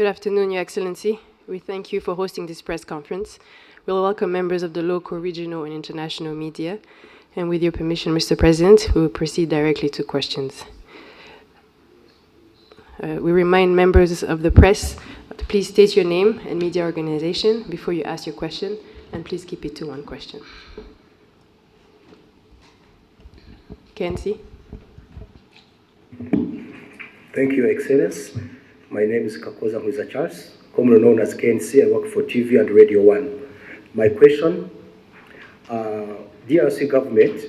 Good afternoon, Your Excellency. We thank you for hosting this press conference. We'll welcome members of the local, regional, and international media. And with your permission, Mr. President, we will proceed directly to questions. We remind members of the press to please state your name and media organization before you ask your question, and please keep it to one question. KNC. Thank you, Excellence. My name is Kakoza Mwiza Charles, commonly known as KNC. I work for TV and Radio 1. My question, DRC government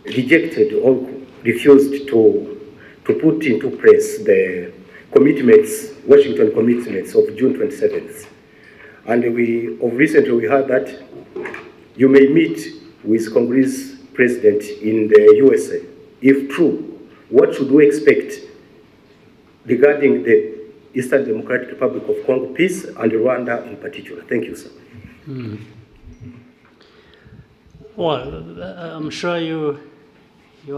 rejected or refused to put into place the commitments, Washington commitments of June 27th. And recently we heard that you may meet with Congress President in the USA. If true, what should we expect regarding the Eastern Democratic Republic of Congo peace and Rwanda in particular? Thank you, sir. Well, I'm sure you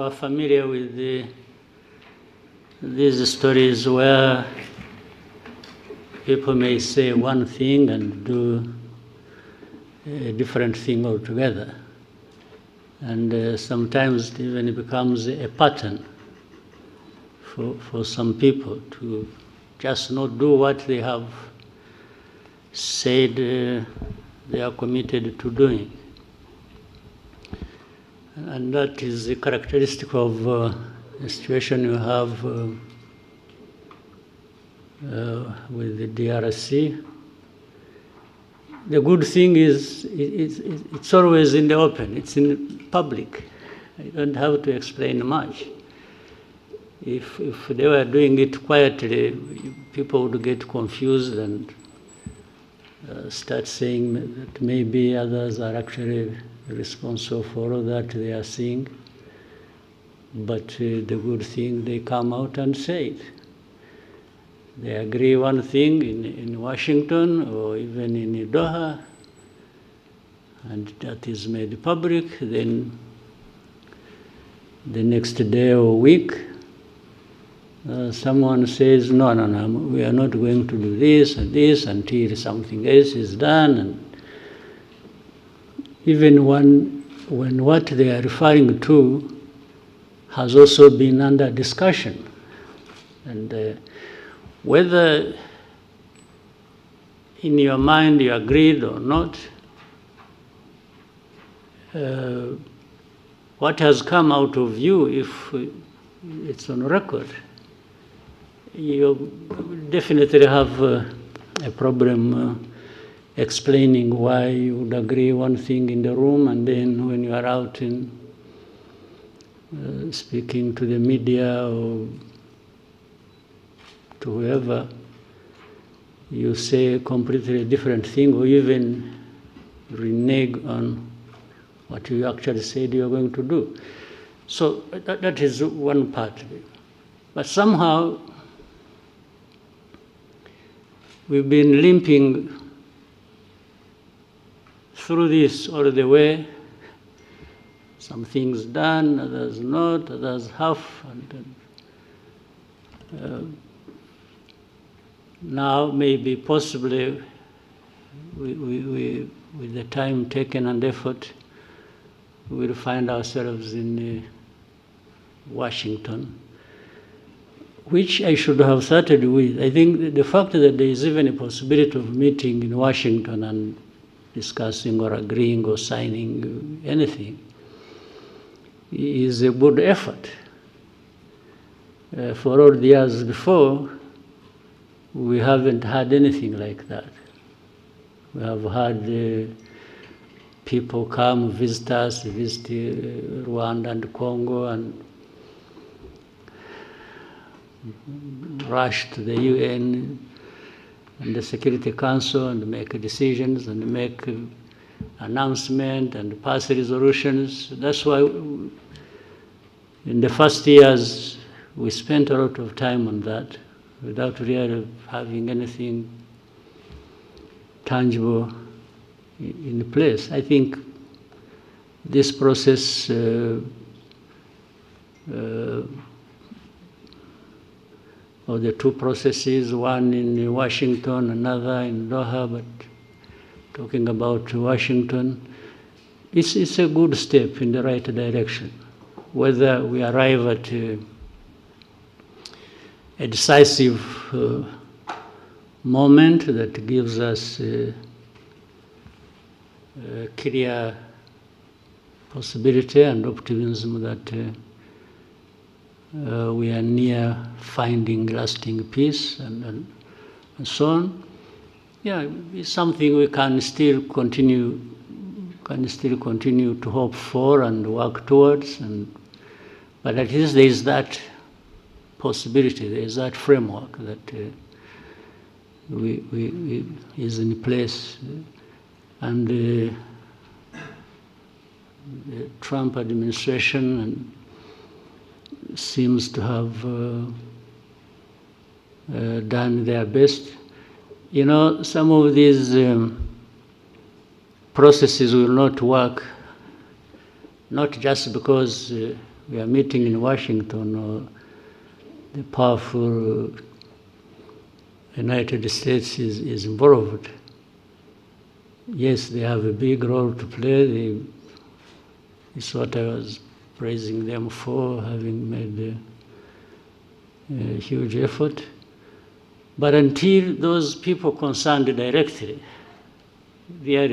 are familiar with these stories where people may say one thing and do a different thing altogether. And sometimes it even becomes a pattern for some people to just not do what they have said they are committed to doing. And that is a characteristic of the situation you have with the DRC. The good thing is it's always in the open, it's in public. You don't have to explain much. If they were doing it quietly, people would get confused and start saying that maybe others are actually responsible for all that they are seeing. But the good thing, they come out and say it. They agree one thing in Washington or even in Doha, and that is made public. Then the next day or week, someone says, no, we are not going to do this and this until something else is done. And even when what they are referring to has also been under discussion. And whether in your mind you agreed or not, what has come out of you, if it's on record, you definitely have a problem explaining why you would agree one thing in the room, and then when you are out in speaking to the media or to whoever, you say a completely different thing, or even renege on what you actually said you are going to do. So that is one part of it. But somehow we've been limping through this all the way. Some things done, others not, others half. And now maybe possibly with the time taken and effort, we'll find ourselves in Washington, which I should have started with. I think the fact that there is even a possibility of meeting in Washington and discussing or agreeing or signing anything is a good effort. For all the years before, we haven't had anything like that. We have had people come visit us, visit Rwanda and Congo, and rush to the UN and the Security Council and make decisions and make announcements and pass resolutions. That's why in the first years we spent a lot of time on that without really having anything tangible in place. I think this process or the two processes, one in Washington, another in Doha, but talking about Washington, it's a good step in the right direction. Whether we arrive at a decisive moment that gives us a clear possibility and optimism that we are near finding lasting peace and so on. Yeah, it's something we can still continue to hope for and work towards, but at least there is that possibility, there is that framework that is in place, and the Trump administration seems to have done their best. You know, some of these processes will not work, not just because we are meeting in Washington or the powerful United States is involved. Yes, they have a big role to play. It's what I was praising them for, having made a huge effort. But until those people concerned directly, they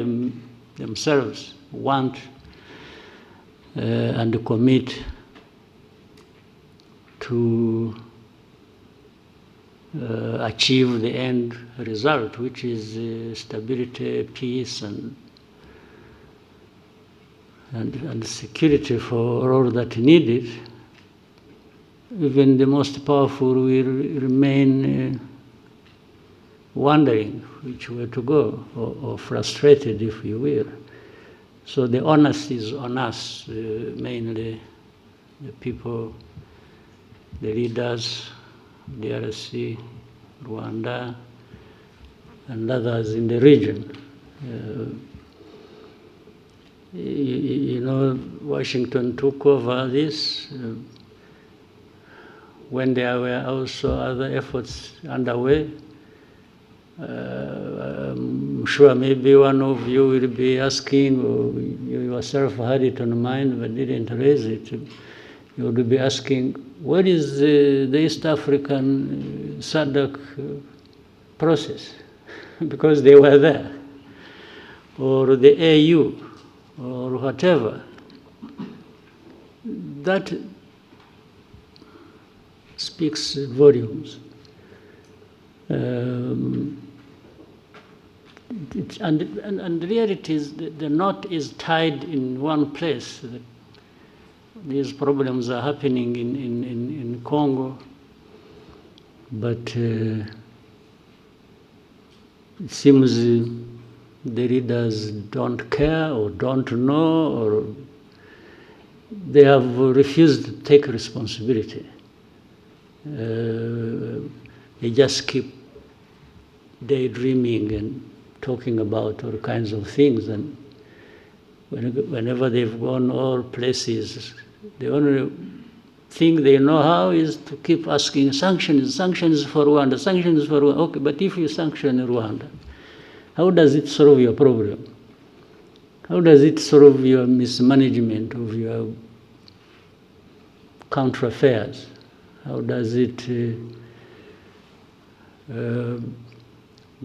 themselves want and commit to achieve the end result, which is stability, peace, and security for all that needed, even the most powerful will remain wondering which way to go, or frustrated, if you will. So the onus is on us, mainly the people, the leaders, DRC, Rwanda, and others in the region. You know, Washington took over this when there were also other efforts underway. I'm sure maybe one of you will be asking, or you yourself had it on mind but didn't raise it. You would be asking, what is the East African SADC process? Because they were there. Or the AU, or whatever. That speaks volumes. And the reality is that the knot is tied in one place. That these problems are happening in Congo, but it seems the leaders don't care or don't know, or they have refused to take responsibility. They just keep daydreaming and talking about all kinds of things, and whenever they've gone all places, the only thing they know how is to keep asking sanctions for Rwanda, sanctions for Rwanda. Okay, but if you sanction Rwanda, how does it solve your problem? How does it solve your mismanagement of your counter affairs? How does it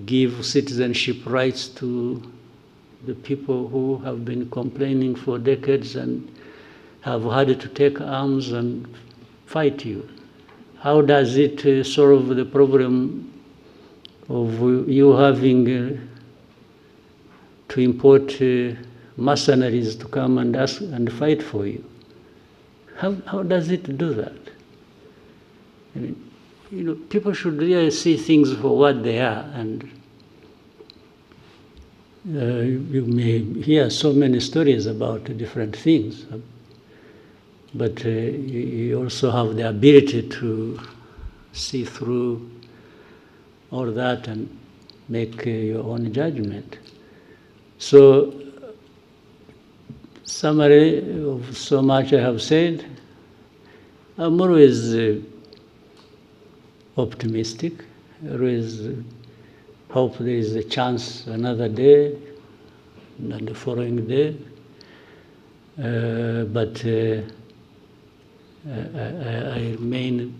give citizenship rights to the people who have been complaining for decades and have had to take arms and fight you? How does it solve the problem of you having to import mercenaries to come and ask and fight for you? How does it do that? I mean, you know, people should really see things for what they are, and you may hear so many stories about different things, but you also have the ability to see through all that and make your own judgment. So, summary of so much I have said, I'm always optimistic. Always hope there is a chance another day, and the following day. But I remain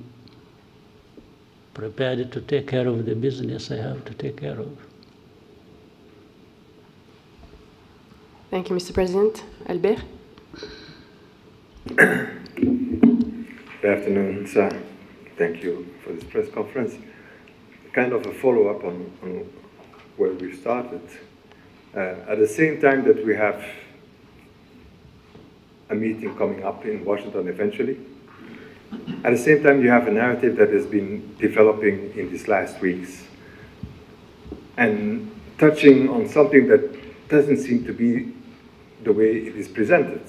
prepared to take care of the business I have to take care of. Thank you, Mr. President. Albert? Good afternoon, sir. Thank you for this press conference. Kind of a follow-up on where we started. At the same time that we have a meeting coming up in Washington eventually, at the same time you have a narrative that has been developing in these last weeks and touching on something that doesn't seem to be the way it is presented,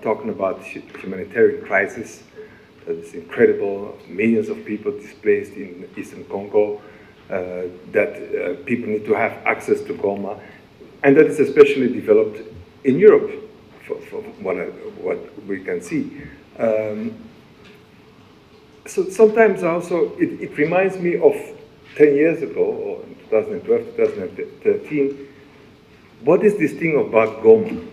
talking about humanitarian crisis that is incredible, millions of people displaced in Eastern Congo, that people need to have access to Goma, and that is especially developed in Europe, for what we can see. So sometimes also it reminds me of 10 years ago, or in 2012, 2013, what is this thing about Goma?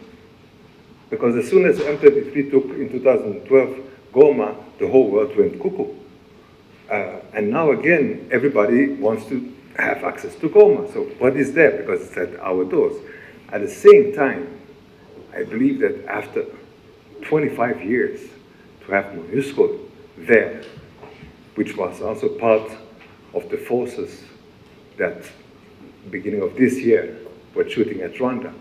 Because as soon as M23 took in 2012 Goma, the whole world went cuckoo. And now again, everybody wants to have access to Goma. So what is there? Because it's at our doors. At the same time, I believe that after 25 years, to have MONUSCO there, which was also part of the forces that, beginning of this year, were shooting at Rwanda.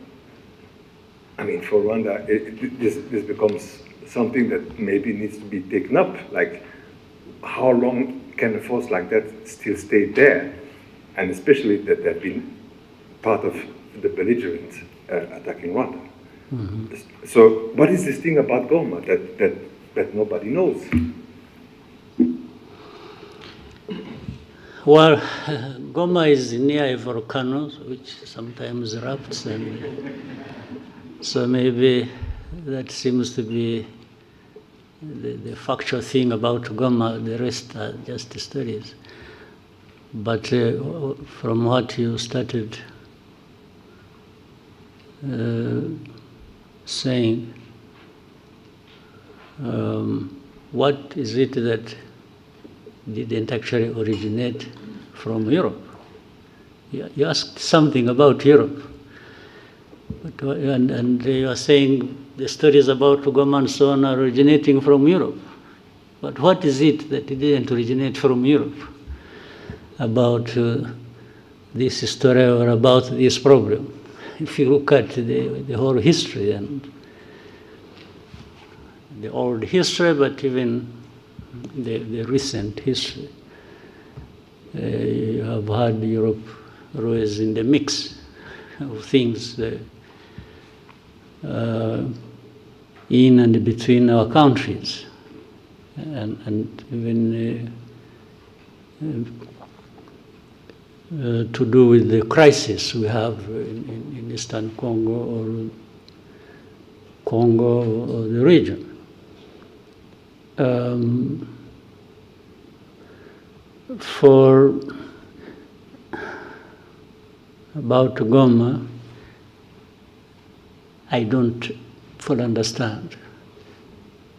I mean, for Rwanda, this becomes something that maybe needs to be taken up. Like, how long can a force like that still stay there? And especially that they've been part of the belligerent attacking Rwanda. Mm-hmm. So what is this thing about Goma that nobody knows? Well, Goma is near a volcano, which sometimes erupts, and so maybe that seems to be the factual thing about Goma. The rest are just stories. But from what you started saying, what is it that didn't actually originate from Europe? You asked something about Europe, and you are saying the stories about Goma and so on are originating from Europe. But what is it that didn't originate from Europe about this story or about this problem? If you look at the whole history and the old history, but even the recent history, you have had Europe always in the mix of things in and between our countries, and even to do with the crisis we have in Eastern Congo or the region. For about Goma, I don't fully understand.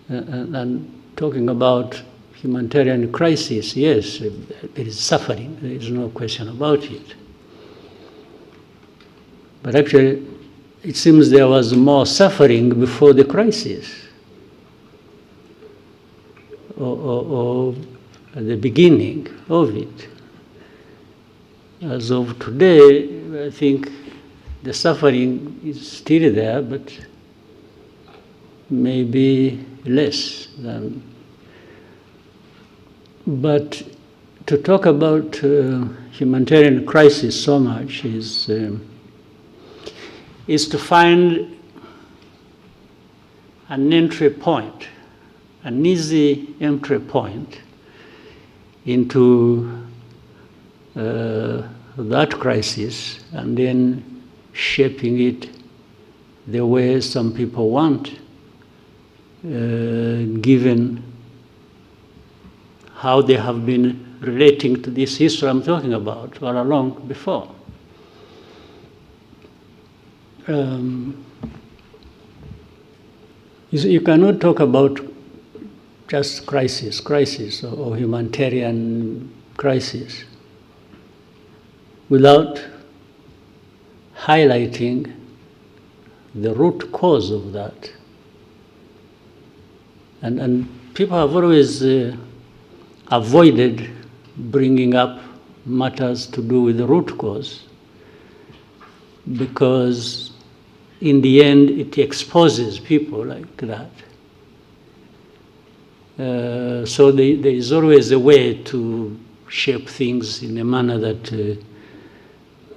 And talking about humanitarian crisis, yes, there is suffering, there is no question about it. But actually, it seems there was more suffering before the crisis, or at the beginning of it. As of today, I think the suffering is still there, but maybe less than. But to talk about humanitarian crisis so much is to find an entry point, an easy entry point into that crisis, and then shaping it the way some people want, given how they have been relating to this history I'm talking about all along before. You cannot talk about just crisis or humanitarian crisis without highlighting the root cause of that. And people have always avoided bringing up matters to do with the root cause, because in the end it exposes people like that. So there is always a way to shape things in a manner that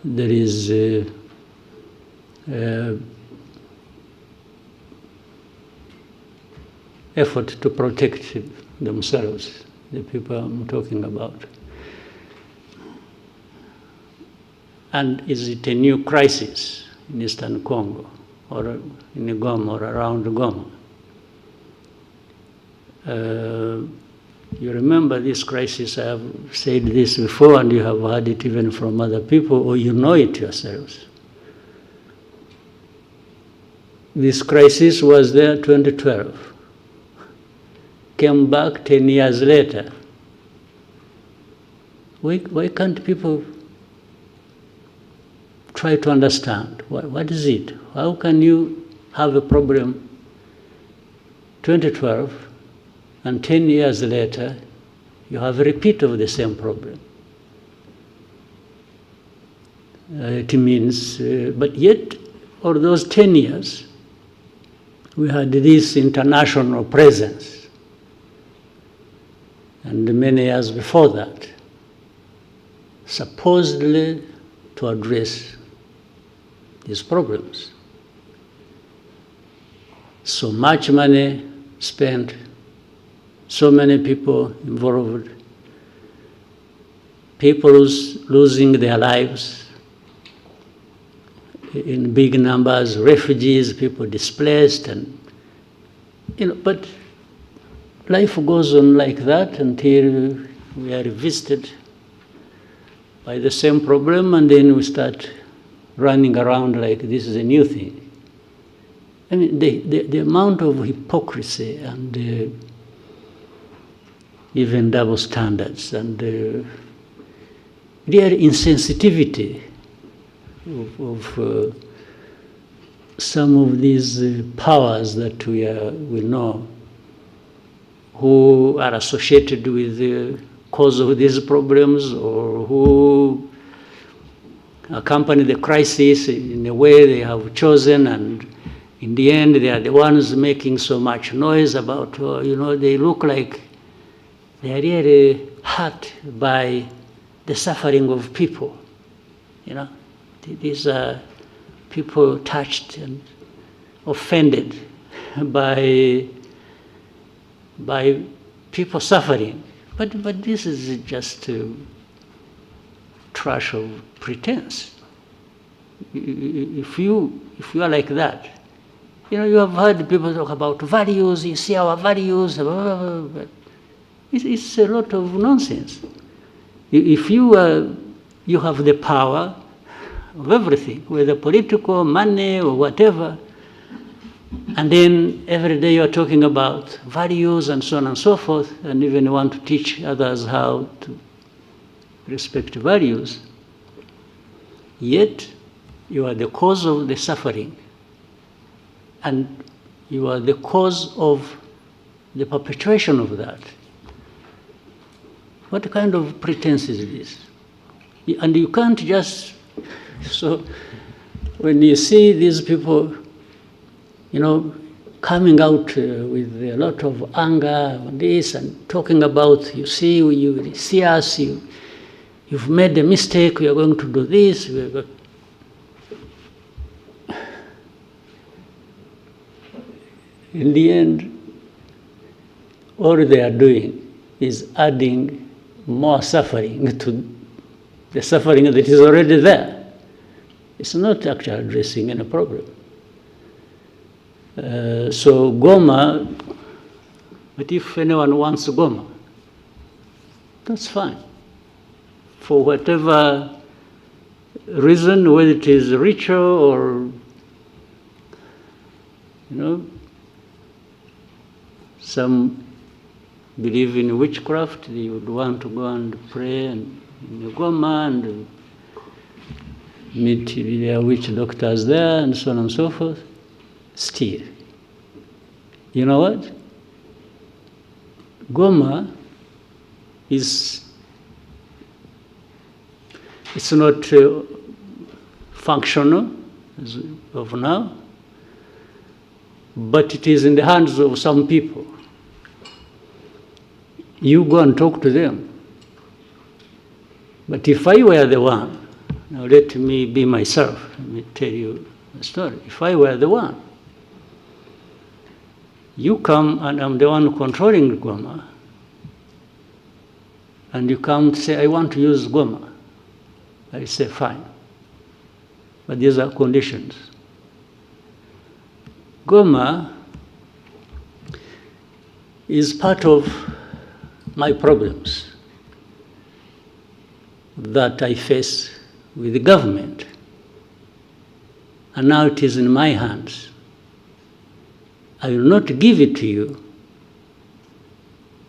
there is effort to protect themselves, the people I'm talking about. And is it a new crisis in Eastern Congo or in Goma or around Goma? You remember this crisis, I have said this before, and you have heard it even from other people, or you know it yourselves. This crisis was there 2012. Came back 10 years later. Why can't people try to understand? What is it? How can you have a problem 2012 and 10 years later you have a repeat of the same problem? It means, but yet for those 10 years we had this international presence. And many years before that, supposedly to address these problems. So much money spent, so many people involved, people losing their lives in big numbers, refugees, people displaced, and but life goes on like that until we are revisited by the same problem, and then we start running around like this is a new thing. I mean, the amount of hypocrisy and even double standards and real insensitivity of some of these powers that we know, who are associated with the cause of these problems, or who accompany the crisis in a way they have chosen, and in the end they are the ones making so much noise about, they look like they are really hurt by the suffering of people. These are people touched and offended by people suffering. But this is just trash of pretense. If you are like that, you have heard people talk about values, you see our values, blah, blah, blah, but it's a lot of nonsense. If you have the power of everything, whether political, money, or whatever, and then every day you're talking about values and so on and so forth, and even want to teach others how to respect values, yet you are the cause of the suffering, and you are the cause of the perpetuation of that. What kind of pretense is this? And you can't just... So when you see these people, coming out with a lot of anger on this and talking about, you see us, you've made a mistake, we are going to do this. In the end, all they are doing is adding more suffering to the suffering that is already there. It's not actually addressing any problem. So Goma, but if anyone wants Goma, that's fine. for whatever reason, whether it is ritual or, some believe in witchcraft, they would want to go and pray in Goma and meet their witch doctors there and so on and so forth. Still, you know what? Goma it's not functional as of now, but it is in the hands of some people. You go and talk to them. But if I were the one, now let me be myself, let me tell you the story. If I were the one, you come and I'm the one controlling Goma, and you come to say, I want to use Goma. I say, fine. But these are conditions. Goma is part of my problems that I face with the government. And now it is in my hands. I will not give it to you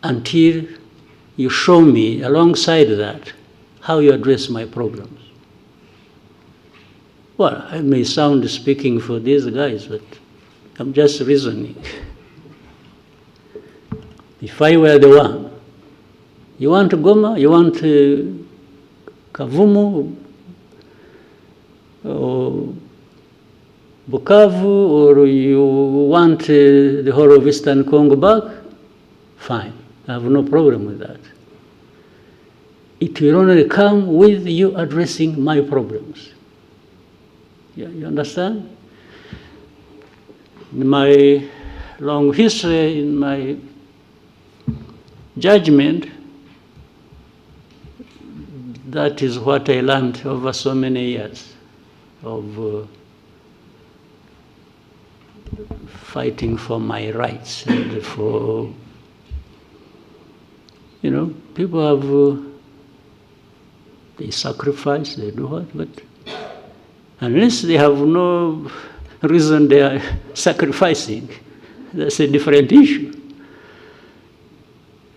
until you show me, alongside that, how you address my problems. Well, I may sound speaking for these guys, but I'm just reasoning. If I were the one, you want Goma, you want Kavumu, or Bukavu, or you want the whole of Eastern Congo back, fine. I have no problem with that. It will only come with you addressing my problems. Yeah, you understand? In my long history, in my judgment, that is what I learned over so many years of fighting for my rights and for, people have, they sacrifice, they do what, but unless they have no reason they are sacrificing, that's a different issue.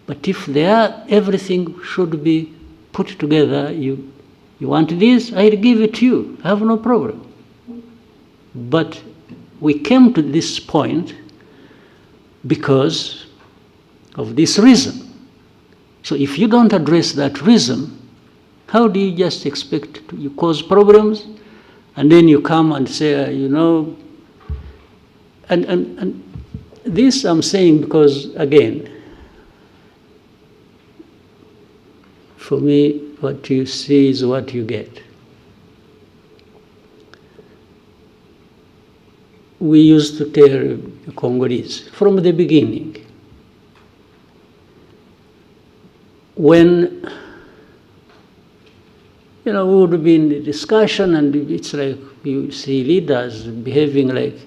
But if they are, everything should be put together. You want this, I'll give it to you. I have no problem. But we came to this point because of this reason. So if you don't address that reason, how do you just expect you cause problems, and then you come and say, and this I'm saying because, again, for me, what you see is what you get. We used to tell the Congolese from the beginning, when we would be in the discussion, and it's like you see leaders behaving like,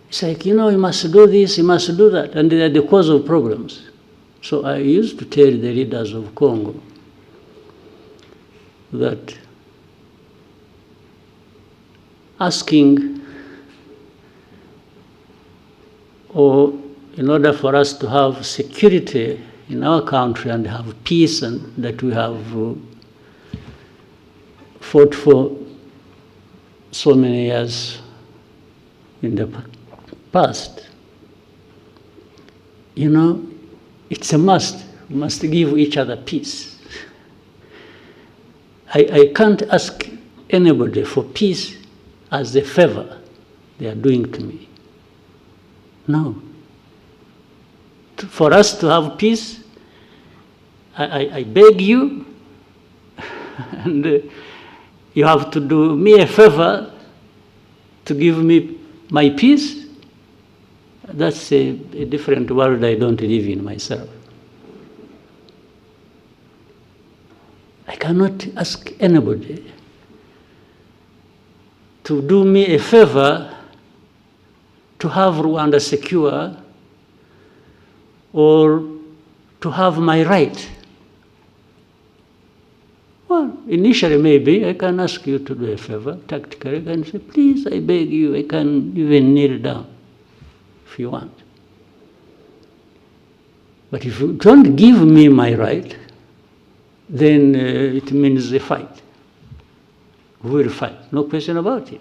it's like, you must do this, you must do that, and they are the cause of problems. So I used to tell the leaders of Congo that asking, or in order for us to have security in our country and have peace, and that we have fought for so many years in the past, it's a must. We must give each other peace. I can't ask anybody for peace as a favor they are doing to me. No. For us to have peace, I beg you, and you have to do me a favor to give me my peace. That's a different world I don't live in myself. I cannot ask anybody to do me a favor to have Rwanda secure or to have my right Well, initially maybe I can ask you to do a favor, tactically, I can say, please, I beg you, I can even kneel down if you want. But if you don't give me my right, then it means a fight. We will fight, no question about it.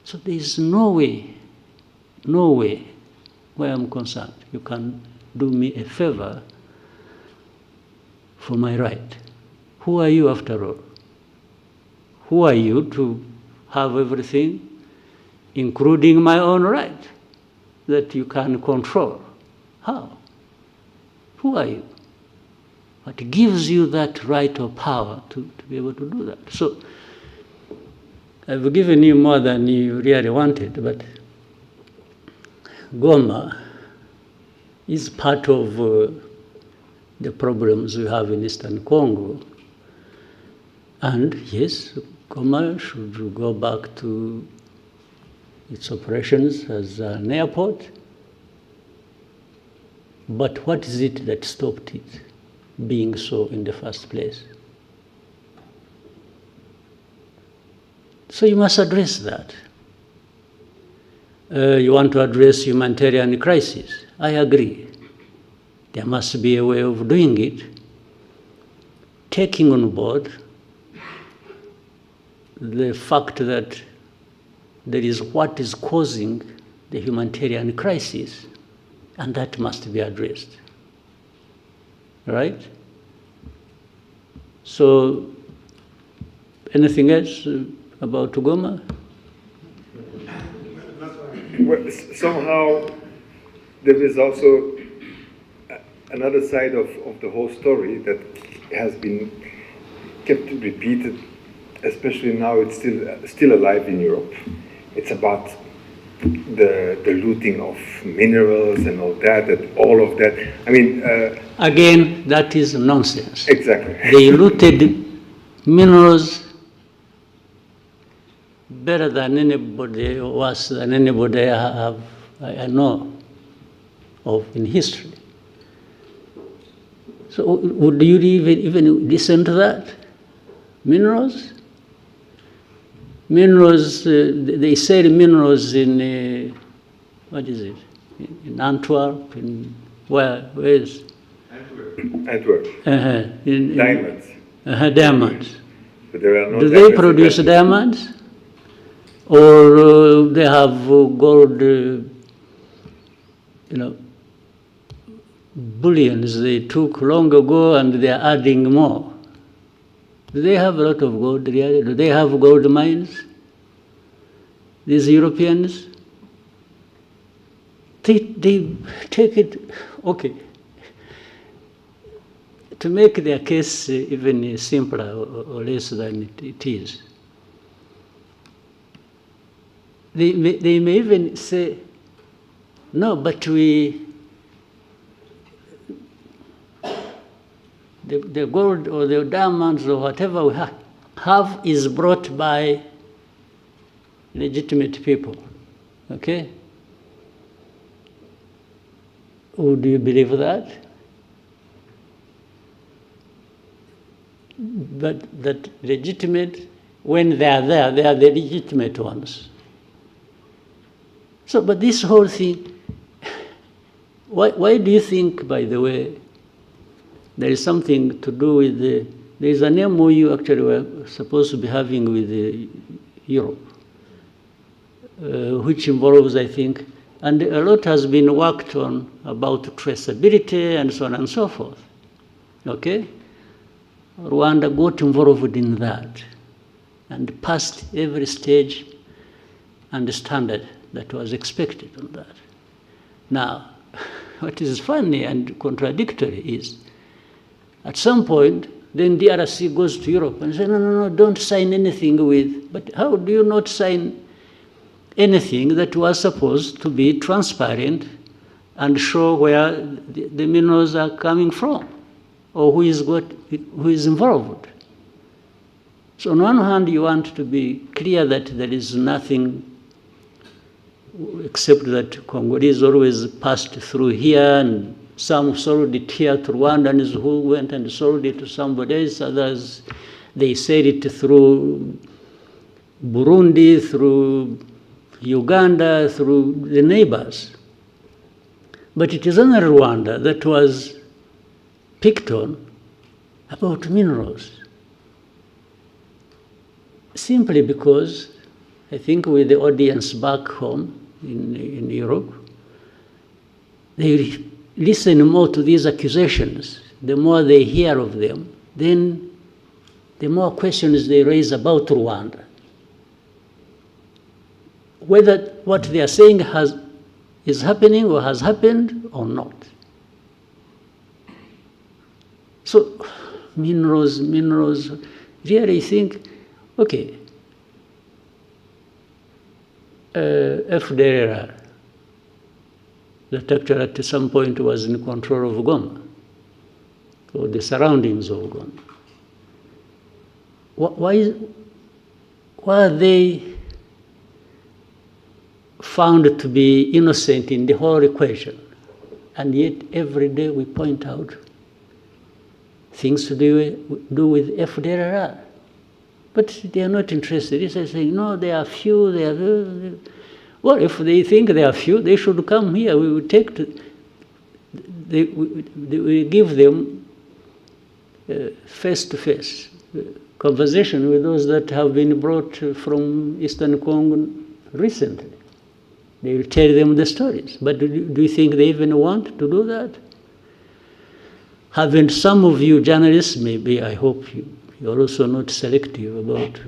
So there is no way, where I'm concerned, you can do me a favor for my right. Who are you after all? Who are you to have everything, including my own right, that you can control? How? Who are you? What gives you that right or power to be able to do that? So I've given you more than you really wanted, but Goma is part of the problems we have in Eastern Congo. And yes, Goma should go back to its operations as an airport. But what is it that stopped it being so in the first place? So you must address that. You want to address humanitarian crisis. I agree. There must be a way of doing it, taking on board the fact that there is what is causing the humanitarian crisis, and that must be addressed. Right? So, anything else about Goma? Well, somehow there is also another side of the whole story that has been kept repeated, especially now it's still alive in Europe. It's about the looting of minerals and all that, all of that. I mean... Again, that is nonsense. Exactly. They looted minerals better than anybody, worse than anybody I know of in history. So would you even listen to that? Minerals? Minerals, they sell minerals in, what is it? In Antwerp, in where is? Antwerp. Diamonds. Diamonds. But there are no Do they produce diamonds? Or they have gold, bullions they took long ago and they are adding more. Do they have a lot of gold really? Do they have gold mines? These Europeans? They take it, okay. To make their case even simpler or less than it is. They may even say, no, but the gold or the diamonds or whatever we have is brought by legitimate people, okay? Would you believe that? But that legitimate, when they are there, they are the legitimate ones. So, but this whole thing, why do you think, by the way, there is something to do with there is an MOU actually we're supposed to be having with Europe, which involves, I think, and a lot has been worked on about traceability and so on and so forth, okay? Rwanda got involved in that and passed every stage and standard that was expected on that. Now, what is funny and contradictory is, at some point, then DRC goes to Europe and says, no, don't sign anything with, but how do you not sign anything that was supposed to be transparent and show where the minerals are coming from, or who is involved? So on one hand, you want to be clear that there is nothing except that Congolese always passed through here and Some sold it here to Rwandans who went and sold it to somebody else. Others, they sell it through Burundi, through Uganda, through the neighbors. But it is only Rwanda that was picked on about minerals. Simply because, I think with the audience back home in Europe, they listen more to these accusations. The more they hear of them, then the more questions they raise about Rwanda. Whether what they are saying is happening or has happened or not. So, minerals, really think, okay, FDLR, that actually at some point was in control of Goma, or the surroundings of Goma. Why are they found to be innocent in the whole equation? And yet every day we point out things to do with FDLR. But they are not interested. They say, no, they are few, they are... Well, if they think they are few, they should come here. We will take we give them face-to-face conversation with those that have been brought from Eastern Congo recently. They will tell them the stories. But do you think they even want to do that? Haven't some of you journalists, maybe, I hope you're also not selective about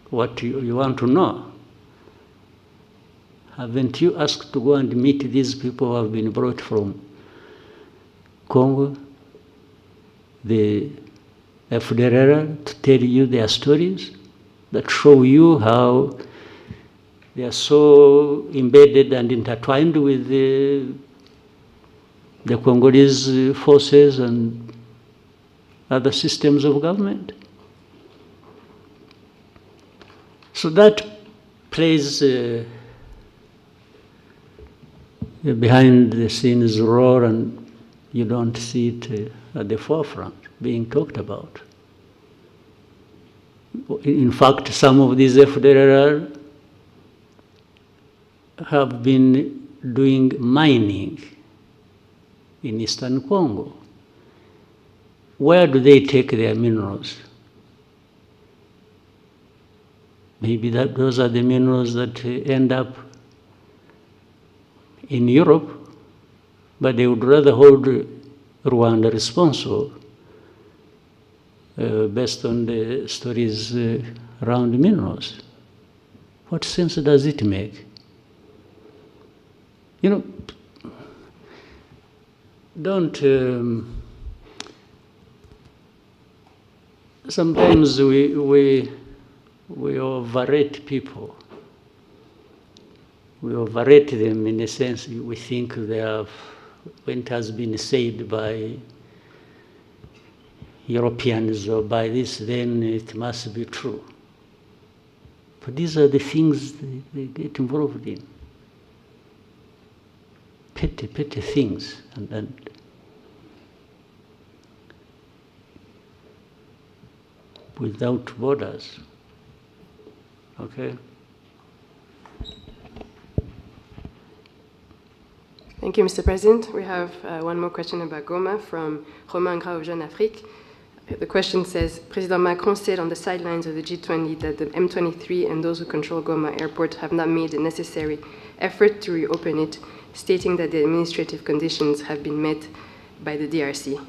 what you want to know. Haven't you asked to go and meet these people who have been brought from Congo, the FDLR, to tell you their stories that show you how they are so embedded and intertwined with the Congolese forces and other systems of government? So that plays behind the scenes role, and you don't see it at the forefront being talked about. In fact, some of these FDLR have been doing mining in Eastern Congo. Where do they take their minerals? Maybe those are the minerals that end up in Europe, but they would rather hold Rwanda responsible based on the stories around minerals. What sense does it make? You know, don't... sometimes we overrate people. We overrate them in a sense. We think they have, when it has been said by Europeans or by this, then it must be true. But these are the things they get involved in. Petty things. And without borders. Okay? Thank you, Mr. President. We have one more question about Goma from Romain Gras of Jeune Afrique. The question says, President Macron said on the sidelines of the G20 that the M23 and those who control Goma airport have not made the necessary effort to reopen it, stating that the administrative conditions have been met by the DRC.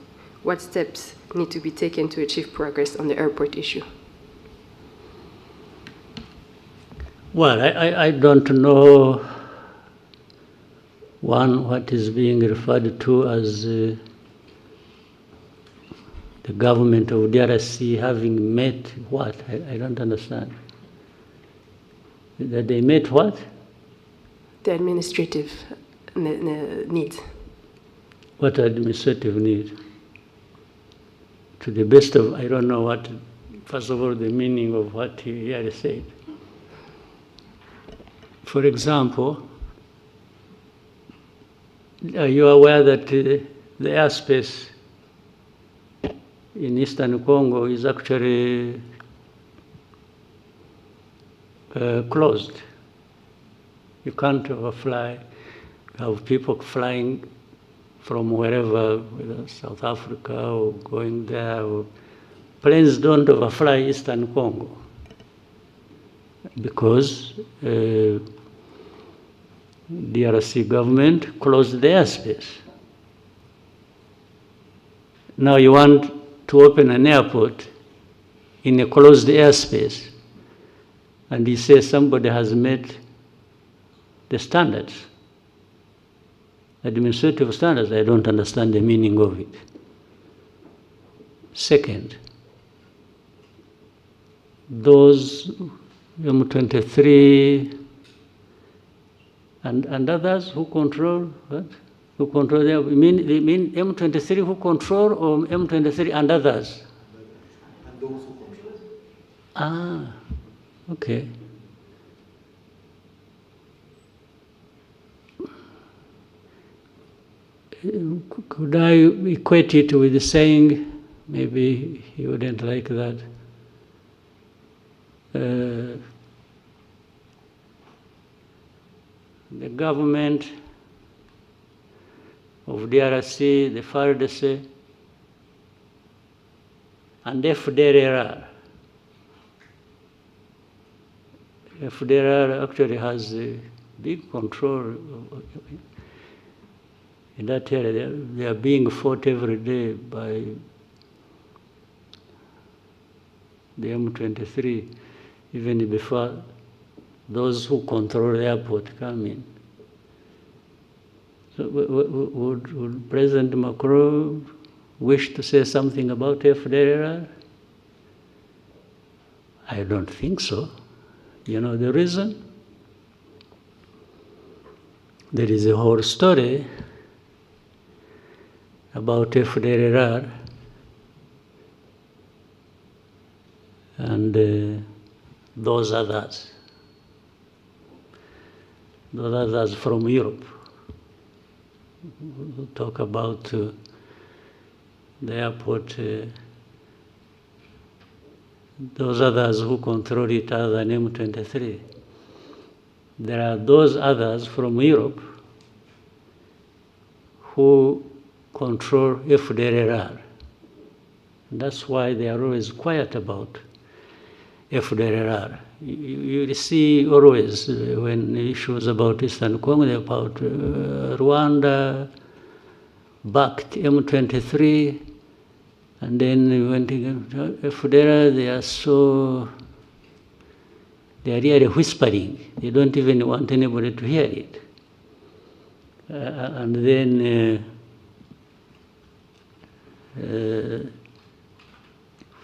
What steps need to be taken to achieve progress on the airport issue? Well, I don't know, what is being referred to as the government of DRC having met what? I don't understand. That they met what? The administrative needs. What administrative need? To the best of, I don't know what, first of all, the meaning of what he had said. For example, Are you aware that the airspace in eastern Congo is actually closed? You can't overfly. You have people flying from wherever, whether South Africa or going there. Planes don't overfly eastern Congo because DRC government closed the airspace. Now you want to open an airport in a closed airspace, and you say somebody has met the standards, administrative standards. I don't understand the meaning of it. Second, those M23 and others who control what? Who control them? You mean M23 who control or M23 and others? And those who control. Ah, okay. Could I equate it with saying, maybe he wouldn't like that, the government of DRC, the FARDC, and FDLR. FDLR actually has a big control in that area. They are being fought every day by the M23, even before those who control the airport come in. So would President Macron wish to say something about FDLR? I don't think so. You know the reason? There is a whole story about IJISHO and those others from Europe who talk about the airport, those others who control it other than M23. There are those others from Europe who control FDLR. That's why they are always quiet about FDLR. You see always when issues about Eastern Congo, about Rwanda backed M23, and then when FDLR, they are really whispering. They don't even want anybody to hear it. And then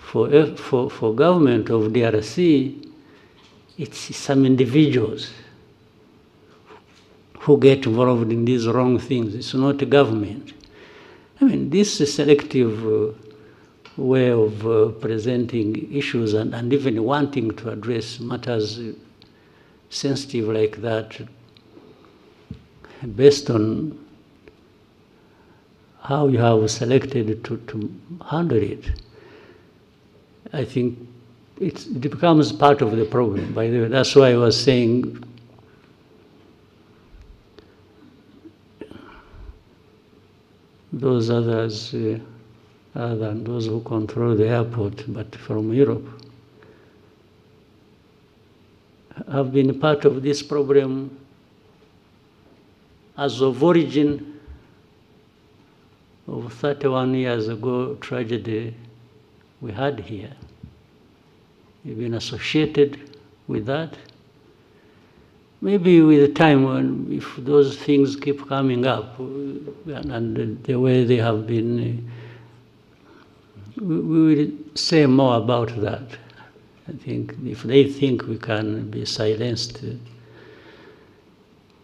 for government of DRC, it's some individuals who get involved in these wrong things. It's not the government. I mean, this is selective way of presenting issues and even wanting to address matters sensitive like that based on how you have selected to handle it. I think it becomes part of the problem, by the way. That's why I was saying those others, other than those who control the airport, but from Europe, have been part of this problem as of origin of 31 years ago tragedy we had here. We've been associated with that. Maybe with time, when if those things keep coming up, and the way they have been, we will say more about that. I think if they think we can be silenced,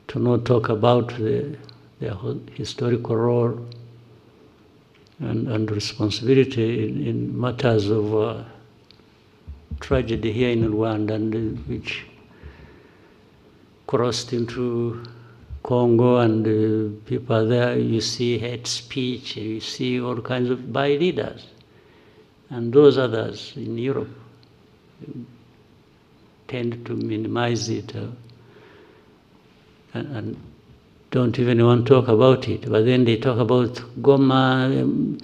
to not talk about their historical role and responsibility in matters of tragedy here in Rwanda, and which crossed into Congo, and people are there, you see hate speech, you see all kinds of by leaders. And those others in Europe tend to minimize it and don't even want to talk about it. But then they talk about Goma,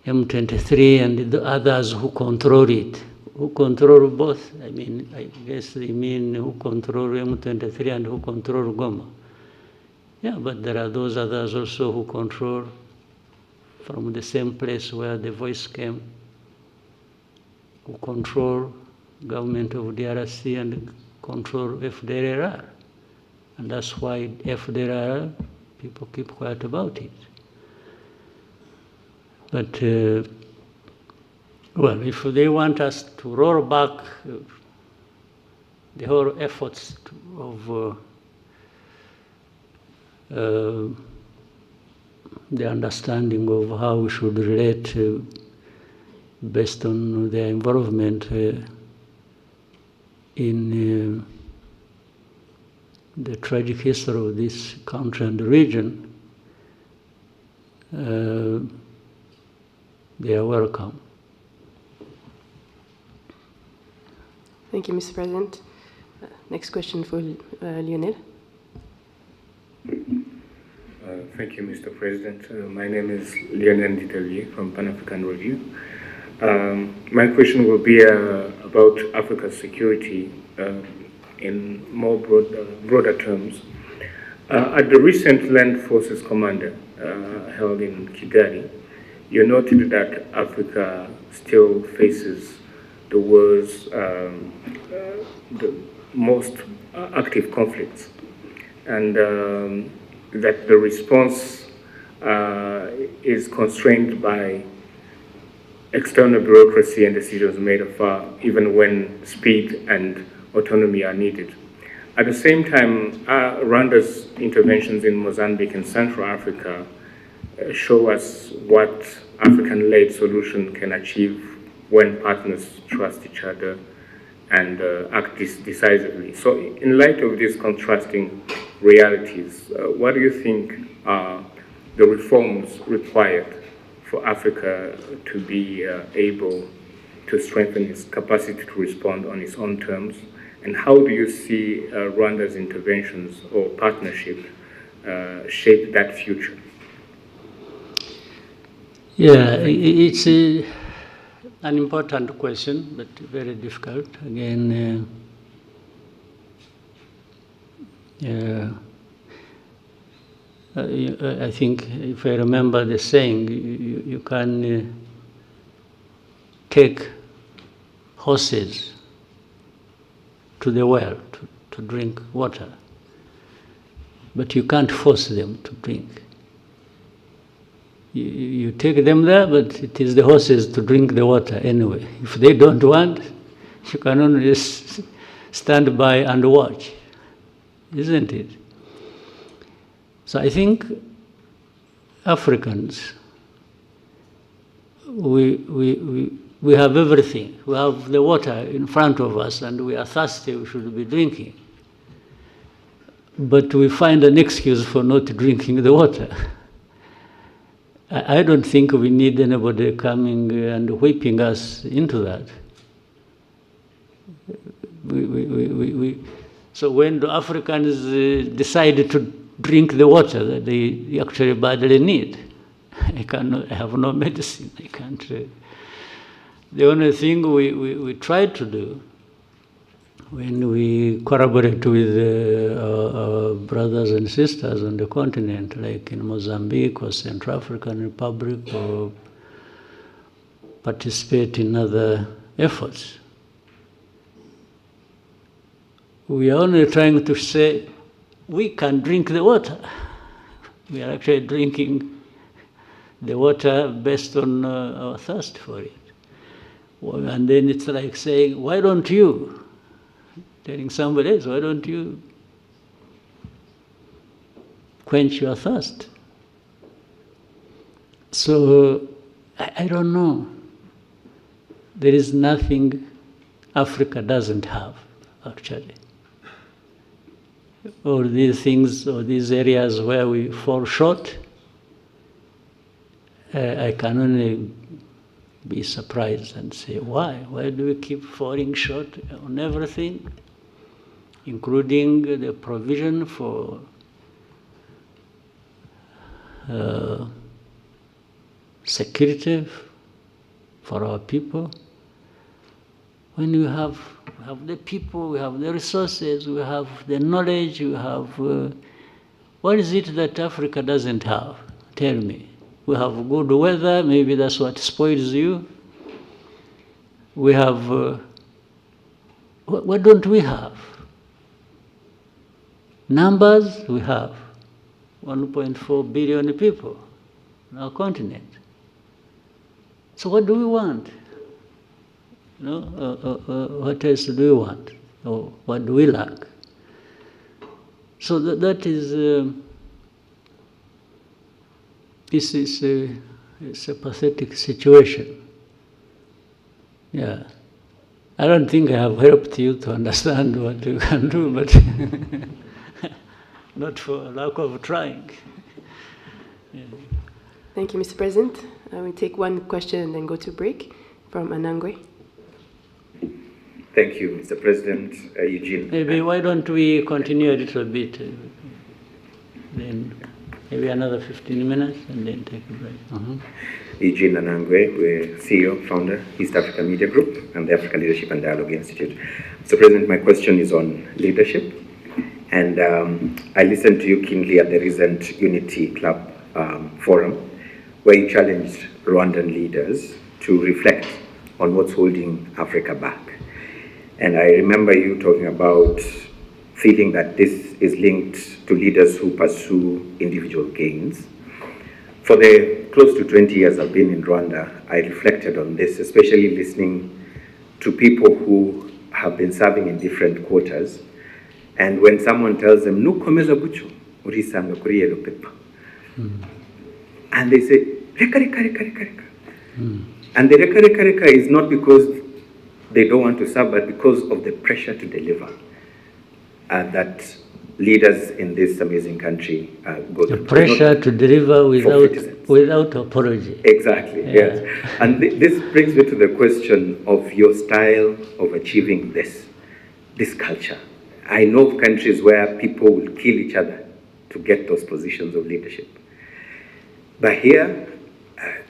M23, and the others who control it. Who control both? I mean, I guess they mean who control M23 and who control Goma. Yeah, but there are those others also who control from the same place where the voice came, who control government of DRC and control FDLR. And that's why FDLR, people keep quiet about it. But, well, if they want us to roll back the whole efforts of the understanding of how we should relate based on their involvement in the tragic history of this country and the region, they are welcome. Thank you, Mr. President. Next question for Lionel. Thank you, Mr. President. My name is Lionel Nditelier from Pan-African Review. My question will be about Africa's security in more broader terms. At the recent Land Forces Commander held in Kigali, you noted that Africa still faces the world's the most active conflicts, and that the response is constrained by external bureaucracy and decisions made afar, even when speed and autonomy are needed. At the same time, Rwanda's interventions in Mozambique and Central Africa show us what African-led solution can achieve when partners trust each other and act decisively. So in light of these contrasting realities, what do you think are the reforms required for Africa to be able to strengthen its capacity to respond on its own terms? And how do you see Rwanda's interventions or partnership shape that future? Yeah, it's an important question, but very difficult. Again, I think if I remember the saying, you can take horses to the well to drink water, but you can't force them to drink. You take them there, but it is the horses to drink the water anyway. If they don't want, you can only stand by and watch, isn't it? So I think Africans, we have everything. We have the water in front of us and we are thirsty, we should be drinking. But we find an excuse for not drinking the water. I don't think we need anybody coming and whipping us into that. So when the Africans decide to drink the water that they actually badly need, I have no medicine. I can't. The only thing we try to do when we collaborate with our brothers and sisters on the continent, like in Mozambique or Central African Republic, or participate in other efforts, we are only trying to say, we can drink the water. We are actually drinking the water based on our thirst for it. And then it's like saying, why don't you? Telling somebody else, why don't you quench your thirst? So, I don't know. There is nothing Africa doesn't have, actually. all these things or these areas where we fall short, I can only be surprised and say, why? Why do we keep falling short on everything, including the provision for security for our people? When we have the people, we have the resources, we have the knowledge, we have... what is it that Africa doesn't have? Tell me. We have good weather, maybe that's what spoils you. We have... what don't we have? Numbers, we have 1.4 billion people on our continent. So what do we want? What else do we want? Or what do we lack? So that is... this is it's a pathetic situation. Yeah. I don't think I have helped you to understand what you can do, but not for lack of trying. Yeah. Thank you, Mr. President. We take one question and then go to break from Anangwe. Thank you, Mr. President. Eugene. Maybe why don't we continue a little bit, then maybe another 15 minutes and then take a break. Eugene Anangwe, we're CEO, founder, East Africa Media Group, and the African Leadership and Dialogue Institute. Mr. President, my question is on leadership. And I listened to you keenly at the recent Unity Club forum, where you challenged Rwandan leaders to reflect on what's holding Africa back. And I remember you talking about feeling that this is linked to leaders who pursue individual gains. For the close to 20 years I've been in Rwanda, I reflected on this, especially listening to people who have been serving in different quarters. And when someone tells them, "Nukomeza bucho, urisanga kuri yellow paper," and they say, "Reka, reka, reka, reka, reka." And the reka, reka, reka is not because they don't want to serve, but because of the pressure to deliver that leaders in this amazing country go through. The pressure to deliver without apology. Exactly, yeah. Yes. And this brings me to the question of your style of achieving this culture. I know of countries where people will kill each other to get those positions of leadership. But here,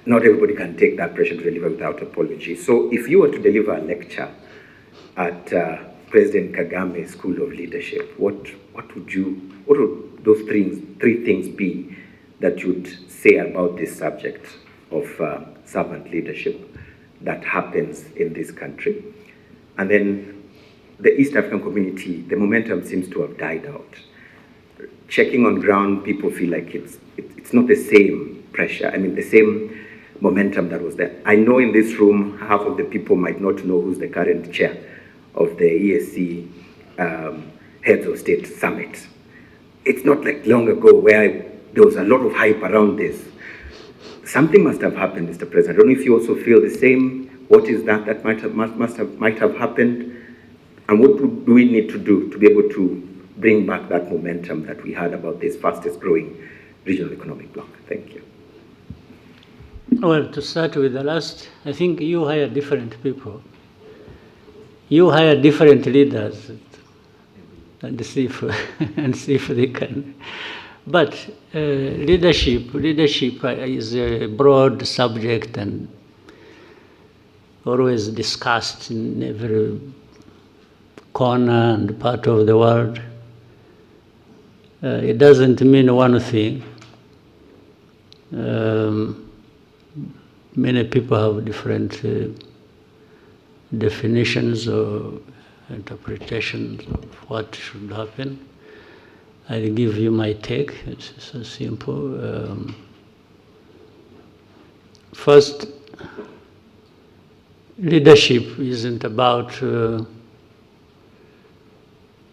not everybody can take that pressure to deliver without apology. So if you were to deliver a lecture at President Kagame's School of Leadership, what would those three things be that you'd say about this subject of servant leadership that happens in this country? And then the East African community, the momentum seems to have died out. Checking on ground, people feel like it's not the same pressure, the same momentum that was there. I know in this room, half of the people might not know who's the current chair of the ESC Heads of State Summit. It's not like long ago where there was a lot of hype around this. Something must have happened, Mr. President. I don't know if you also feel the same. What is that might have happened? And what do we need to do to be able to bring back that momentum that we had about this fastest growing regional economic bloc? Thank you. Well, to start with the last, I think you hire different people. You hire different leaders and see if they can. But leadership is a broad subject and always discussed in every corner and part of the world. It doesn't mean one thing. Many people have different definitions or interpretations of what should happen. I'll give you my take. It's so simple. First, leadership isn't about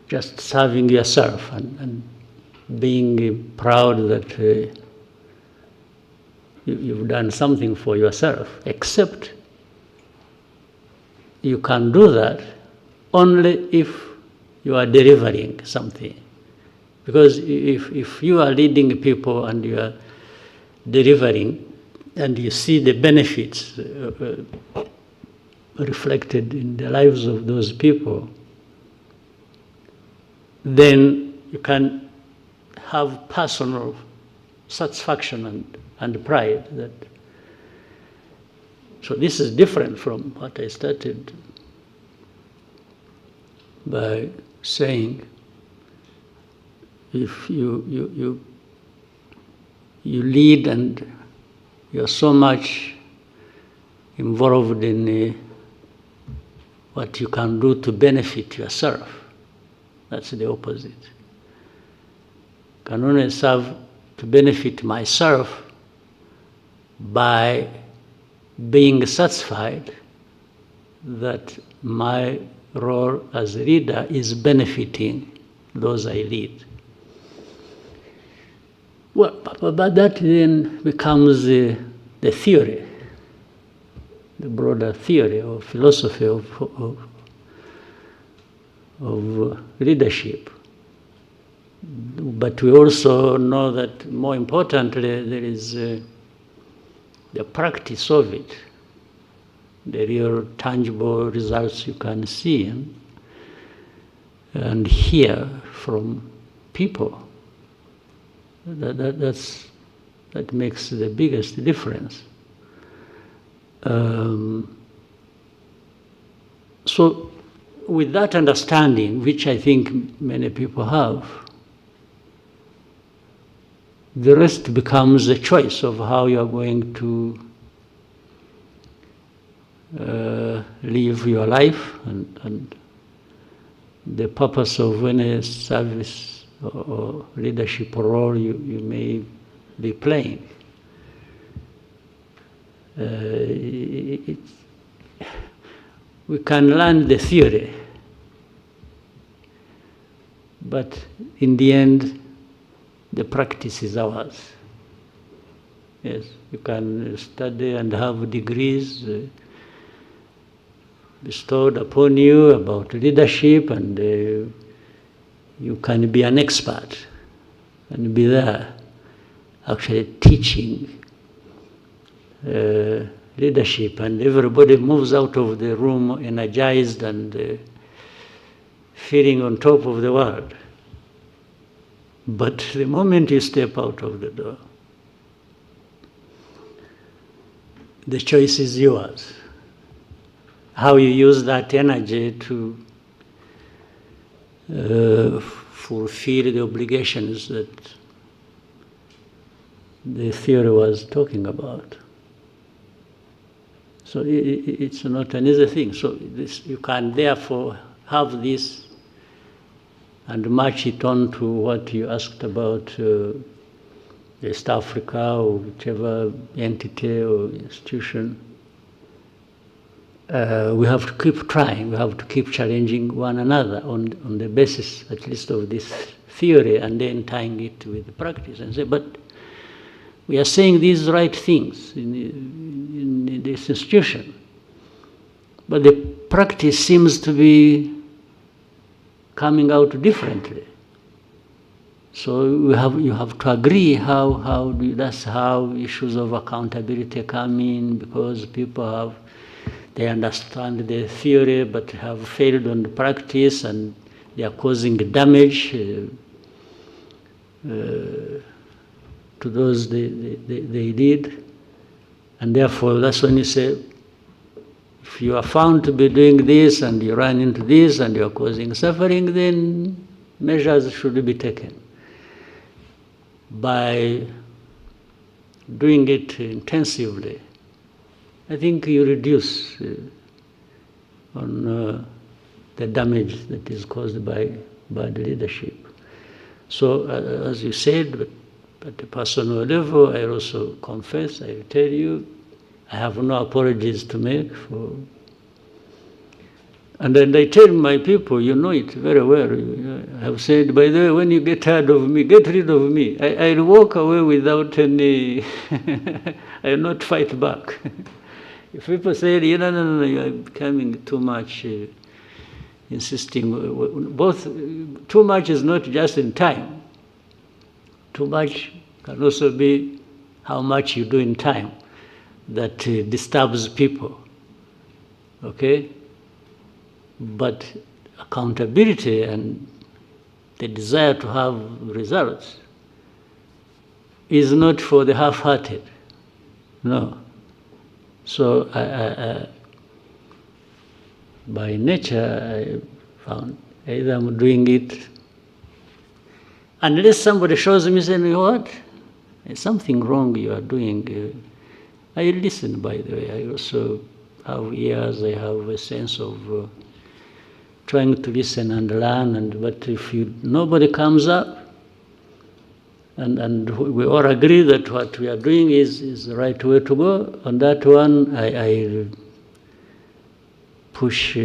just serving yourself and being proud that you've done something for yourself, except you can do that only if you are delivering something. Because if you are leading people and you are delivering, and you see the benefits reflected in the lives of those people, then you can have personal satisfaction and pride. So this is different from what I started by saying. If you lead and you're so much involved in what you can do to benefit yourself, that's the opposite. I can only serve to benefit myself by being satisfied that my role as a leader is benefiting those I lead. Well, but that then becomes the theory, the broader theory or philosophy of leadership. But we also know that more importantly, there is the practice of it, the real tangible results you can see and hear from people. That makes the biggest difference. So with that understanding, which I think many people have, the rest becomes a choice of how you are going to live your life and the purpose of any service or leadership role you may be playing. We can learn the theory, but in the end, the practice is ours. Yes, you can study and have degrees bestowed upon you about leadership, and you can be an expert and be there actually teaching leadership, and everybody moves out of the room energized and feeling on top of the world. But the moment you step out of the door, the choice is yours. How you use that energy to fulfill the obligations that the theory was talking about. So it's not an easy thing. So you can therefore have this and match it on to what you asked about East Africa or whichever entity or institution. We have to keep trying, we have to keep challenging one another on the basis at least of this theory, and then tying it with the practice and say, but we are saying these right things in this institution, but the practice seems to be coming out differently. So you have to agree that's how issues of accountability come in, because people they understand the theory but have failed on the practice, and they are causing damage to those they lead. And therefore, that's when you say, if you are found to be doing this and you run into this and you are causing suffering, then measures should be taken. By doing it intensively, I think you reduce on the damage that is caused by bad leadership. So, as you said, at the personal level, I also confess, I tell you, I have no apologies to make for. And then I tell my people, you know it very well. I have said, by the way, when you get tired of me, get rid of me. I'll walk away without any, I will not fight back. If people say, no, you are becoming too much, insisting, both, too much is not just in time. too much can also be how much you do in time that disturbs people, okay? But accountability and the desire to have results is not for the half-hearted, no. So by nature, I found either I'm doing it, unless somebody shows me saying, what? There's something wrong you are doing. I listen, by the way. I also have ears, I have a sense of trying to listen and learn, but if nobody comes up, and we all agree that what we are doing is the right way to go, on that one I push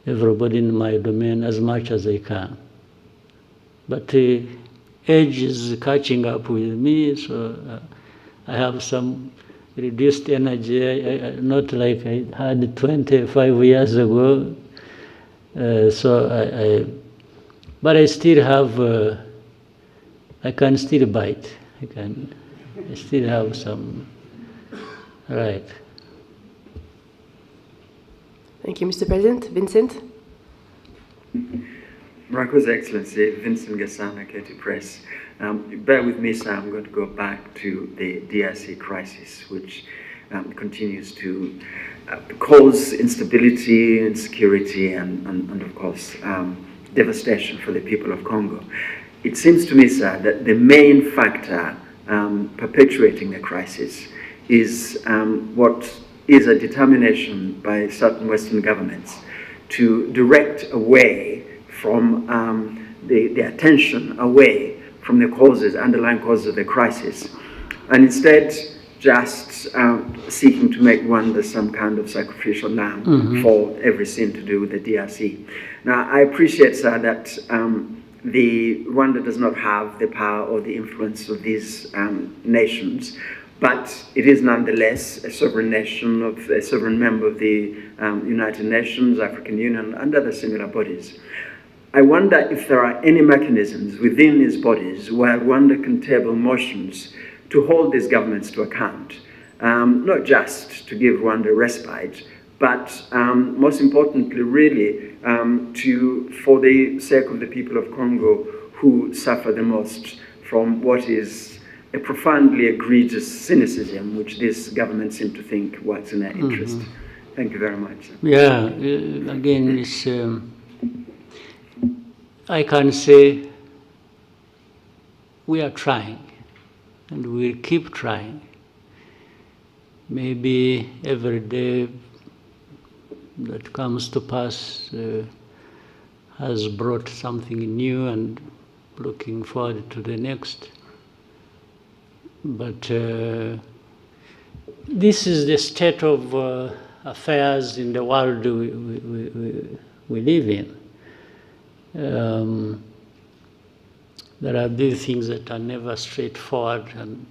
everybody in my domain as much as I can. But age is catching up with me, so I have some reduced energy, not like I had 25 years ago. But I still have, I can still bite. I still have some, right. Thank you, Mr. President. Vincent? Maraco's Excellency, Vincent Gassana, Katy Press. Bear with me, sir, I'm going to go back to the DRC crisis, which continues to cause instability, insecurity, and of course, devastation for the people of Congo. It seems to me, sir, that the main factor perpetuating the crisis is what is a determination by certain Western governments to direct away from the attention away from the causes, underlying causes of the crisis, and instead just seeking to make Rwanda some kind of sacrificial lamb for every sin to do with the DRC. Now, I appreciate, sir, that the Rwanda does not have the power or the influence of these nations, but it is nonetheless a sovereign nation, a sovereign member of the United Nations, African Union, and other similar bodies. I wonder if there are any mechanisms within these bodies where Rwanda can table motions to hold these governments to account, not just to give Rwanda respite, but most importantly, really, for the sake of the people of Congo who suffer the most from what is a profoundly egregious cynicism which this government seem to think works in their interest. Thank you very much. Yeah, again, it's, I can say we are trying, and we'll keep trying. Maybe every day that comes to pass has brought something new, and looking forward to the next. But this is the state of affairs in the world we live in. There are these things that are never straightforward, and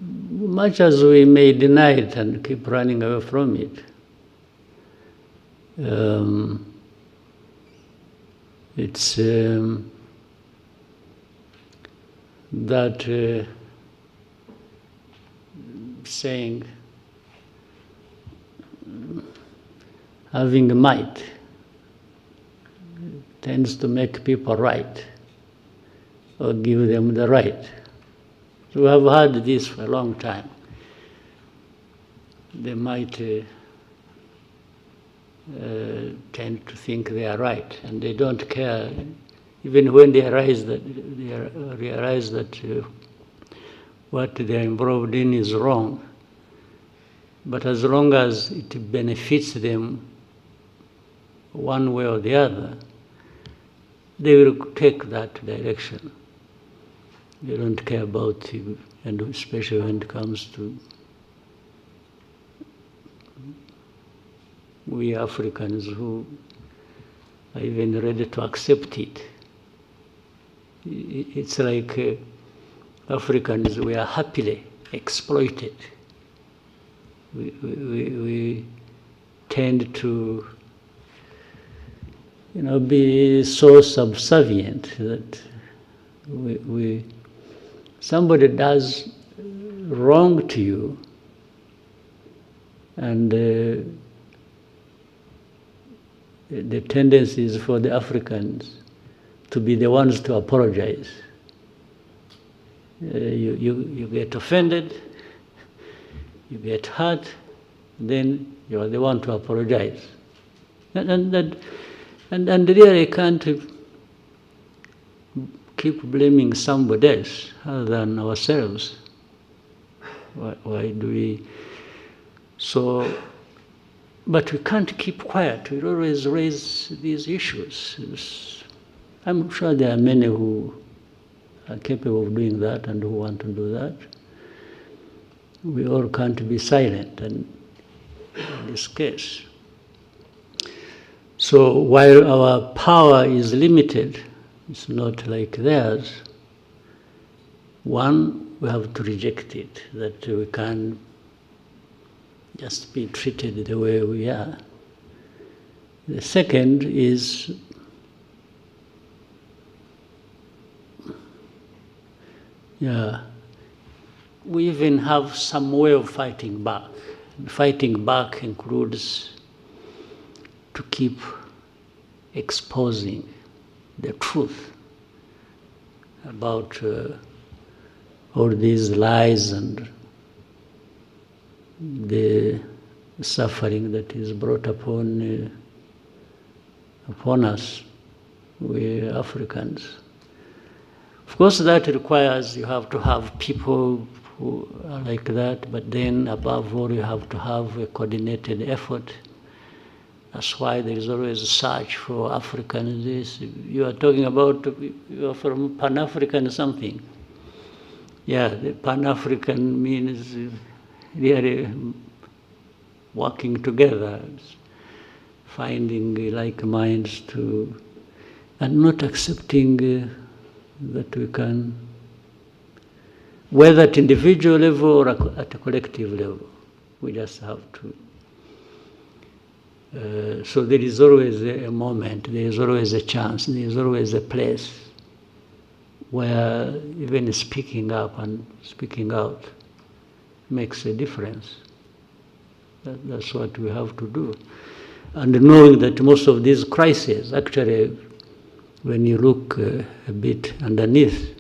much as we may deny it and keep running away from it, it's that saying, having might tends to make people right, or give them the right. So we have had this for a long time. They might tend to think they are right, and they don't care, even when they realize that what they are involved in is wrong. But as long as it benefits them one way or the other, they will take that direction. They don't care about it, and especially when it comes to we Africans who are even ready to accept it. It's like Africans, we are happily exploited. We tend to be so subservient that somebody does wrong to you, and the tendency is for the Africans to be the ones to apologize. You get offended, you get hurt, then you are the one to apologize. And really I can't keep blaming somebody else other than ourselves. Why do we? So, but we can't keep quiet. We always raise these issues. I'm sure there are many who are capable of doing that and who want to do that. We all can't be silent in this case. So while our power is limited, it's not like theirs. One, we have to reject it, that we can't just be treated the way we are. The second is we even have some way of fighting back. Fighting back includes to keep exposing the truth about all these lies and the suffering that is brought upon us, we Africans. Of course, that requires you have to have people who are like that, but then above all, you have to have a coordinated effort. That's why there is always a search for Africans. You are talking about, you are from Pan-African something. Yeah, the Pan-African means really working together, finding like minds to, and not accepting that we can, whether at individual level or at a collective level, we just have to. So there is always a moment, there is always a chance, there is always a place where even speaking up and speaking out makes a difference. That's what we have to do. And knowing that most of these crises, actually, when you look a bit underneath,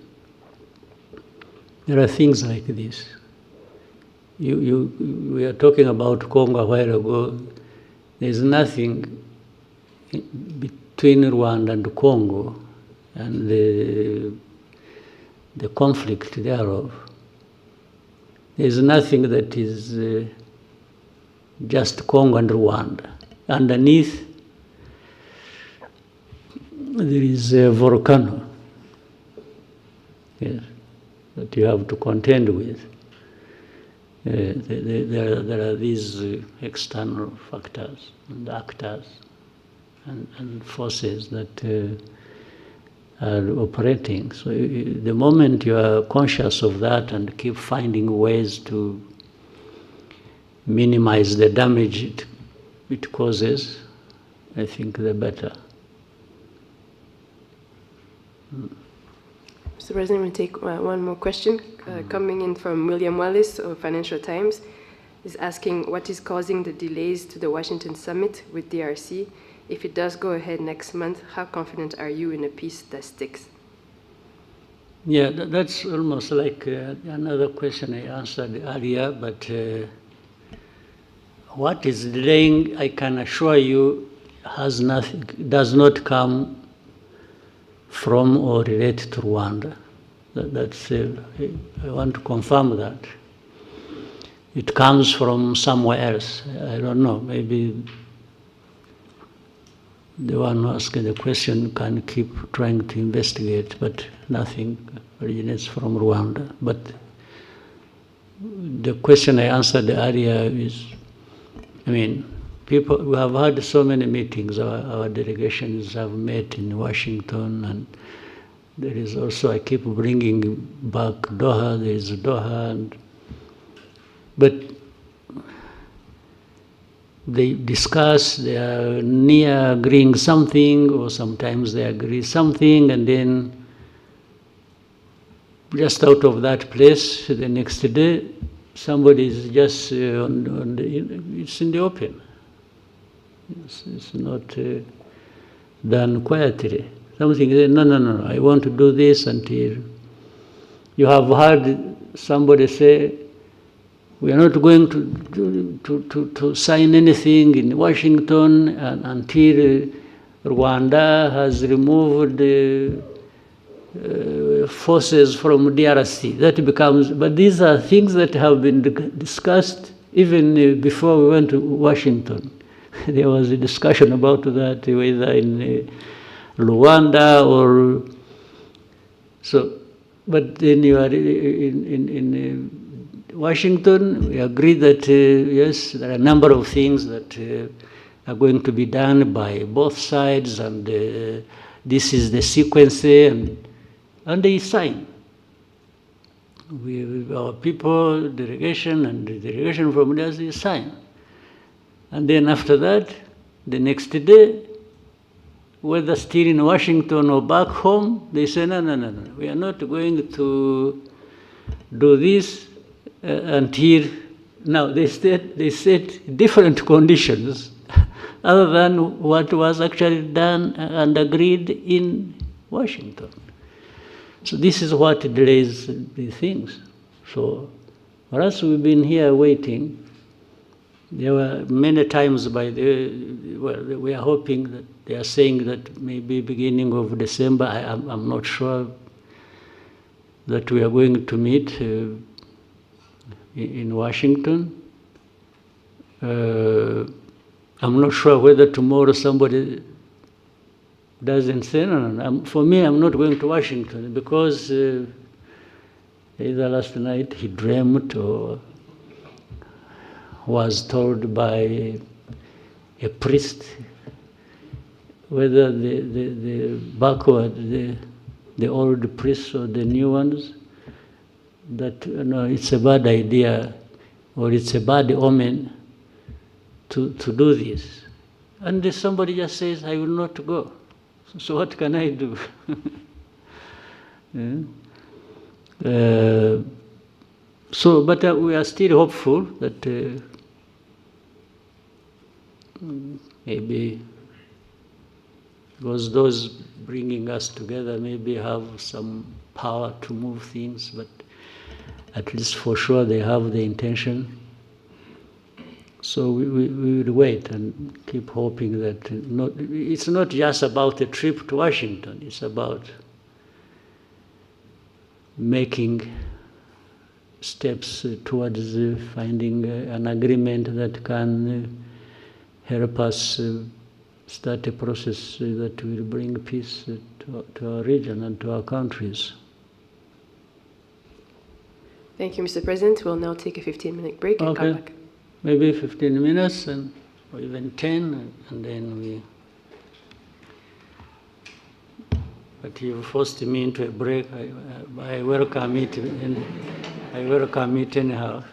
there are things like this. We are talking about Congo a while ago. There's nothing between Rwanda and Congo and the conflict thereof. There's nothing that is just Congo and Rwanda. Underneath, there is a volcano, yes, that you have to contend with. There are these external factors and actors and forces that are operating. So the moment you are conscious of that and keep finding ways to minimize the damage it causes, I think the better. Mr. President, we'll take one more question coming in from William Wallace of Financial Times. He's asking what is causing the delays to the Washington summit with DRC. If it does go ahead next month, how confident are you in a peace that sticks? Yeah, that's almost like another question I answered earlier, but what is delaying, I can assure you, does not come from or relate to Rwanda. That's I want to confirm that. It comes from somewhere else. I don't know, maybe the one who asking the question can keep trying to investigate, but nothing originates from Rwanda. But the question I answered earlier is, I mean, people, we have had so many meetings, our delegations have met in Washington, and there is also, I keep bringing back Doha, there is Doha, but they discuss, they are near agreeing something, or sometimes they agree something, and then just out of that place, the next day, somebody is just it's in the open. It's not done quietly. Something, no, I want to do this until you have heard somebody say, we are not going to sign anything in Washington until Rwanda has removed forces from DRC. That becomes, but these are things that have been discussed even before we went to Washington. There was a discussion about that, whether in Rwanda or so. But then you are in Washington, we agree that yes, there are a number of things that are going to be done by both sides, and this is the sequence, and they sign. Our people, delegation, and the delegation from there, they sign. And then after that, the next day, whether still in Washington or back home, they say, no, we are not going to do this until now. They set different conditions other than what was actually done and agreed in Washington. So this is what delays the things. So for us, we've been here waiting. There were many times we are hoping that they are saying that maybe beginning of December, I'm not sure that we are going to meet in Washington. I'm not sure whether tomorrow somebody doesn't say, no. For me, I'm not going to Washington because either last night he dreamt or was told by a priest whether the backward, the old priests or the new ones, that it's a bad idea or it's a bad omen to do this. And somebody just says, I will not go. So what can I do? Yeah. But we are still hopeful that maybe because those bringing us together maybe have some power to move things, but at least for sure they have the intention. So we will wait and keep hoping that it's not just about a trip to Washington, it's about making steps towards finding an agreement that can help us start a process that will bring peace to our region and to our countries. Thank you, Mr. President. We'll now take a 15-minute break and come back. Maybe 15 minutes or even 10, and then we... But you forced me into a break. I welcome it, and I welcome it anyhow.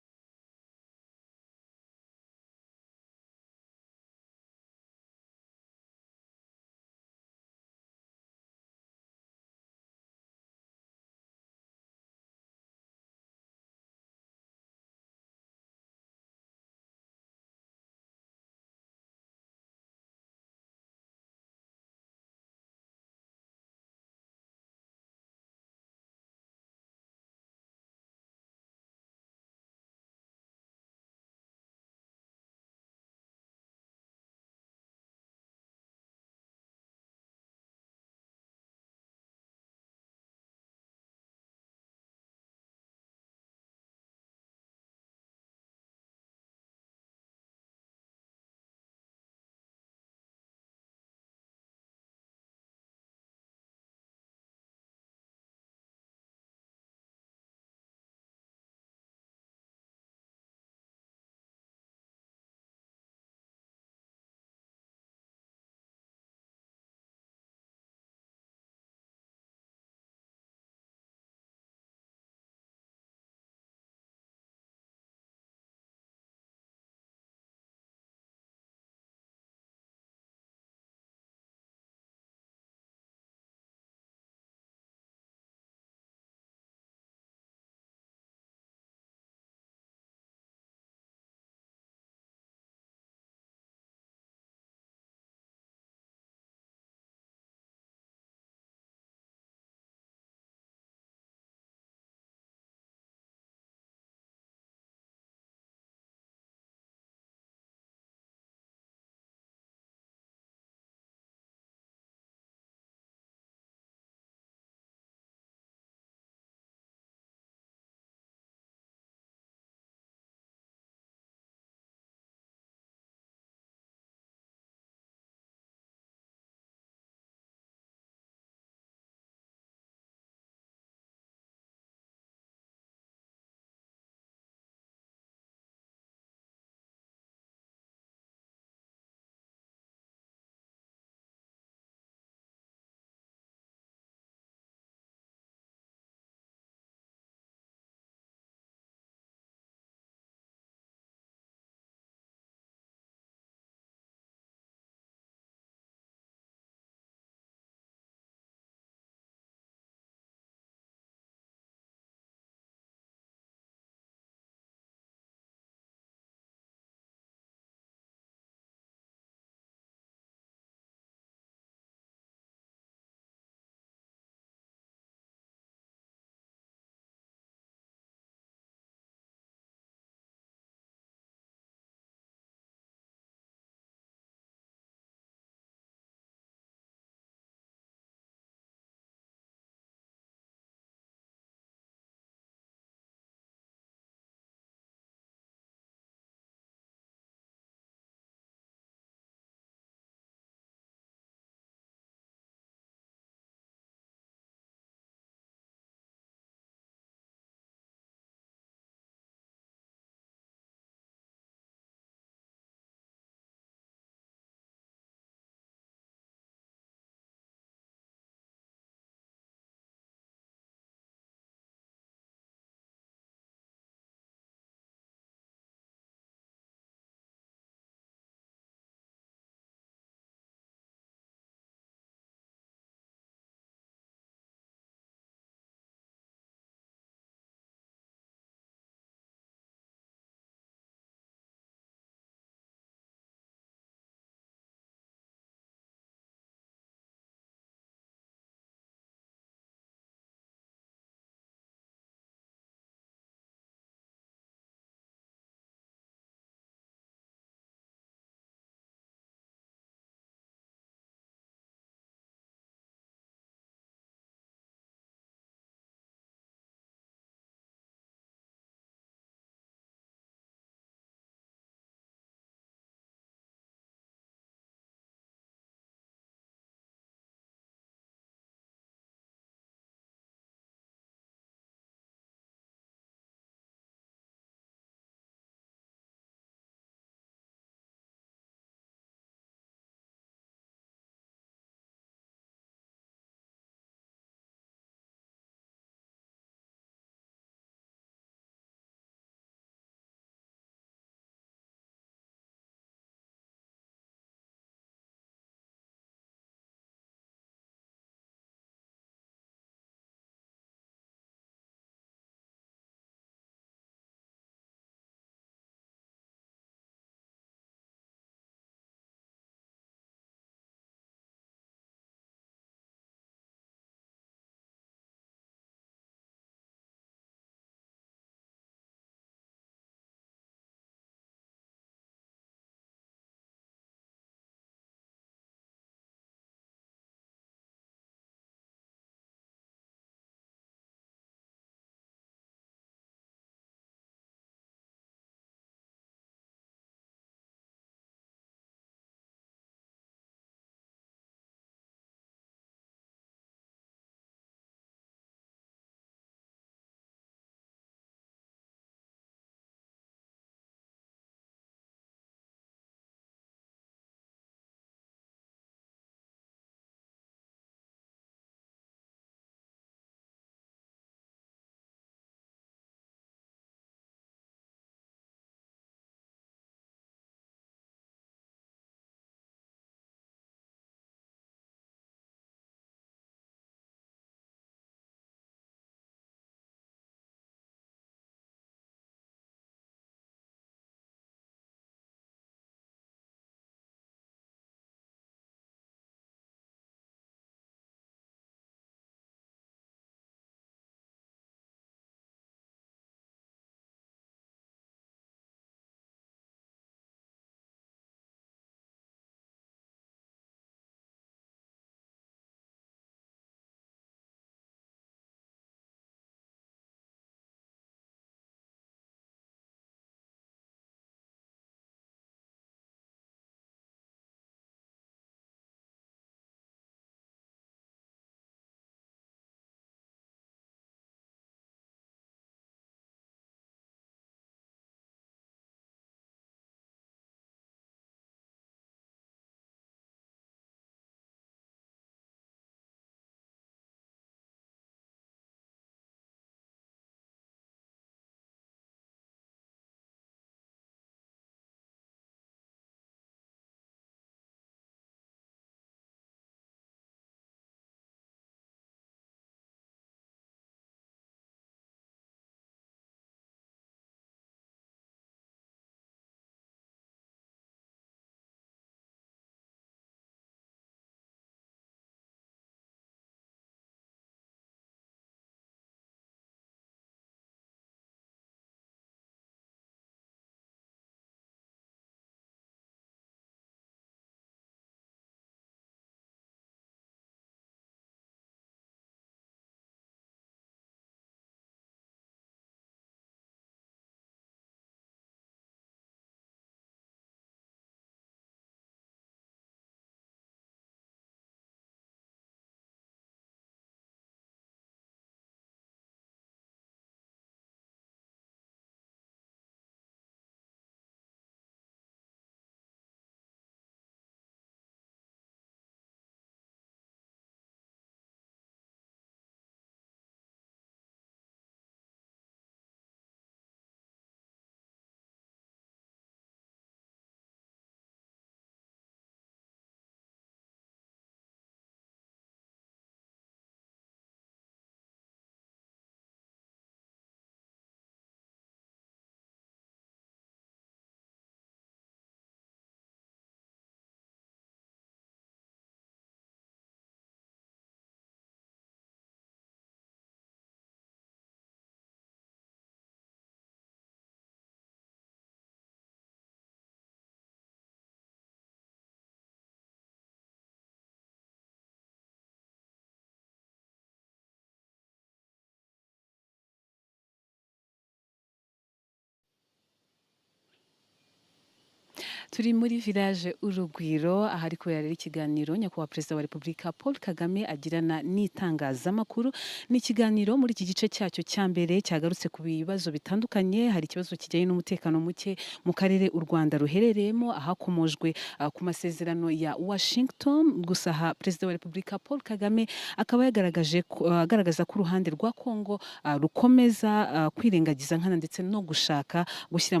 turi muri village Urugwiro ahari kubera ikiganiro nyakubahwa Perezida wa Repubulika Paul Kagame agirana n'itangazamakuru. Ni ikiganiro muri iki gice cyacyo cya mbere cyagarutse ku bibazo bitandukanye. Hari ikibazo kijyanye n'umutekano muke mu karere u Rwanda ruherereyemo, ahakomojwe ku masezerano ya Washington. Gusa aha Perezida wa Repubulika Paul Kagame akaba agaragaza ko uruhande rwa Kongo rukomeza kwirengagiza nkana ndetse no gushaka gushyira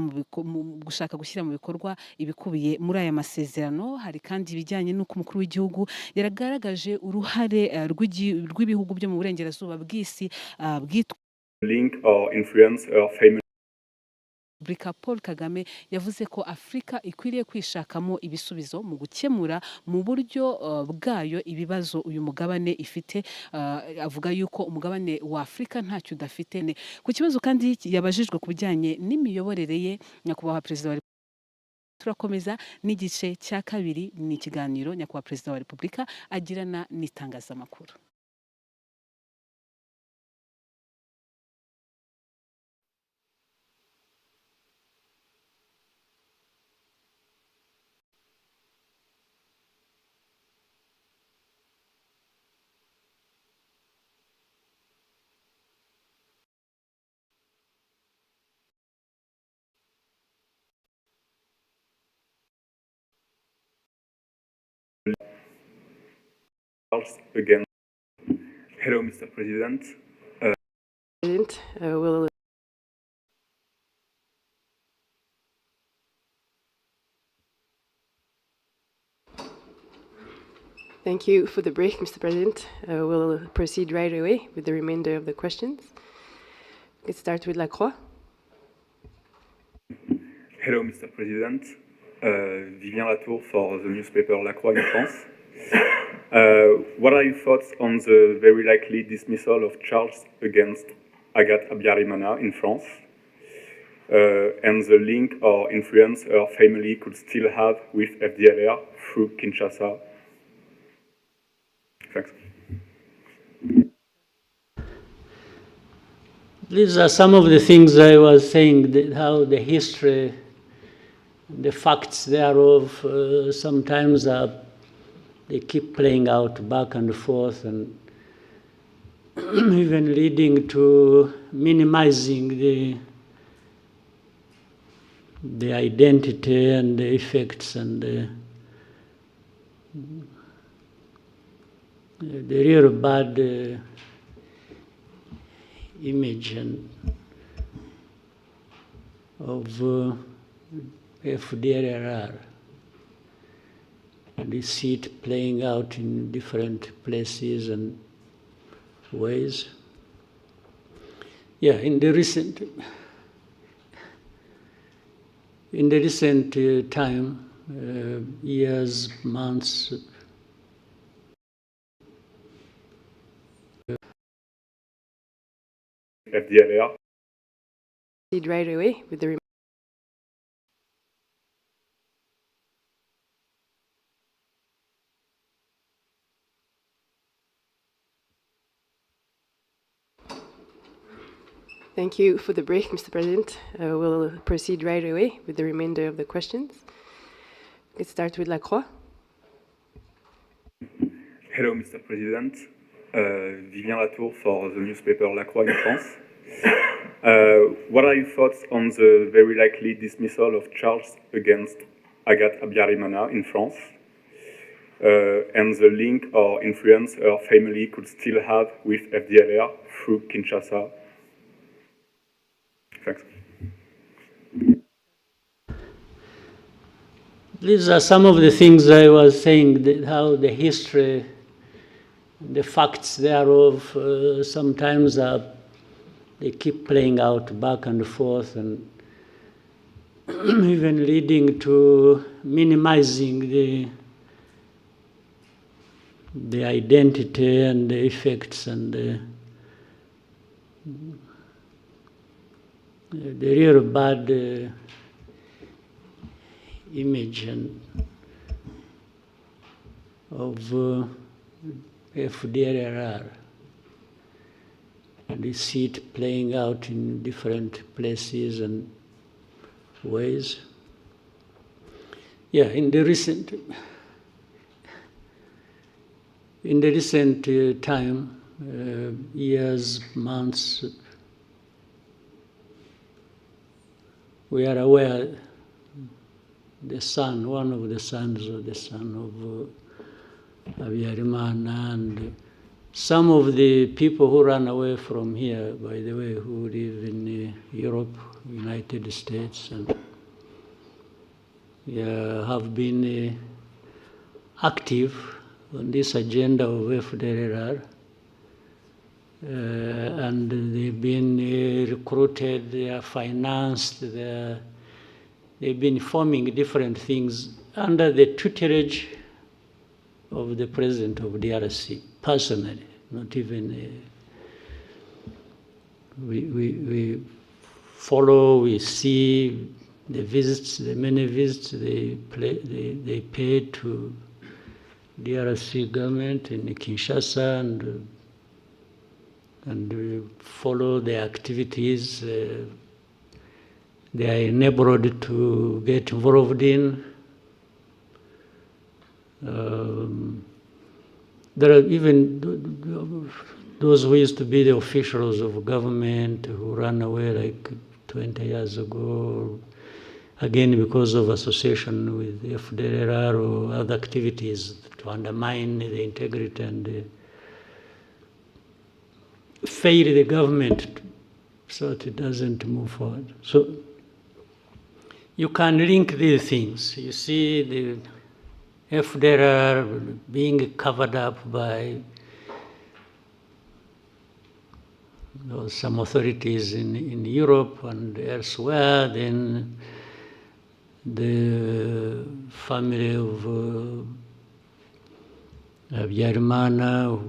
mu bikorwa ibikubiye muri aya masezerano. Hari kandi ibijyanye n'uko umukuru w'igihugu yaragaragaje uruhare rw'ibihugu byo mu burengerazuba bw'isi bwitwa link or influence or family. Repubulika Paul Kagame yavuze ko Afurika ikwiriye kwishakamo ibisubizo mu gukemura mu buryo bwayo ibibazo uyu mugabane ifite. Avuga yuko umugabane wa Afurika ntacyo udafite. Ku kibazo kandi yabajijwe ku bijyanye n'imiyoborere ye, nyakubahwa Perezida wa Repubulika. Turakomeza n'igice cya kabiri, ni ikiganiro nyakubahwa Perezida wa Repubulika agirana n'itangazamakuru. Again. Hello, Mr. President. Thank you for the break, Mr. President. We'll proceed right away with the remainder of the questions. Let's start with Lacroix. Hello, Mr. President. Vivien Latour for the newspaper Lacroix in France. What are your thoughts on the very likely dismissal of charges against Agathe Abiyarimana in France and the link or influence her family could still have with FDLR through Kinshasa? Thanks. These are some of the things I was saying, that how the history, the facts thereof sometimes they keep playing out back and forth and even leading to minimizing the identity and the effects and the real bad image of FDLR. We see it playing out in different places and ways. Yeah, in the recent time, years, months, FDLR. Proceed right away with the Thank you for the break, Mr. President. We'll proceed right away with the remainder of the questions. Let's start with Lacroix. Hello, Mr. President. Vivien Latour for the newspaper Lacroix in France. What are your thoughts on the very likely dismissal of charges against Agathe Abiyarimana in France and the link or influence her family could still have with FDLR through Kinshasa? Thanks. These are some of the things I was saying, that how the history, the facts thereof sometimes they keep playing out back and forth and even leading to minimizing the identity and the effects and the real bad image of FDLR. We see it playing out in different places and ways. Yeah, in the recent time, years, months, we are aware the son, one of the sons of the son of Habyarimana, and some of the people who ran away from here, by the way, who live in Europe, United States, and have been active on this agenda of FDLR, and they've been recruited, they are financed, they've been forming different things under the tutelage of the president of DRC, personally, not even, we follow, we see the visits, the many visits they paid to DRC government in Kinshasa, and we follow their activities. They are enabled to get involved in. There are even those who used to be the officials of government who ran away like 20 years ago, again because of association with FDLR or other activities to undermine the integrity and fail the government so that it doesn't move forward. So you can link these things. You see the FDLR being covered up by some authorities in Europe and elsewhere, then the family of Habyarimana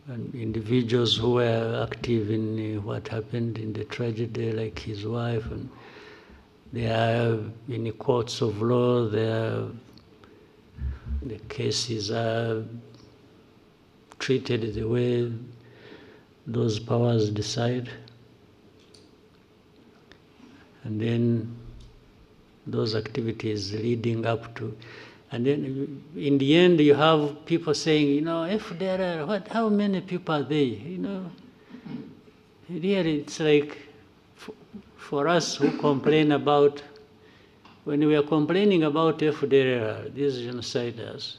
and individuals who were active in what happened in the tragedy, like his wife, and they are in the courts of law, the cases are treated the way those powers decide. And then those activities leading up to, and then in the end you have people saying, you know, FDLR, how many people are they? You know, really it's like, for us who complain about, when we are complaining about FDLR, these genociders,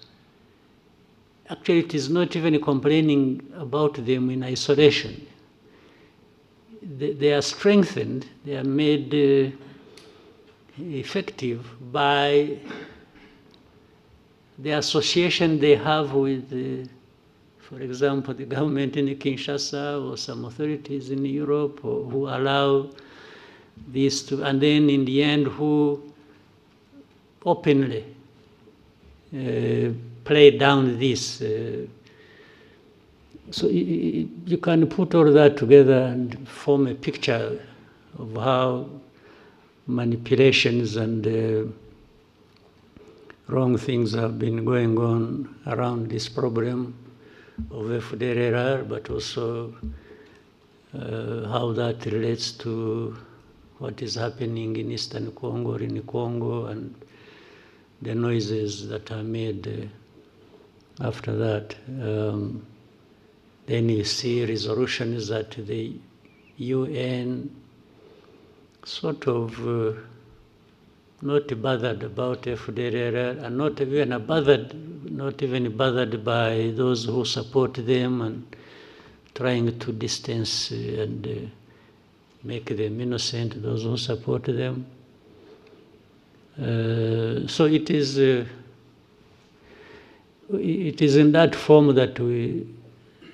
actually it is not even complaining about them in isolation. They are strengthened, they are made effective by the association they have with, for example, the government in Kinshasa or some authorities in Europe who allow this to, and then in the end who openly play down this. So you can put all that together and form a picture of how manipulations and wrong things have been going on around this problem of FDLR, but also how that relates to what is happening in Eastern Congo or in Congo, and the noises that are made after that. Then you see resolutions that the UN sort of not bothered about FDLR, and not even bothered by those who support them, and trying to distance and make them innocent, those who support them. So it is in that form that we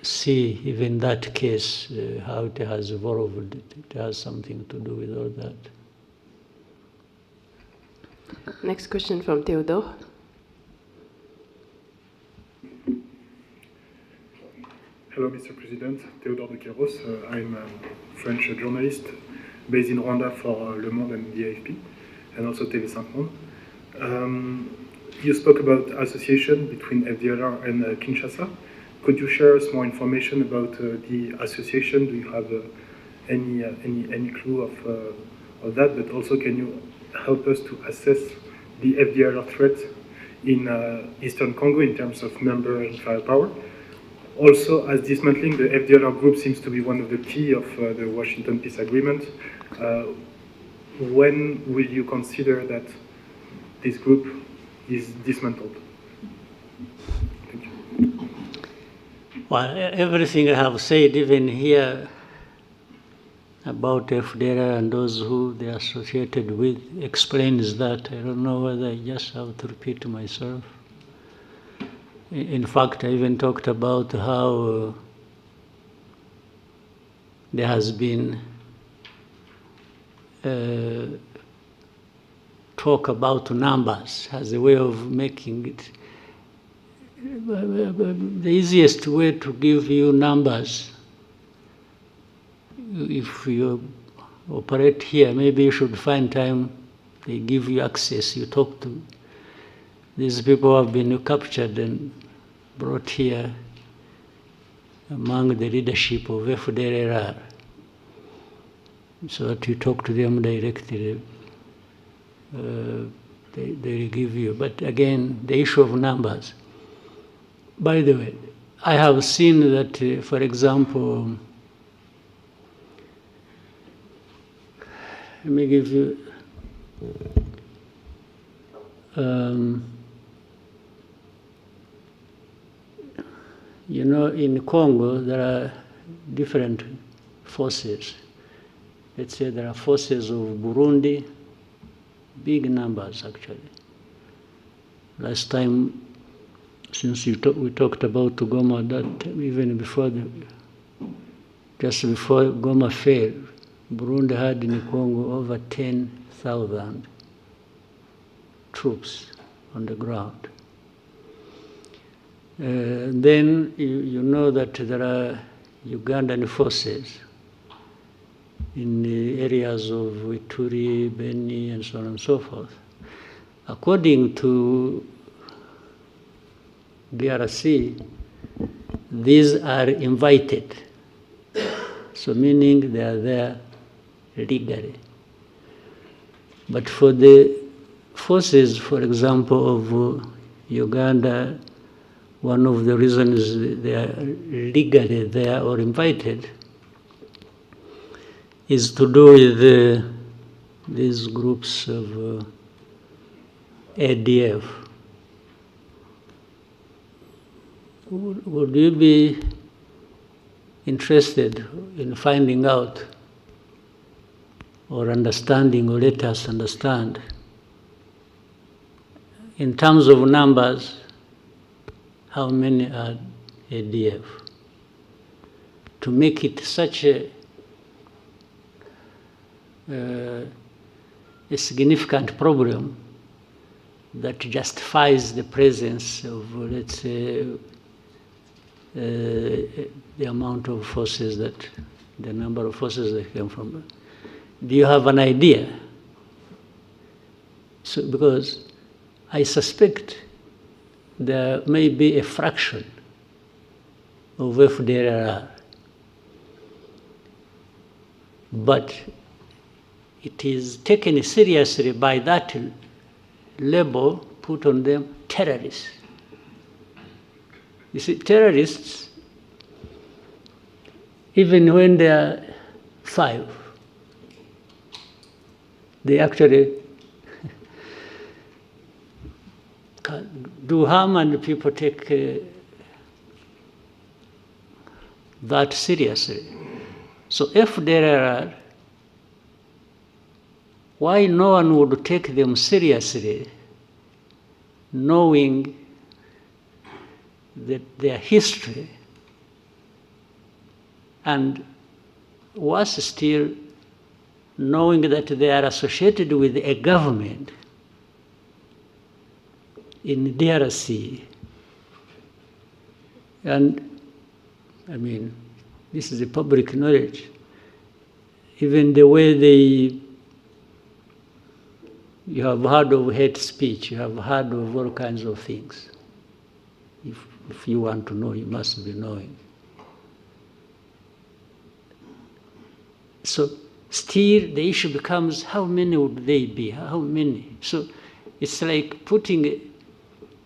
see even that case, how it has evolved. It has something to do with all that. Next question from Theodore. Hello, Mr. President. Theodore de Queiroz. I'm a French journalist based in Rwanda for Le Monde and the AFP, and also TV5 Monde. You spoke about association between FDLR and Kinshasa. Could you share us more information about the association? Do you have any clue of that? But also, can you help us to assess the FDLR threat in Eastern Congo in terms of number and firepower. Also, as dismantling the FDLR group seems to be one of the key of the Washington Peace Agreement, when will you consider that this group is dismantled? Thank you. Well, everything I have said, even here, about FDR and those who they are associated with, explains that. I don't know whether I just have to repeat myself. In fact, I even talked about how there has been talk about numbers as a way of making it. The easiest way to give you numbers, if you operate here, maybe you should find time, they give you access, you talk to these people who have been captured and brought here among the leadership of FDLR, so that you talk to them directly. They will give you. But again, the issue of numbers. By the way, I have seen that, for example, let me give you, you know, in Congo, there are different forces. Let's say there are forces of Burundi, big numbers actually. Last time, since we talked about Goma, that even before just before Goma fell, Burundi had in Congo over 10,000 troops on the ground. Then you know that there are Ugandan forces in the areas of Ituri, Beni, and so on and so forth. According to DRC, these are invited, so meaning they are there legally. But for the forces, for example, of Uganda, one of the reasons they are legally there or invited is to do with these groups of ADF. Would you be interested in finding out or understanding, or let us understand, in terms of numbers, how many are ADF? To make it such a significant problem that justifies the presence of, let's say, the amount of forces that, the number of forces that came from. Do you have an idea? So, because I suspect there may be a fraction of FDLR, but it is taken seriously by that label put on them, terrorists. You see, terrorists, even when they are 5, they actually do harm, and people take that seriously. So if there are, why no one would take them seriously, knowing that their history, and worse still, knowing that they are associated with a government in DRC. And I mean, this is a public knowledge. Even the way you have heard of hate speech, you have heard of all kinds of things. If you want to know, you must be knowing. So still the issue becomes, how many would they be? How many? So it's like putting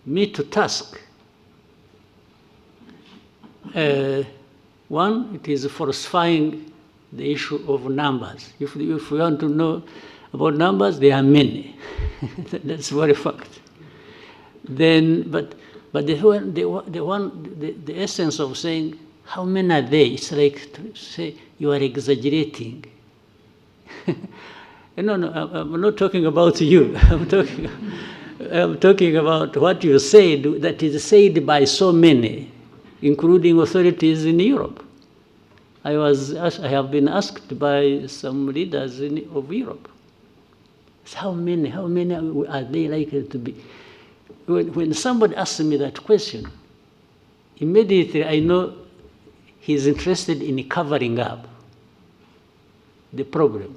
me to task. One, it is falsifying the issue of numbers. If we want to know about numbers, there are many. That's very fact. Then, but the essence of saying how many are they? It's like to say you are exaggerating. No, I'm not talking about you. I'm talking about what you said that is said by so many, including authorities in Europe. I have been asked by some leaders of Europe, how many are they likely to be? When somebody asks me that question, immediately I know he's interested in covering up the problem.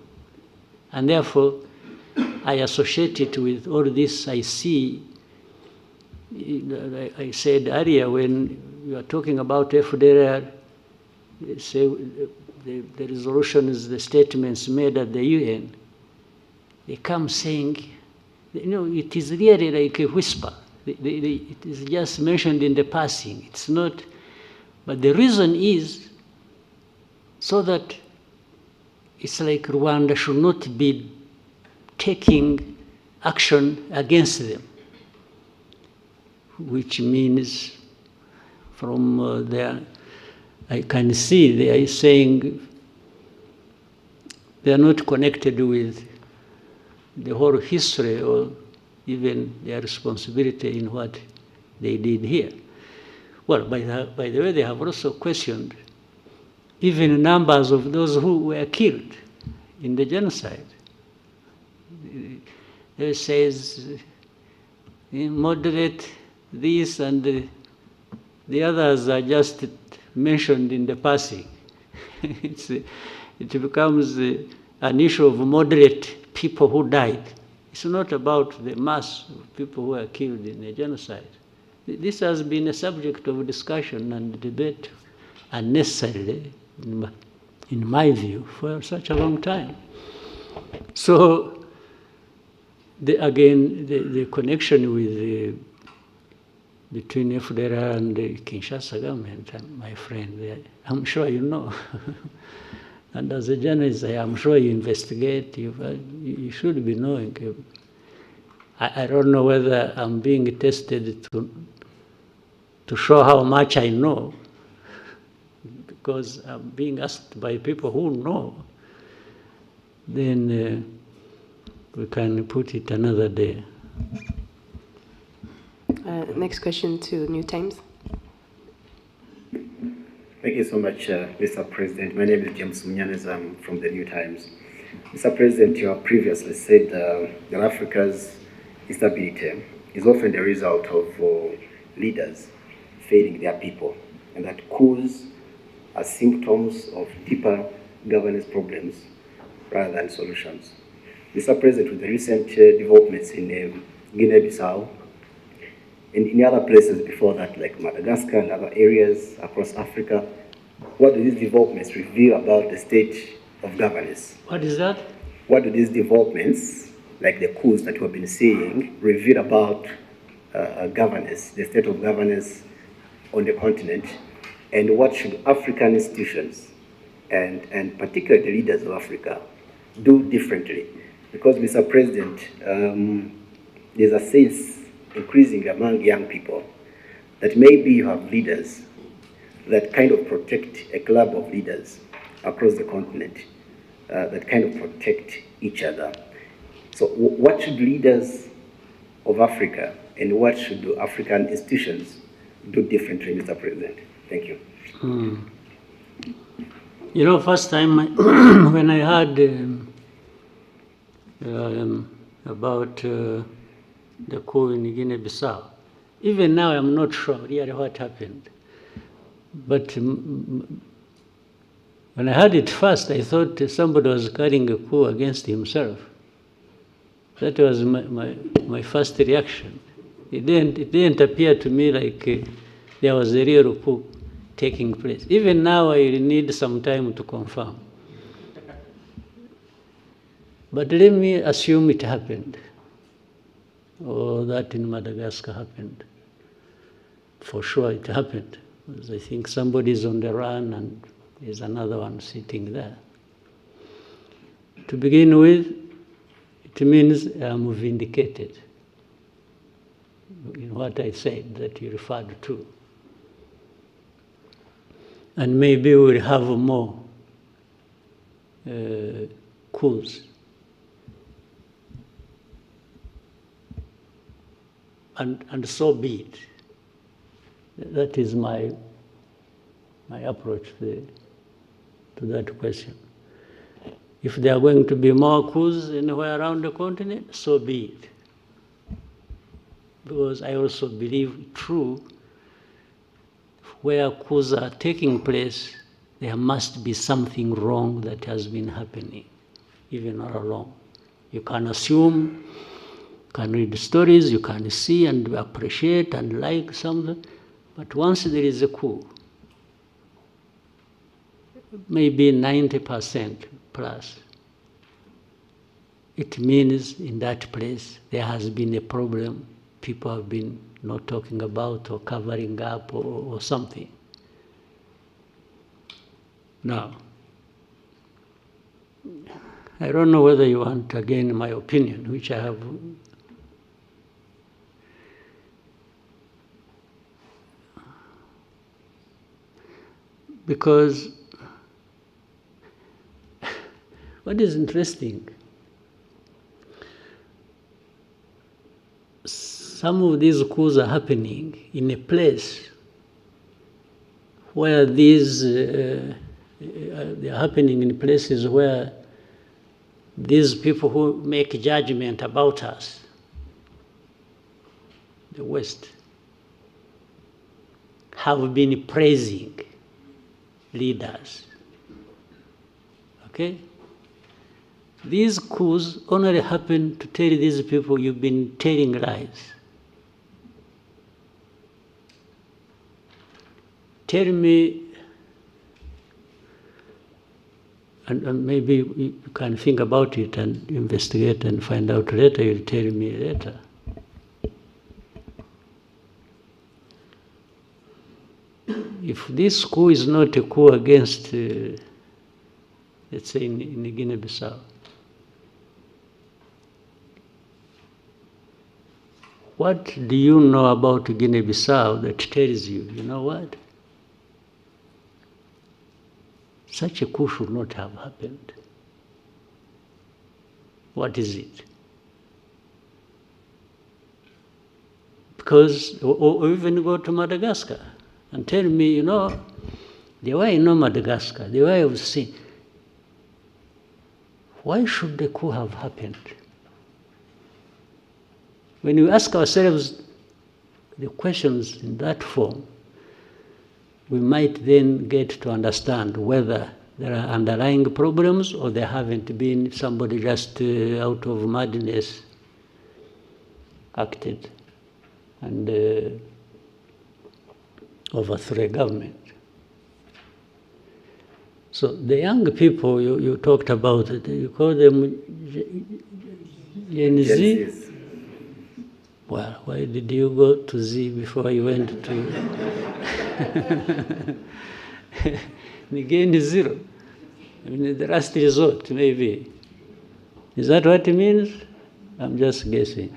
And therefore, I associate it with all this I see. I said earlier, when you are talking about FDR, say the resolutions, the statements made at the UN, they come saying, it is really like a whisper. It is just mentioned in the passing. It's not, but the reason is so that it's like Rwanda should not be taking action against them, which means from there, I can see they are saying they are not connected with the whole history or even their responsibility in what they did here. Well, by the way, they have also questioned even numbers of those who were killed in the genocide. It says moderate this and the others are just mentioned in the passing. It becomes an issue of moderate people who died. It's not about the mass of people who were killed in the genocide. This has been a subject of discussion and debate unnecessarily, in my view, for such a long time. So, again, the connection with between FDR and the Kinshasa government, my friend, I'm sure you know. And as a journalist, I'm sure you investigate, you should be knowing. I don't know whether I'm being tested to show how much I know, because I'm being asked by people who know. Then we can put it another day. Next question to New Times. Thank you so much, Mr. President. My name is James Munyanez. I'm from the New Times. Mr. President, you have previously said that Africa's instability is often the result of leaders failing their people, and that coups are symptoms of deeper governance problems rather than solutions. Mr. President, with the recent developments in Guinea-Bissau, and in other places before that, like Madagascar and other areas across Africa, what do these developments reveal about the state of governance? What is that? What do these developments, like the coups that we've been seeing, reveal about governance, the state of governance on the continent, and what should African institutions, and particularly the leaders of Africa, do differently? Because, Mr. President, there's a sense increasing among young people that maybe you have leaders that kind of protect a club of leaders across the continent that kind of protect each other. So what should leaders of Africa and what should the African institutions do differently, Mr. President? Thank you. You know, first time when I heard about the coup in Guinea-Bissau. Even now, I'm not sure really what happened. But when I heard it first, I thought somebody was carrying a coup against himself. That was my first reaction. It didn't appear to me like there was a real coup taking place. Even now, I need some time to confirm. But let me assume it happened. or that in Madagascar happened. For sure it happened. Because I think somebody's on the run and there's another one sitting there. To begin with, it means I'm vindicated in what I said that you referred to. And maybe we'll have more coups. And so be it. That is my approach to that question. If there are going to be more coups anywhere around the continent, so be it. Because I also believe true, where coups are taking place, there must be something wrong that has been happening, even all along. You can assume, you can read stories, you can see and appreciate and like something, but once there is a coup, maybe 90% plus, it means in that place there has been a problem. People have been not talking about or covering up or something. Now, I don't know whether you want again my opinion, which I have. Because what is interesting, some of these coups are happening in a place where these, they are happening in places where these people who make judgment about us, the West, have been praising leaders. Okay? These coups only happen to tell these people you've been telling lies. Tell me, and maybe you can think about it and investigate and find out later, you'll tell me later. If this coup is not a coup against, let's say in Guinea-Bissau, what do you know about Guinea-Bissau that tells you, you know what? Such a coup should not have happened. What is it? Because, or even go to Madagascar and tell me, you know, the way I know Madagascar, the way I've seen, why should the coup have happened? When we ask ourselves the questions in that form, we might then get to understand whether there are underlying problems or there haven't been, somebody just out of madness acted and overthrew a government. So the young people you talked about, you call them Gen Z? Well, why did you go to Z before you went to again zero? I mean, the last resort, maybe. Is that what it means? I'm just guessing.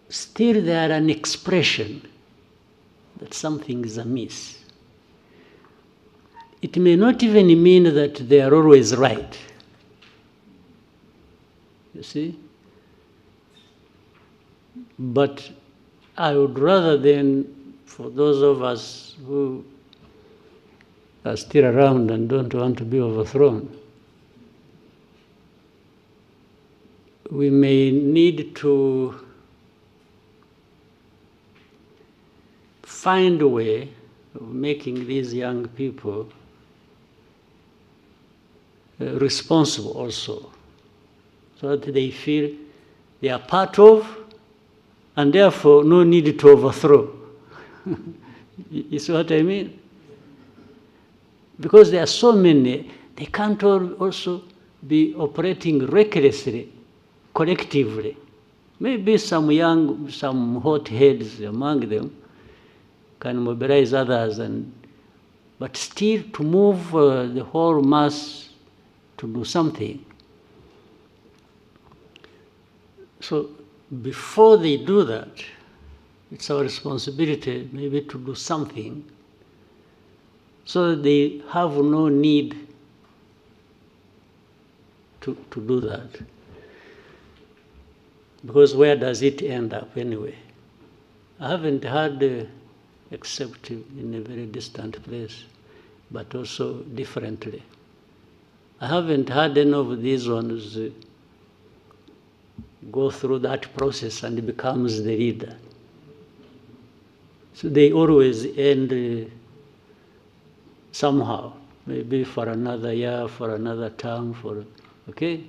Still, there are an expression that something is amiss. It may not even mean that they are always right. You see? But I would rather than, for those of us who are still around and don't want to be overthrown, we may need to find a way of making these young people responsible also, so that they feel they are part of, and therefore no need to overthrow. You see what I mean? Because there are so many, they can't all also be operating recklessly, collectively. Maybe some hot heads among them can mobilize others, but still to move the whole mass to do something. So before they do that, it's our responsibility maybe to do something so that they have no need to do that. Because where does it end up anyway? I haven't heard, except in a very distant place, but also differently. I haven't had any of these ones go through that process and becomes the leader. So they always end somehow, maybe for another year, for another term, okay?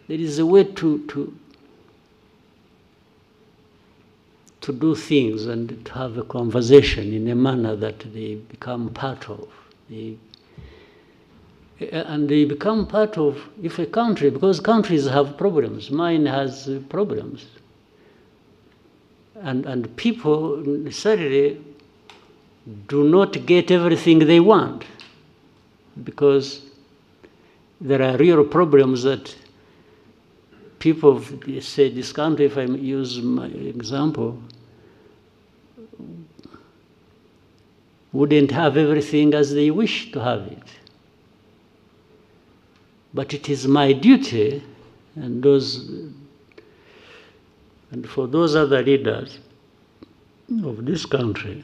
There is a way to do things and to have a conversation in a manner that they become part of. And they become part of, if a country, because countries have problems, mine has problems. And people necessarily do not get everything they want, because there are real problems that people say, this country, if I use my example, wouldn't have everything as they wish to have it. But it is my duty, and for those other leaders of this country,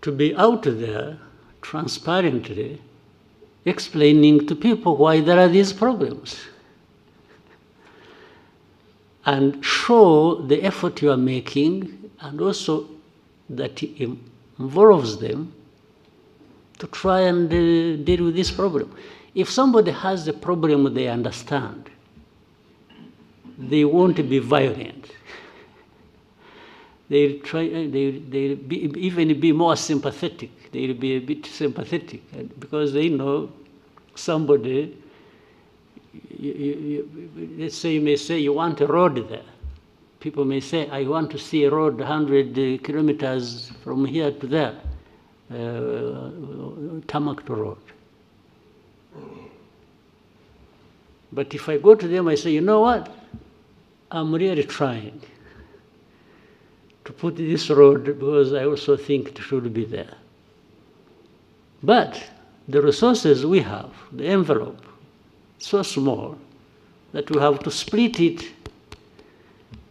to be out there transparently explaining to people why there are these problems, and show the effort you are making, and also that it involves them to try and deal with this problem. If somebody has a problem they understand, they won't be violent. They'll even be more sympathetic. They'll be a bit sympathetic because they know somebody, let's say you may say you want a road there. People may say, I want to see a road 100 kilometers from here to there, tarmac road. But if I go to them, I say, you know what? I'm really trying to put this road because I also think it should be there. But the resources we have, the envelope, so small that we have to split it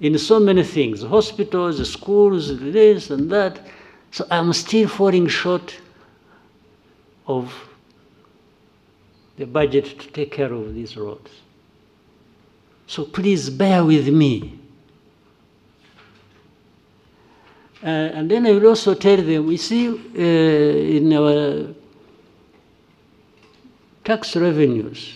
in so many things, hospitals, schools, this and that. So I'm still falling short of the budget to take care of these roads. So please bear with me. And then I will also tell them, you see, in our tax revenues,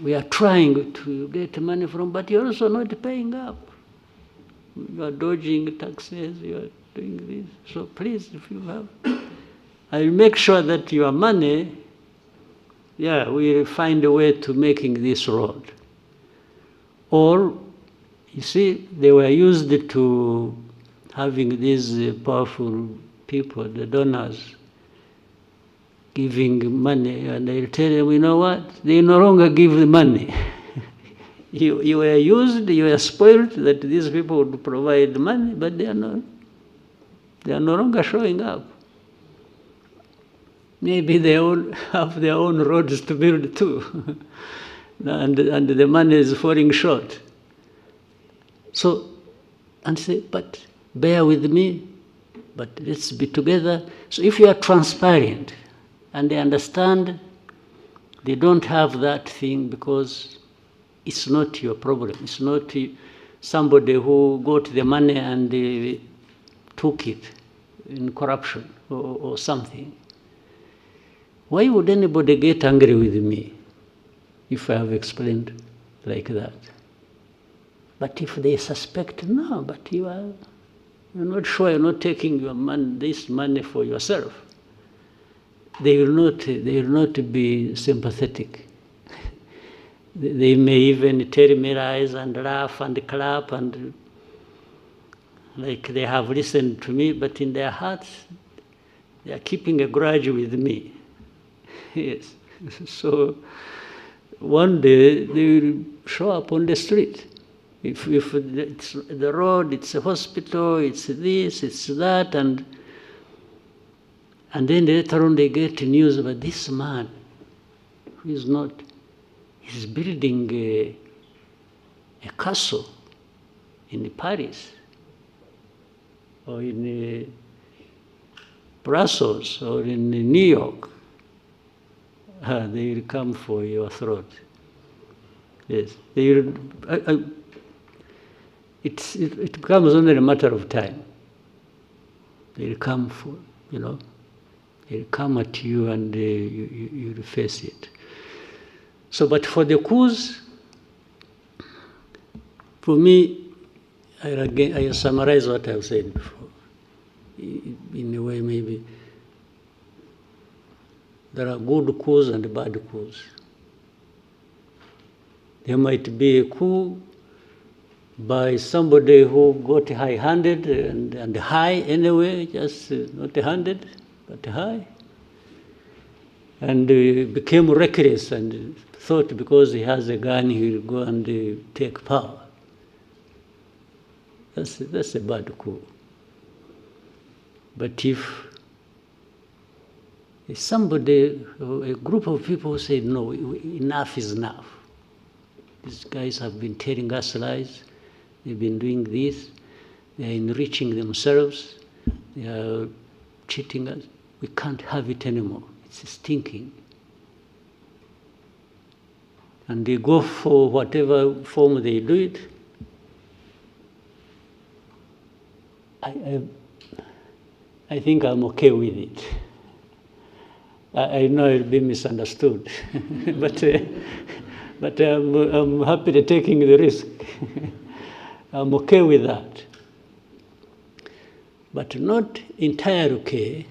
we are trying to get money from, but you're also not paying up. You are dodging taxes, you are doing this. So please, if you have, I'll make sure that your money, we'll find a way to making this road. Or, you see, they were used to having these powerful people, the donors, giving money, and they'll tell them, you know what, they no longer give the money. You were used, you were spoiled that these people would provide money, but they are no longer showing up. Maybe they all have their own roads to build too, and the money is falling short. So, and say, but bear with me, but let's be together. So if you are transparent, and they understand, they don't have that thing because it's not your problem. It's not somebody who got the money and took it in corruption or something. Why would anybody get angry with me if I have explained like that? But if they suspect, no, but you're not sure, you're not taking your money, this money for yourself. they will not be sympathetic. They may even terrorize and laugh and clap and like they have listened to me, but in their hearts, they are keeping a grudge with me. Yes. So one day they will show up on the street. If it's the road, it's a hospital, it's this, it's that, and then later on they get news about this man who is not, he's building a castle in Paris or in Brussels or in New York. They will come for your throat. Yes, they will. It becomes only a matter of time. They will come for, they'll come at you and you'll face it. So, but for the coups, for me, I summarize what I've said before. In a way, maybe there are good coups and bad coups. There might be a coup by somebody who got high-handed and high anyway, just not 100, but high, and became reckless and thought because he has a gun he will go and take power. That's a bad coup. But if somebody, a group of people say, no, enough is enough. These guys have been telling us lies. They've been doing this. They're enriching themselves. They are cheating us. We can't have it anymore. It's stinking. And they go for whatever form they do it. I think I'm okay with it. I know it'll be misunderstood, but I'm happy to taking the risk. I'm okay with that. But not entirely okay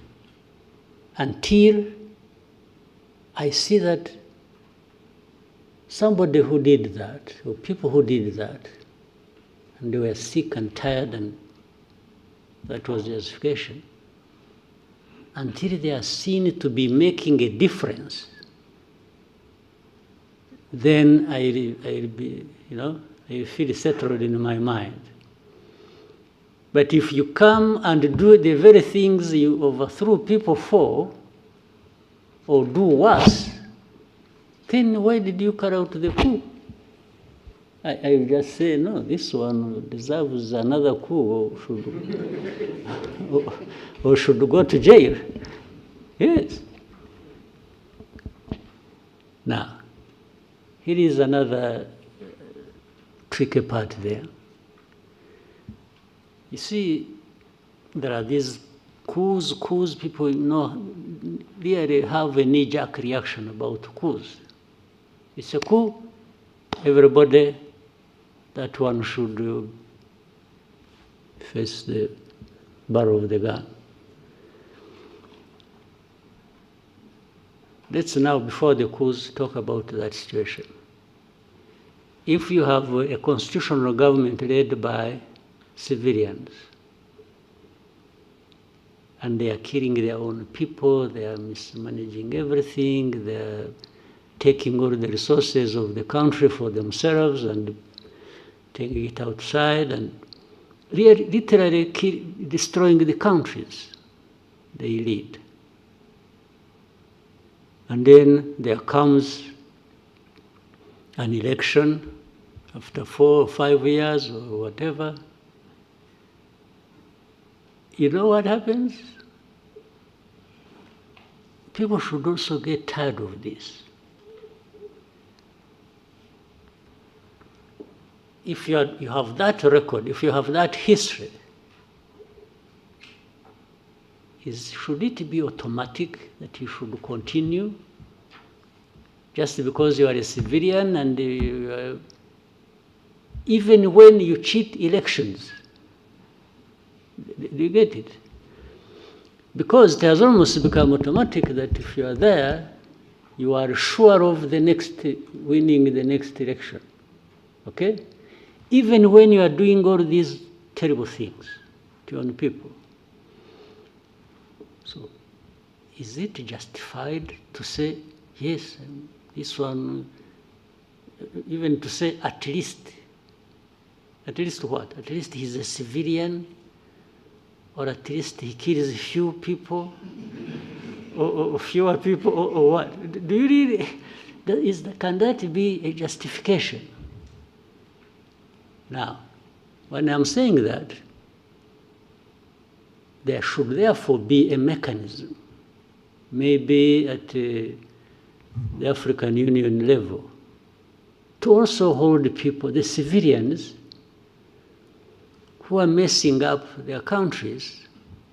until I see that somebody who did that, or people who did that, and they were sick and tired, and that was justification, until they are seen to be making a difference, then I'll be, I feel settled in my mind. But if you come and do the very things you overthrew people for, or do worse, then why did you carry out the coup? I will just say, no, this one deserves another coup, or should go to jail. Yes. Now, here is another tricky part there. You see, there are these coups, people really have a knee-jerk reaction about coups. It's a coup, everybody, that one should face the barrel of the gun. Let's now, before the coups, talk about that situation. If you have a constitutional government led by civilians, and they are killing their own people, they are mismanaging everything, they are taking all the resources of the country for themselves and taking it outside and literally destroying the countries they lead. And then there comes an election after 4 or 5 years or whatever. You know what happens? People should also get tired of this. If you have that record, if you have that history, should it be automatic that you should continue just because you are a civilian and even when you cheat elections? Do you get it? because it has almost become automatic that if you are there, you are sure of winning the next election. Okay? Even when you are doing all these terrible things to your own people. So, is it justified to say, yes, this one, even to say at least what? At least he's a civilian, or at least he kills a few people, or fewer people, or what? Do you really, can that be a justification? Now, when I'm saying that, there should therefore be a mechanism, maybe at the African Union level, to also hold the people, the civilians, who are messing up their countries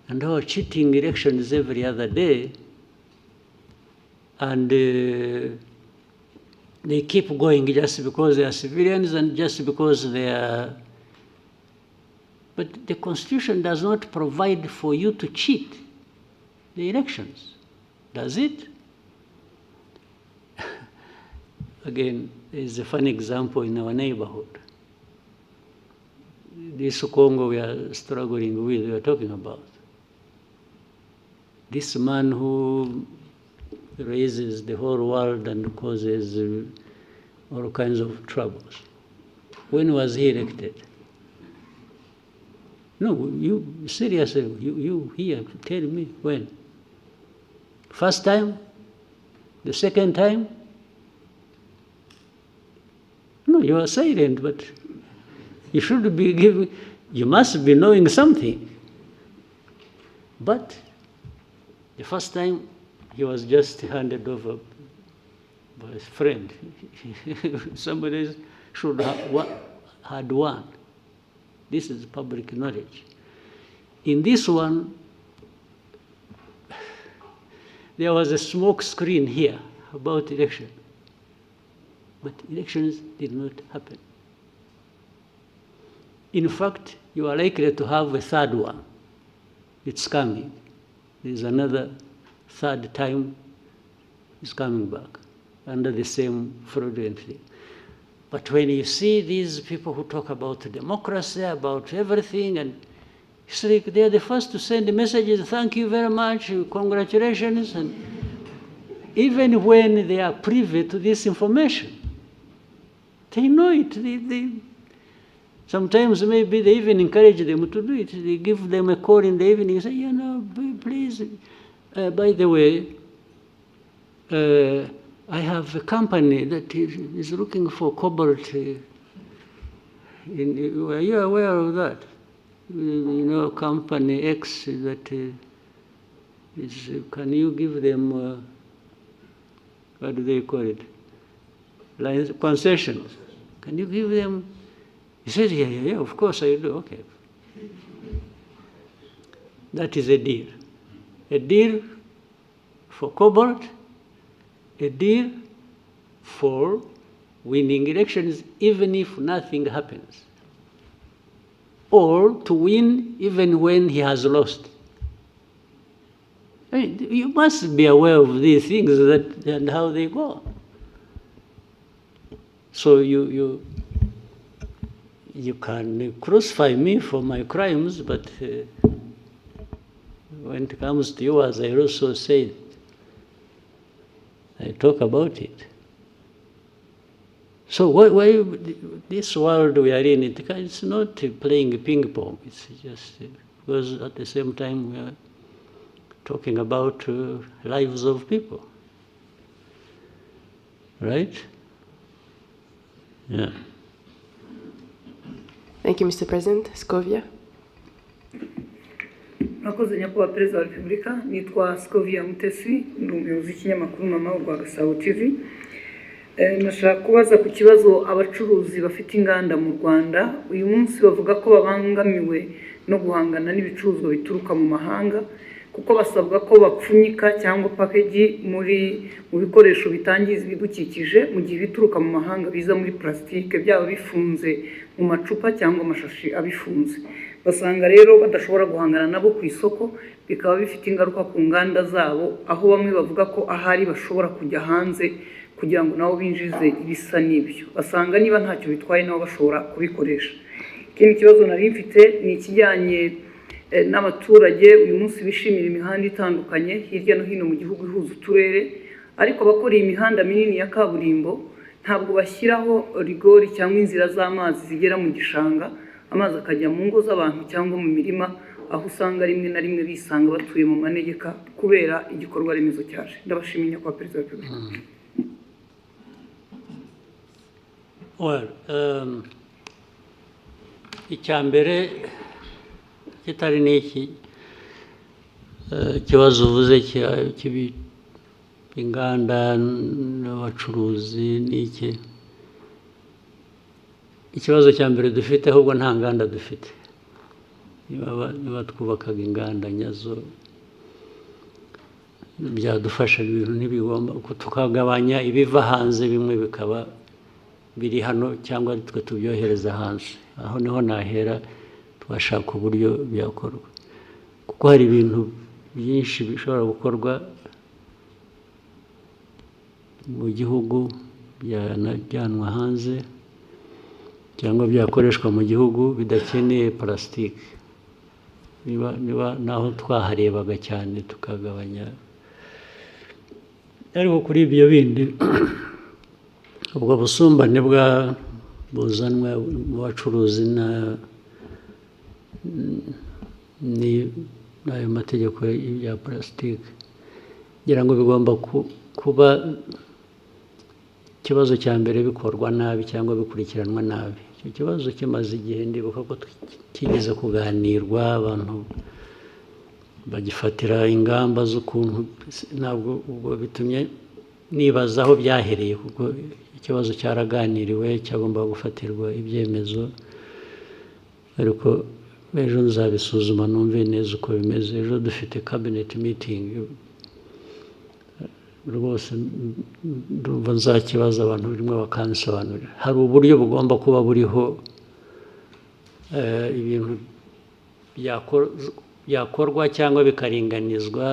and who are cheating elections every other day, and they keep going just because they are civilians and just because they are. But the Constitution does not provide for you to cheat the elections, does it? Again, there's a funny example in our neighborhood. This Congo we are struggling with, we are talking about. This man who raises the whole world and causes all kinds of troubles. When was he elected? No, you seriously, you here, tell me when. First time? The second time? No, you are silent, but you should be giving, you must be knowing something. But the first time, he was just handed over by his friend. Somebody should have had won. This is public knowledge. In this one, there was a smoke screen here about election. But elections did not happen. In fact, you are likely to have a third one. It's coming. There's another third time it's coming back under the same fraudulent thing. But when you see these people who talk about democracy, about everything, and it's like they're the first to send the messages, thank you very much, congratulations, and even when they are privy to this information, they know it. Sometimes maybe they even encourage them to do it. They give them a call in the evening and say, you know, please, by the way, I have a company that is looking for cobalt. Are you aware of that? You know, company X that is, can you give them, what do they call it? Concessions. Can you give them? He said, yeah, of course I do, okay. That is a deal. A deal for cobalt, a deal for winning elections even if nothing happens, or to win even when he has lost. I mean, you must be aware of these things and how they go. So you can crucify me for my crimes, but when it comes to yours, I also say, I talk about it. So why this world we are in, it's not playing ping pong. It's just because at the same time we are talking about lives of people, right? Yeah. Thank you, Mr. President. Scovia. Mwakoze nyakubahwa Perezida wa Repubulika, nitwa Scovia Mutesi, ndi umuyobozi w'ikinyamakuru Mama urwa Gasabo TV. Nashaka kubaza ku kibazo abacuruzi bafite inganda mu Rwanda uyu munsi bavuga ko babangamiwe no guhangana n'ibicuruzwa bituruka mu mahanga kuko basabwa ko bapfunyika cyangwa package mu bikoresho bitangiza ibidukikije mu gihe bituruka mu mahanga biza muri plastique byaba bifunze mu macupa cyangwa amashashi abifunze. basanga rero badashobora guhangana nabo ku isoko, bikaba bifite ingaruka ku nganda zabo, aho bamwe bavuga ko ahari bashobora kujya hanze kugira ngo nabo binjize ibisa n'ibyo, basanga niba ntacyo bitwaye nabo bashobora kubikoresha. Ikindi kibazo nari mfite ni ikijyanye n'abaturage uyu munsi bishimira imihanda itandukanye hirya no hino mu gihugu ihuza uturere, ariko abakora iyi mihanda minini ya kaburimbo ntabwo bashyiraho rigori cyangwa inzira z'amazi zigera mu gishanga, amazi akajya mu ngo z'abantu cyangwa mu mirima, aho usanga rimwe na rimwe bisanga batuye mu manegeka kubera igikorwa remezo cyaje. Ndabashimiye kwa Perezida wa Repubulika. Well, icyambere kitari n'iki ikibazo uvuze inganda n'abacuruzi n'iki, ikibazo cya mbere dufite ahubwo nta nganda dufite. Niba twubakaga inganda nyazo byadufasha, ibintu ntibigomba tukagabanya ibiva hanze, bimwe bikaba biri hano cyangwa ari twe tubyohereza hanze. Aho niho nahera twashaka uburyo byakorwa, kuko hari ibintu byinshi bishobora gukorwa mu gihugu byanajyanwa hanze cyangwa byakoreshwa mu gihugu bidakeneye plastique. Niba naho twaharebaga cyane tukagabanya, ariko kuri ibyo bindi ubwo busumbane buzanwa mu bacuruzi n'ayo mategeko ya plastique, ngira ngo bigomba kuba ikibazo cya mbere bikorwa nabi cyangwa bikurikiranwa nabi. Icyo kibazo kimaze igihe, ndibuka ko kigeze kuganirwa, abantu bagifatira ingamba z'ukuntu, ntabwo ubwo bitumye nibaza aho byahereye, kuko ikibazo cyaraganiriwe cyagomba gufatirwa ibyemezo, ariko ejo nzabisuzuma numve neza uko bimeze. Ejo dufite cabinet meeting rwose, ndumva nzakibaza abantu birimo bakansobanurira. Hari uburyo bugomba kuba buriho, ibintu byakorwa cyangwa bikaringanizwa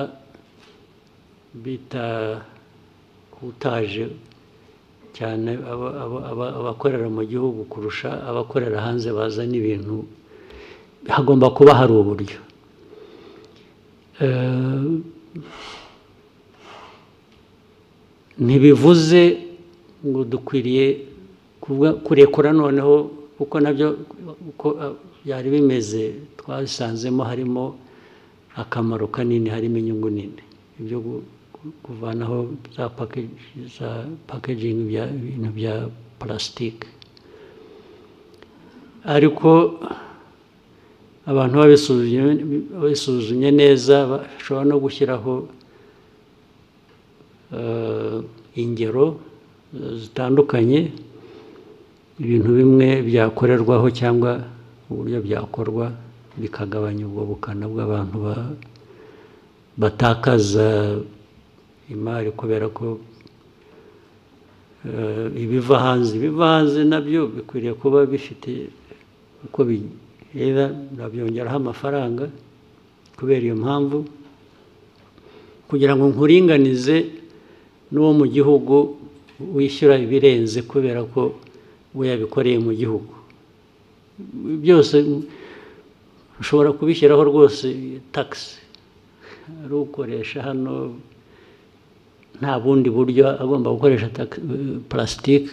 bitahutaje cyane abakorera mu gihugu kurusha abakorera hanze bazana ibintu. Hagomba kuba hari uburyo. Ntibivuze ngo dukwiriye kurekura noneho, kuko nabyo uko byari bimeze twasanzemo harimo akamaro kanini, harimo inyungu nini. Ibyo kuvanaho za packaging ibintu bya plastique, ariko abantu babisuzumye neza bashobora no gushyiraho ingero zitandukanye, ibintu bimwe byakorerwaho cyangwa uburyo byakorwa bikagabanya ubwo bukana bw'abantu batakaza imari kubera ko ibiva hanze nabyo bikwiriye kuba bifite uko bihera, nabyongeraho amafaranga kubera iyo mpamvu, kugira ngo nkuringanize n'uwo mu gihugu wishyura ibirenze kubera ko we yabikoreye mu gihugu. Byose ushobora kubishyiraho rwose tax, ari ukoresha hano nta bundi buryo agomba gukoresha plastique,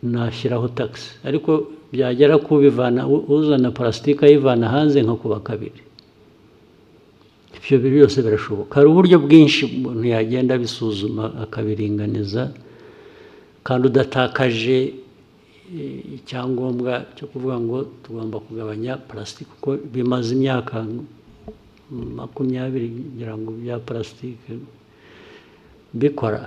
nashyiraho tax. Ariko byagera kubivana, uzana plastique ayivana hanze nko kuba kabiri. Ibyo byose birashoboka. Hari uburyo bwinshi umuntu yagenda bisuzuma akabiringaniza, kandi udatakaje icyangombwa cyo kuvuga ngo tugomba kugabanya plastique, kuko bimaze imyaka 20 ngira ngo bya plastique bikora.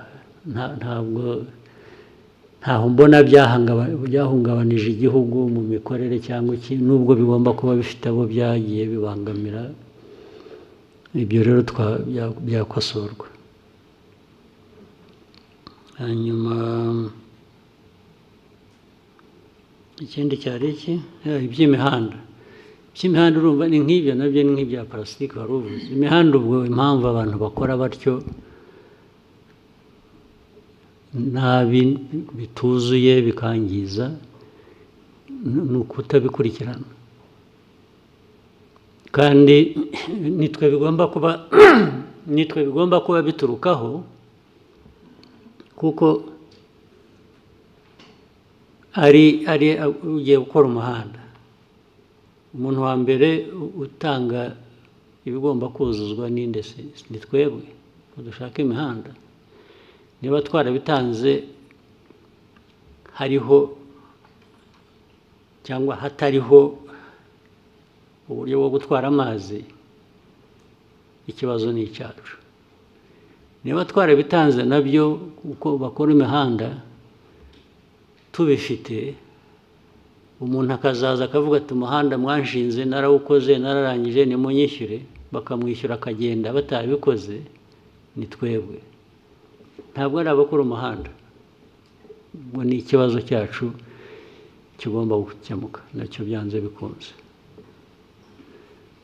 Ntaho mbona byahungabanije igihugu mu mikorere cyangwa iki, nubwo bigomba kuba bifite abo byagiye bibangamira. Ibyo rero byakosorwa. Hanyuma ikindi cyari iki, iby'imihanda. cy'imihanda urumva ni nk'ibyo nabyo ni nk'ibya plastique wari uvuze imihanda ubwo impamvu abantu bakora batyo nabi bituzuye bikangiza ni ukutabikurikirana kandi nitwe bigomba kuba biturukaho kuko ari ugiye gukora umuhanda umuntu wa mbere utanga ibigomba kuzuzwa n'inde se ni twebwe dushaka imihanda niba twarabitanze hariho cyangwa hatariho uburyo bwo gutwara amazi ikibazo ni icyacu niba twarabitanze nabyo uko bakora imihanda tubifite umuntu akazaza akavuga ati umuhanda mwanshinze narawukoze nararangije nimunyishyure bakamwishyura akagenda batabikoze ni twebwe ntabwo ari abakora umuhanda ngo ni ikibazo cyacu kigomba gukemuka nacyo byanze bikunze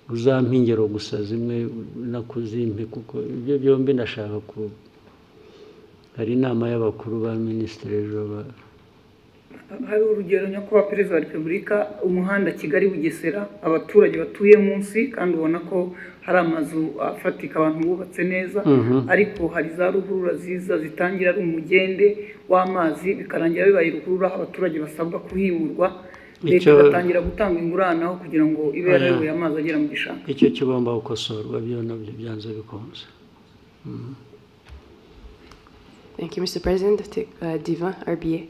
uzampa ingero gusa zimwe nakuzimpe kuko ibyo byombi ndashaka ku hari inama y'abakuru ba minisitiri ejo hari urugero nyakubahwa perezida wa repubulika umuhanda Kigali Bugesera abaturage batuye munsi kandi ubona ko hari amazu afatika abantu bubatse neza ariko hari za ruhurura ziza zitangira ari umugende w'amazi bikarangira bibaye ruhurura abaturage basabwa kuhimurwa leta igatangira gutanga ingurane aho kugira ngo ibe yarayoboye amazi agera mu gishanga icyo kigomba gukosorwa byo nabyo byanze bikunze Thank you, Mr. President. Diva, RBA.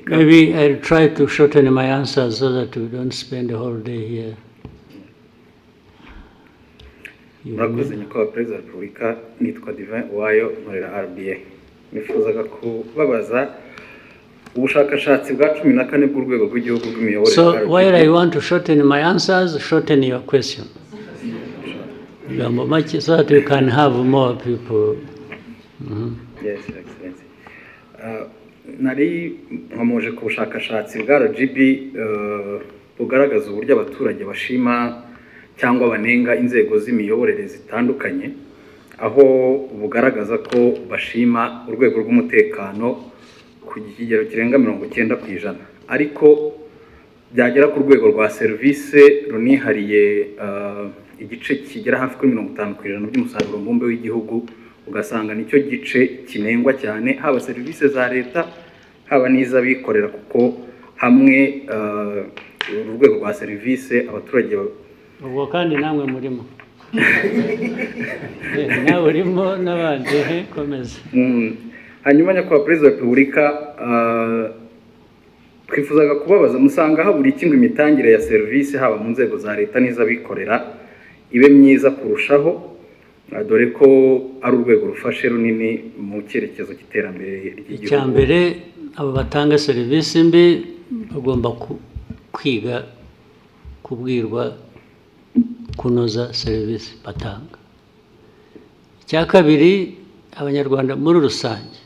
Maybe I'll try to shorten my answers so that we don't spend the whole day here. murakoze nyakubahwa perezida wa repubulika nitwa Divin Uwayo nkorera RBA nifuzaga kubabaza ubushakashatsi bwa 14 bw'urwego rw'igihugu rw'imiyoborere So while I want to shorten my answers, shorten your question. So that we can have more people. Yes, Excellency. Nari nkomoje ku bushakashatsi bwa RGB bugaragaza uburyo abaturage bashima cyangwa banenga inzego z'imiyoborere zitandukanye aho bugaragaza ko bashima urwego rw'umutekano ku kigero kirenga 90% ariko byagera ku rwego rwa service runihariye igice kigera hafi kuri 50% by'umusaruro mbumbe w'igihugu ugasanga nicyo gice kinengwa cyane haba service za leta haba n'iz'abikorera kuko hamwe urwego rwa service abaturage ubwo kandi namwe murimo nawe urimo n'abandi komeza hanyuma nyakubahwa perezida wa repubulika twifuzaga kubabaza musanga habura iki ngo imitangire ya service haba mu nzego za leta n'iz'abikorera ibe myiza kurushaho dore ko ari urwego rufashe runini mu cyerekezo cy'iterambere ry'igihugu icya mbere abo batanga serivisi mbi bagomba kwiga kubwirwa kunoza serivisi batanga icya kabiri abanyarwanda muri rusange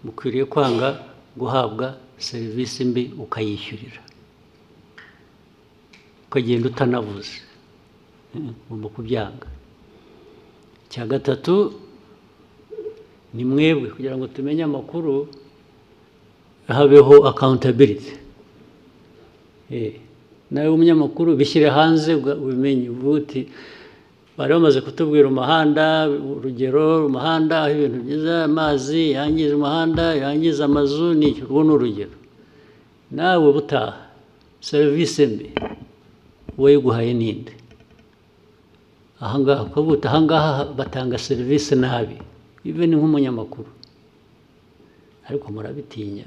mukwiriye kwanga guhabwa serivisi mbi ukayishyurira ukagenda utanavuze ugomba kubyanga icya gatatu ni mwebwe kugira ngo tumenye amakuru habeho accountability nawe umunyamakuru bishyire hanze ubimenye ubuti bari bamaze kutubwira umuhanda urugero umuhanda aho ibintu byiza amazi yangiza umuhanda yangiza amazu n'icyo urwo ni urugero nawe butaha serivisi mbi wayiguhaye ninde ahangaha ukavuta ahangaha batanga serivisi nabi ibe ni nk'umunyamakuru ariko murabitinya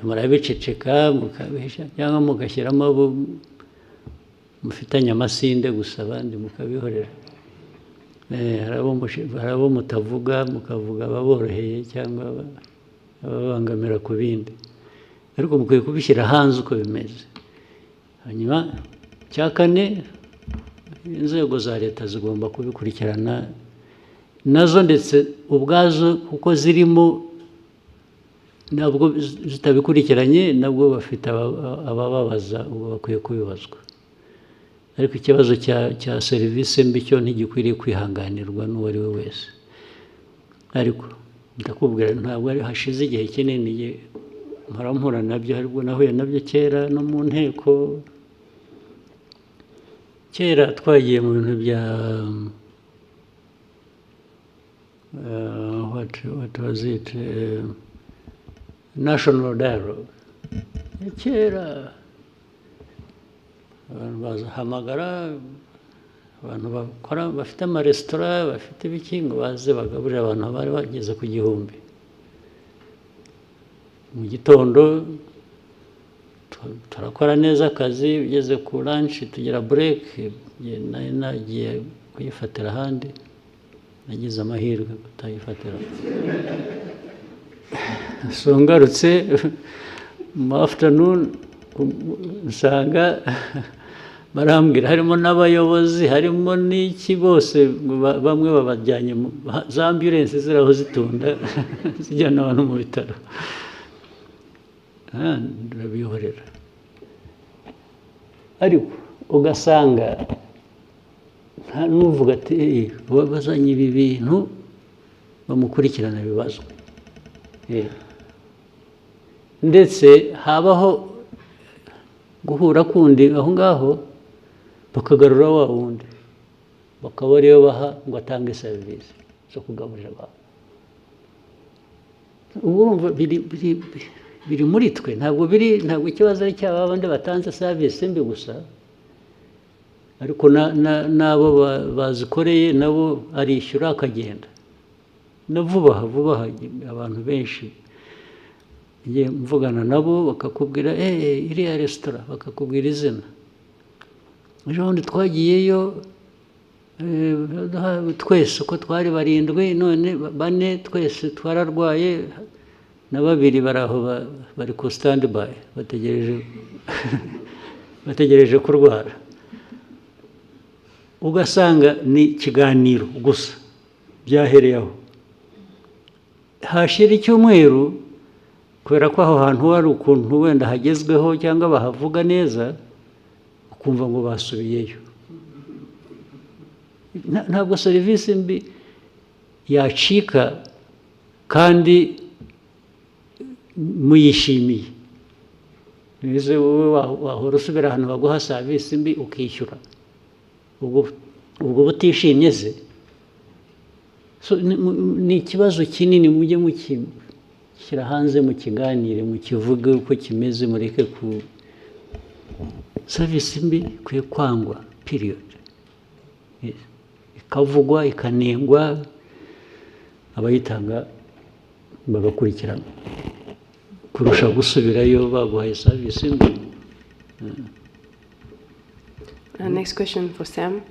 murabiceceka mukabihisha cyangwa mugashyiramo abo mufitanye amasinde gusa abandi mukabihorera hari abo mutavuga mukavuga ababoroheye cyangwa ababangamira ku bindi ariko mukwiye kubishyira hanze uko bimeze hanyuma cya kane inzego za leta zigomba kubikurikirana nazo ndetse ubwazo kuko zirimo nabwo zitabikurikiranye nabwo bafite abababaza ubwo bakwiye kubibazwa, ariko ikibazo cya serivisi mbi cyo ntigikwiriye kwihanganirwa n'uwo ari we wese. Ariko ndakubwira ntabwo ari hashize igihe kinini mpora nabyo, aribwo nahuye nabyo kera no mu nteko. Kera twagiye mu bintu bya what was it, national dialogue. Kera abantu bazahamagara abantu bakora bafite amaresitora bafite ibiki ngo baze bagaburira abantu bari bageze ku 1000 mu gitondo. Turakora neza akazi, ugeze ku lunch tugira break, nagiye kuyifatira ahandi, nagize amahirwe kutayifatira. So ngarutse mu afternoon usanga barambwira harimo n'abayobozi harimo n'iki bose bamwe babajyanye za ambulance ziraho zitunda zijyana abantu mu bitaro. Ndabihorera, ariko ugasanga nta n'uvuga ati bazanye ibi bintu bamukurikirana ibibazo, ndetse habaho guhura kundi aho ngaho bakagarura wa wundi bakaba ariyo baha ngo atange serivisi zo kugaburira abantu. Urumva biri muri twe, ntabwo ikibazo ari cyaba abandi batanze serivisi mbi gusa, ariko n'abo bazikoreye nabo arishyura akagenda na vuba abantu benshi ngiye mvugana nabo bakakubwira iriya resitora, bakakubwira izina. Ejo bundi twagiyeyo twese uko twari 7 none 4 twese twararwaye na 2 bari aho bari ku standby bategereje kurwara. Ugasanga ni ikiganiro gusa byahereyeho, hashira icyumweru kubera ko aho hantu hari ukuntu wenda hagezweho cyangwa bahavuga neza, ukumva ngo basubiyeyo. Ntabwo serivisi mbi yacika kandi muyishimiye. Nize wowe wahora usubira ahantu baguha serivisi mbi ukishyura, ubwo butishimye se. Ni ikibazo kinini, mujye mukishyira hanze mukiganire mukivuge uko kimeze, mureke ku serivisi mbi kwiye kwangwa period, ikavugwa ikanengwa, abayitanga bagakurikirana kurusha gusubirayo baguhaye serivisi mbi. Next question for Sam.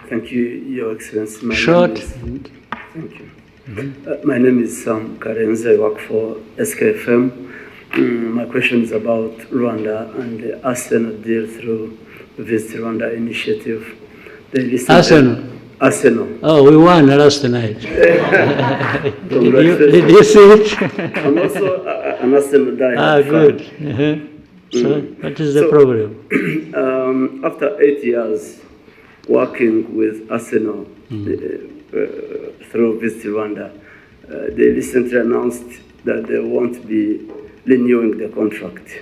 Thank you, Your Excellency. Short. Thank you. My name is Sam Karenze. I work for SKFM. My question is about Rwanda and the Arsenal deal through the Visit Rwanda initiative. Arsenal. Oh, we won last night. Did you see it? I'm also an Arsenal diehard fan. Good. So, what is the problem? After 8 years working with Arsenal through Visit Rwanda, they recently announced that they won't be renewing the contract.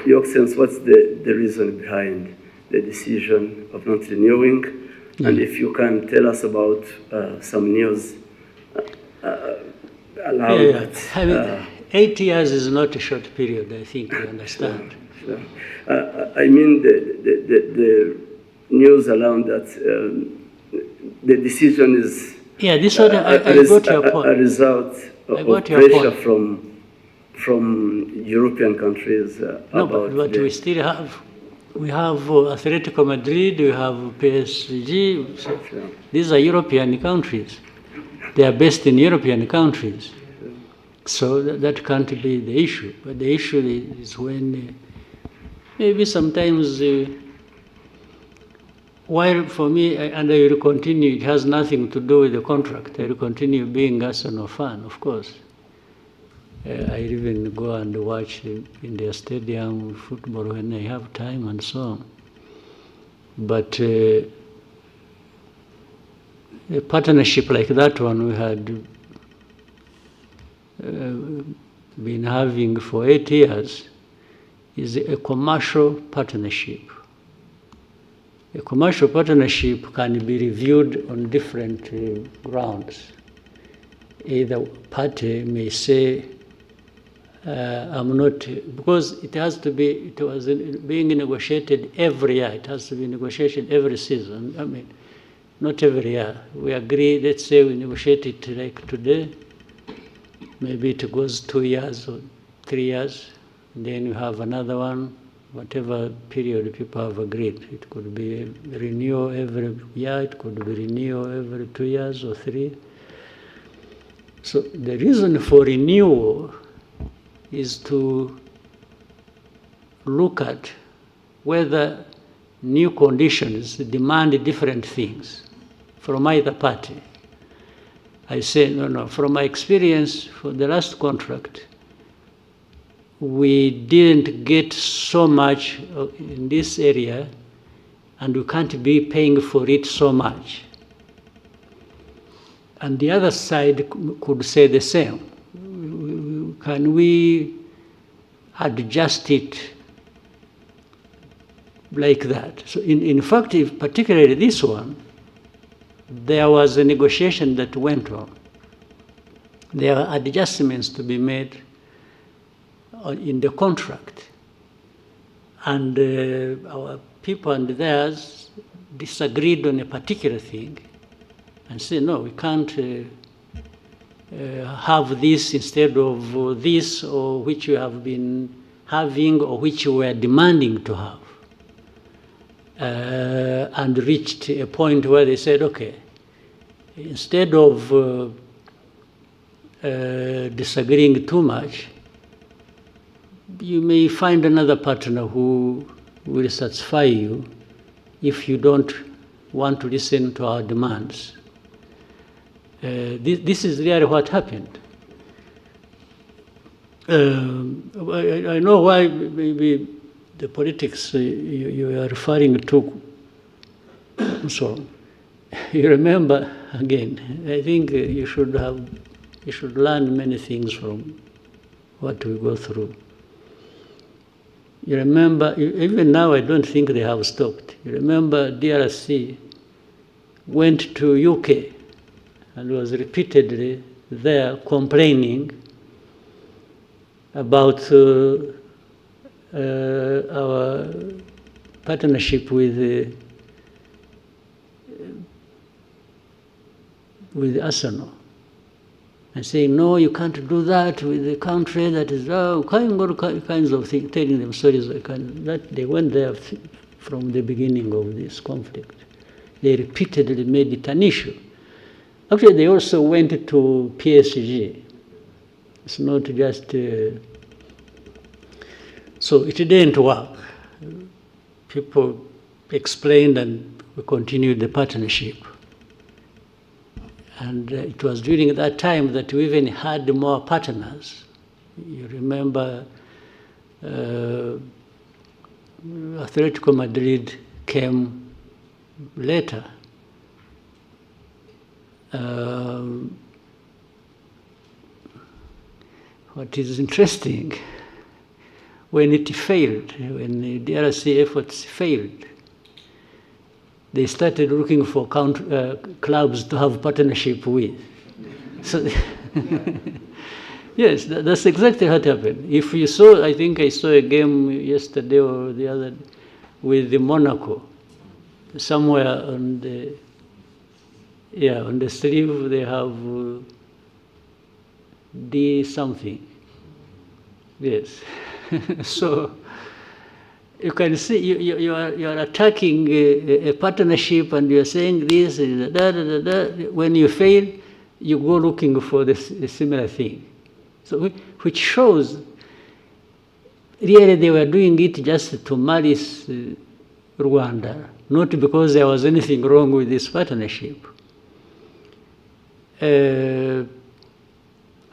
Your Excellency, what's the reason behind the decision of not renewing? And if you can tell us about some news around that. I mean, 8 years is not a short period, I think you understand. Sure. I mean the news around that the decision is I got your point. A result of pressure from European countries about but we still have. We have Atletico Madrid, we have PSG. These are European countries. They are based in European countries. So that can't be the issue. But the issue is when maybe sometimes while for me, and I will continue, it has nothing to do with the contract. I will continue being Arsenal fan, of course. I even go and watch in their stadium football when I have time and so on. But a partnership like that one we had been having for 8 years is a commercial partnership. A commercial partnership can be reviewed on different grounds. Either party may say, I'm not, because it has to be, it was being negotiated every year. It has to be negotiated every season. I mean, not every year. We agree, let's say we negotiate it like today. Maybe it goes 2 years or 3 years. And then you have another one, whatever period people have agreed. It could be renewal every year. It could be renewal every 2 years or 3. So the reason for renewal is to look at whether new conditions demand different things from either party. I say, no, from my experience for the last contract, we didn't get so much in this area and we can't be paying for it so much. And the other side could say the same. Can we adjust it like that? So in fact, particularly this one, there was a negotiation that went on. There are adjustments to be made in the contract. And our people and theirs disagreed on a particular thing and said, no, we can't have this instead of this, or which you have been having, or which you were demanding to have. And reached a point where they said, okay, instead of disagreeing too much, you may find another partner who will satisfy you if you don't want to listen to our demands. This is really what happened. I know why maybe the politics you are referring to. So you remember again. I think you should learn many things from what we go through. You remember, even now I don't think they have stopped. You remember DRC went to UK and was repeatedly there complaining about our partnership with Arsenal, and saying, no, you can't do that with the country that is, all kinds of things, telling them stories that they went there from the beginning of this conflict. They repeatedly made it an issue. Actually, they also went to PSG. It's not just... so it didn't work. People explained and we continued the partnership. And it was during that time that we even had more partners. You remember Atletico Madrid came later. What is interesting, when it failed, when the DRC efforts failed, they started looking for clubs to have partnership with. So, yes, that's exactly what happened. If you saw, I think I saw a game yesterday or the other with the Monaco. Somewhere on the sleeve they have D something. Yes. So you can see you are attacking a partnership and you are saying this, when you fail, you go looking for the similar thing. So which shows really they were doing it just to malice Rwanda, not because there was anything wrong with this partnership.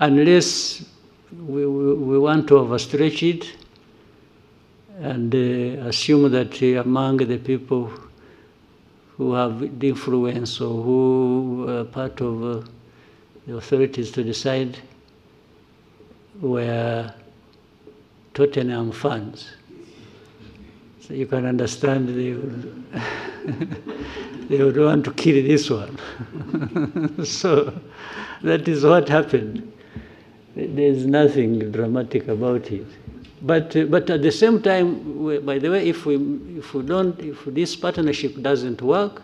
Unless we want to overstretch it and assume that among the people who have the influence or who are part of the authorities to decide were Tottenham fans. So you can understand they would want to kill this one. So that is what happened. There's nothing dramatic about it. But at the same time, by the way, if this partnership doesn't work,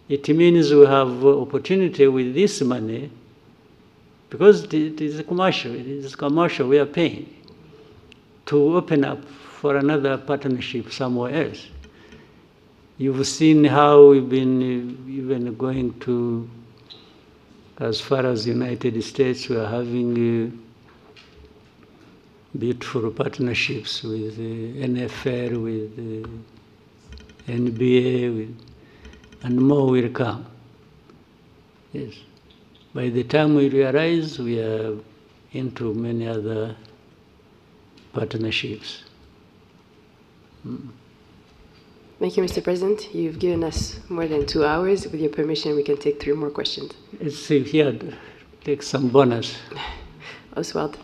it means we have opportunity with this money, because it is commercial, we are paying, to open up for another partnership somewhere else. You've seen how we've been even going to, as far as the United States, we are having beautiful partnerships with NFL, with NBA, and more will come. Yes. By the time we realize, we are into many other partnerships. Thank you, Mr. President. You've given us more than 2 hours. With your permission, we can take 3 more questions. Let's see here, take some bonus. Oswald.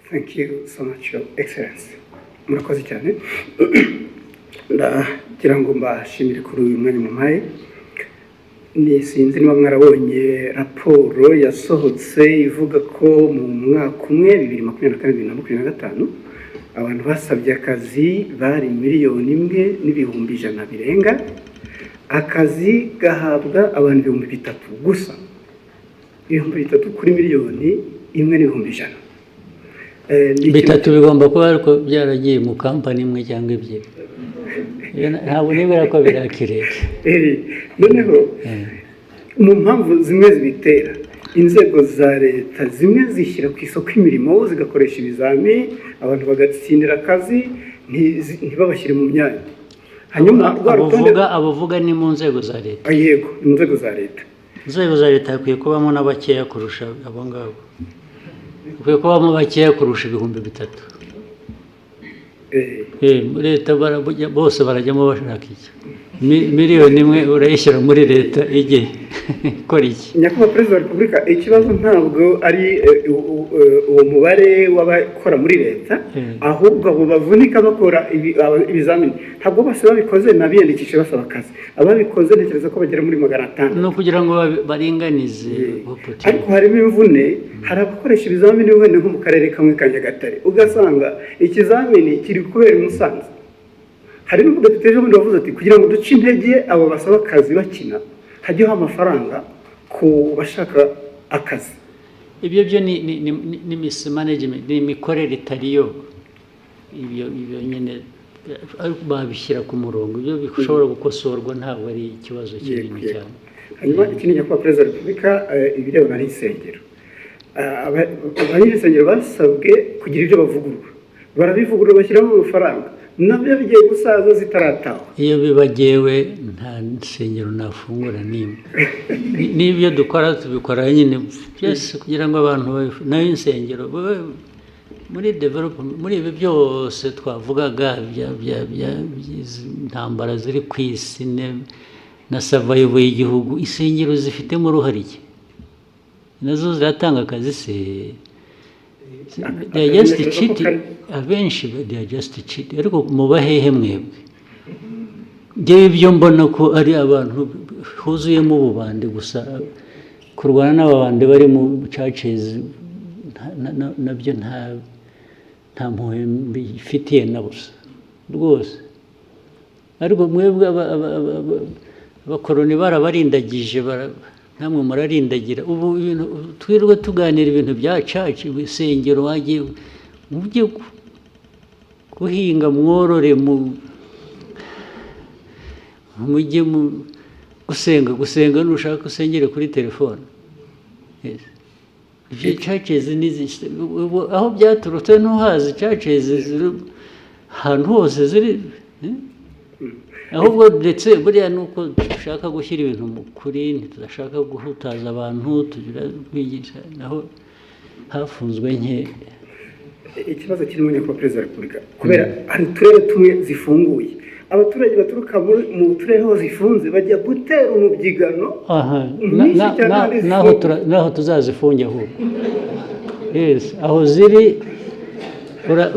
Thank you so much, Your Excellency. Murakoze cyane. Ndagira ngo mbashimire kuri uyu mwanya mumpaye. Ni sinzi niba mwarabonye raporo yasohotse ivuga ko mu mwaka umwe 2024-2025 abantu basabye akazi bari 1,100,000 birenga. Akazi gahabwa abantu 3,000 gusa. 3,000 kuri 1,100,000. Bitatu bigomba kuba ariko byaragiye mu kampani imwe cyangwa ebyiri. Ntabwo nibera ko birakireka. Noneho mu mpamvu zimwe zibitera, inzego za leta zimwe zishyira ku isoko imirimo zigakoresha ibizami, abantu bagatsindira akazi ntibabashyire mu myanya. Hanyuma abavuga ni mu nzego za leta. Yego, mu nzego za leta. Inzego za leta hakwiye kubamo n'abakeya kurusha abo ngabo. Hakwiye kubamo bakeya kurusha 3,000. Leta bose barajyamo bashaka iki? 1,000,000 urayishyira muri leta ijye ikora iki? Nyakubahwa Perezida wa Repubulika, ikibazo ntabwo ari uwo mubare w'abakora muri leta, ahubwo abo bavunika bakora ibizamini ntabwo bose babikoze nabiyandikishe basaba akazi. Ababikoze ntekereza ko bagera muri 500. No kugira ngo baringanize. Ariko harimo imvune, hari abakoresha ibizamini wenda nko mu karere kamwe ka Nyagatare, ugasanga ikizamini kiri kubera i Musanze. Hari n'umudepite ejo bundi wavuze ati kugira ngo duce intege abo basaba akazi bakina, hajyeho amafaranga ku bashaka akazi. Ibyo byo ni mismanagement, ni imikorere itariyo. Ibyo nyine babishyira ku murongo, ibyo bishobora gukosorwa, ntabwo ari ikibazo kinini cyane. Hanyuma ikindi Nyakubahwa Perezida wa Repubulika, ibirebana n'insengero. Abanyesengero basabwe kugira ibyo bavugurura, barabivugurura bashyiramo amafaranga, nabyo bigiye gusaza zitarataha. Iyo bibagewe nta nsengero nafungura nimwe. N'ibyo dukora tubikora nyine byose kugira ngo abantu nayo insengero muri development, muri ibi byose twavugaga intambara ziri ku isi na survival y'igihugu, insengero zifitemo uruhare iki? Nazo ziratanga akazi se? They are just cheating. Abenshi they are just cheating. Ariko mubahehe mwebwe? Ngewe ibyo mbona ko ari abantu huzuyemo ububande gusa, kurwana n'ababande bari mu churches nabyo nta mpuhwe mbifitiye na busa rwose. Ariko mwebwe abakoroni barabarindagije, namwe murarindagira. Ubu twirwa tuganira ibintu bya church, ibisengero wagiye mujye guhinga, mworore, mujye gusenga nushaka usengere kuri telefone. Ibyo churches aho byaturutse ntuhazi. Churches ahantu hose ziri ahubwo ndetse buriya ni uko dushaka gushyira ibintu mu kuri ntitudashaka guhutaza abantu tugira kwigisha naho hafunzwe nke. Ikibazo kirimo nyakubahwa perezida wa repubulika kubera hari uturere tumwe zifunguye abaturage baturuka mu turere aho zifunze bajya gutera umubyigano naho tuzazifunge ahubwo. Yes, aho ziri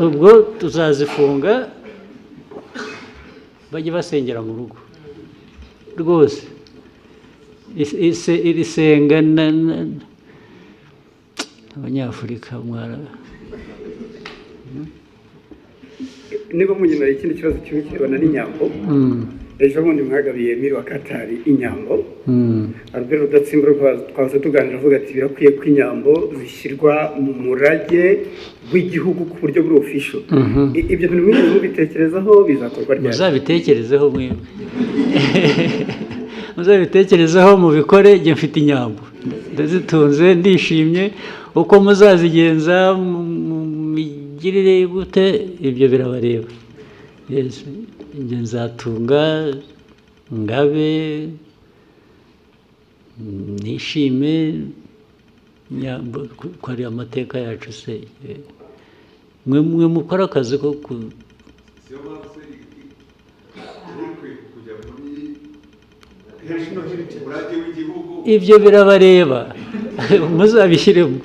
ubwo tuzazifunga bajye basengera mu rugo rwose. Iri senga abanyafurika mwara niba munyemera ikindi kibazo kimwe kirebana n'inyambo. Ejo bundi mwagabiye Emile wa Katari inyambo. Albert Rudatsimburwa twaza tuganira avuga ati birakwiye ko inyambo zishyirwa mu murage w'igihugu ku buryo buri official. Ibyo bintu mwigeze mubitekerezaho bizakorwa ryari? Muzabitekerezeho mwebwe. Muzabitekerezeho mubikore. Njye mfite inyambo ndazitunze ndishimye. Uko muzazigenza migirire gute ibyo birabareba. Yes, njye nzatunga ngabe nishime nyambo ko ari amateka yacu se. Mwe mukora akazi ko ibyo birabareba muzabishyiremo.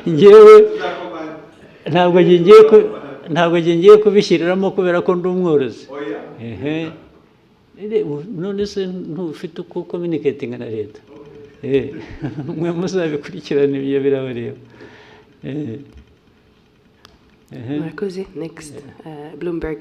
Njyewe ntabwo ngiye kubishyiriramo kubera ko ndi umworozi. None se ntufite uko communicating na leta? Mwe muzabikurikirana ibyo birabareba. Next, Bloomberg.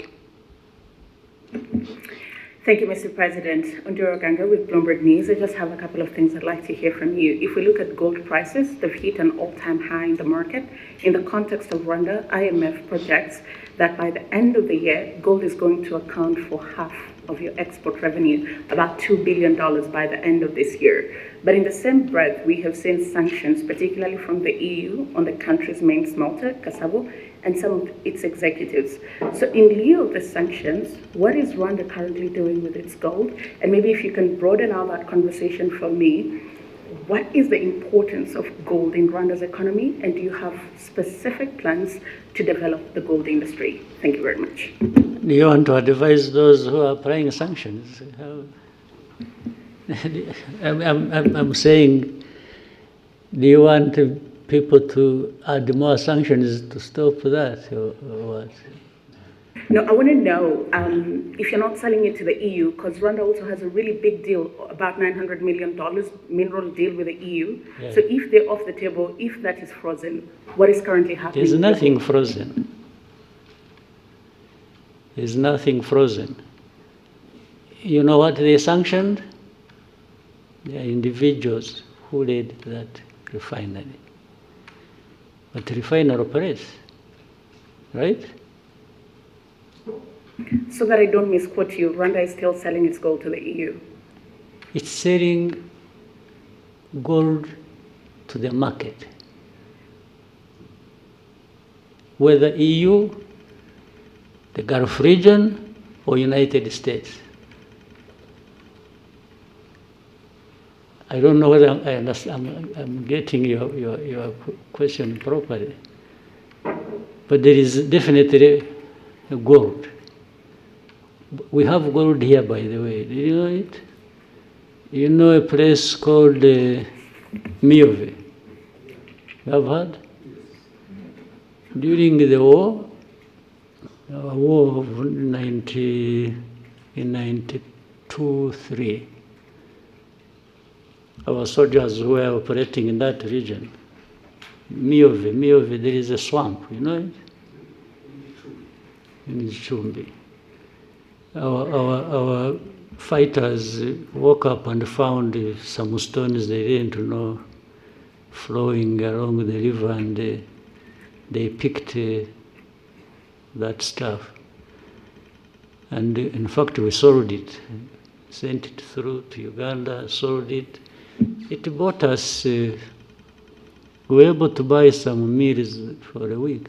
Thank you, Mr. President. Onduro Ganga with Bloomberg News. I just have a couple of things I'd like to hear from you. If we look at gold prices, they've hit an all-time high in the market. In the context of Rwanda, IMF projects that by the end of the year, gold is going to account for half of your export revenue, about $2 billion by the end of this year. But in the same breath, we have seen sanctions, particularly from the EU, on the country's main smelter, Kasabo, and some of its executives. So in lieu of the sanctions, what is Rwanda currently doing with its gold? And maybe if you can broaden out that conversation for me, what is the importance of gold in Rwanda's economy? And do you have specific plans to develop the gold industry? Thank you very much. Do you want to advise those who are applying sanctions? I'm saying, do you want people to add more sanctions to stop that, or what? No, I want to know if you're not selling it to the EU, because Rwanda also has a really big deal, about $900 million mineral deal with the EU. Yeah. So if they're off the table, if that is frozen, what is currently happening? There's nothing frozen. There's nothing frozen. You know what they sanctioned? They are individuals who led that refinery. But the refinery operates, right? So that I don't misquote you, Rwanda is still selling its gold to the EU? It's selling gold to the market. Whether EU, the Gulf region, or United States. I don't know whether I'm getting your question properly. But there is definitely gold. We have gold here, by the way. Do you know it? You know a place called Miove? You have heard? During the war of 92-3, our soldiers were operating in that region. Miove, there is a swamp, you know it? In Chumbi. Our fighters woke up and found some stones they didn't know flowing along the river, and they picked that stuff. And in fact, we sold it, sent it through to Uganda, sold it. It bought us, we were able to buy some meals for a week.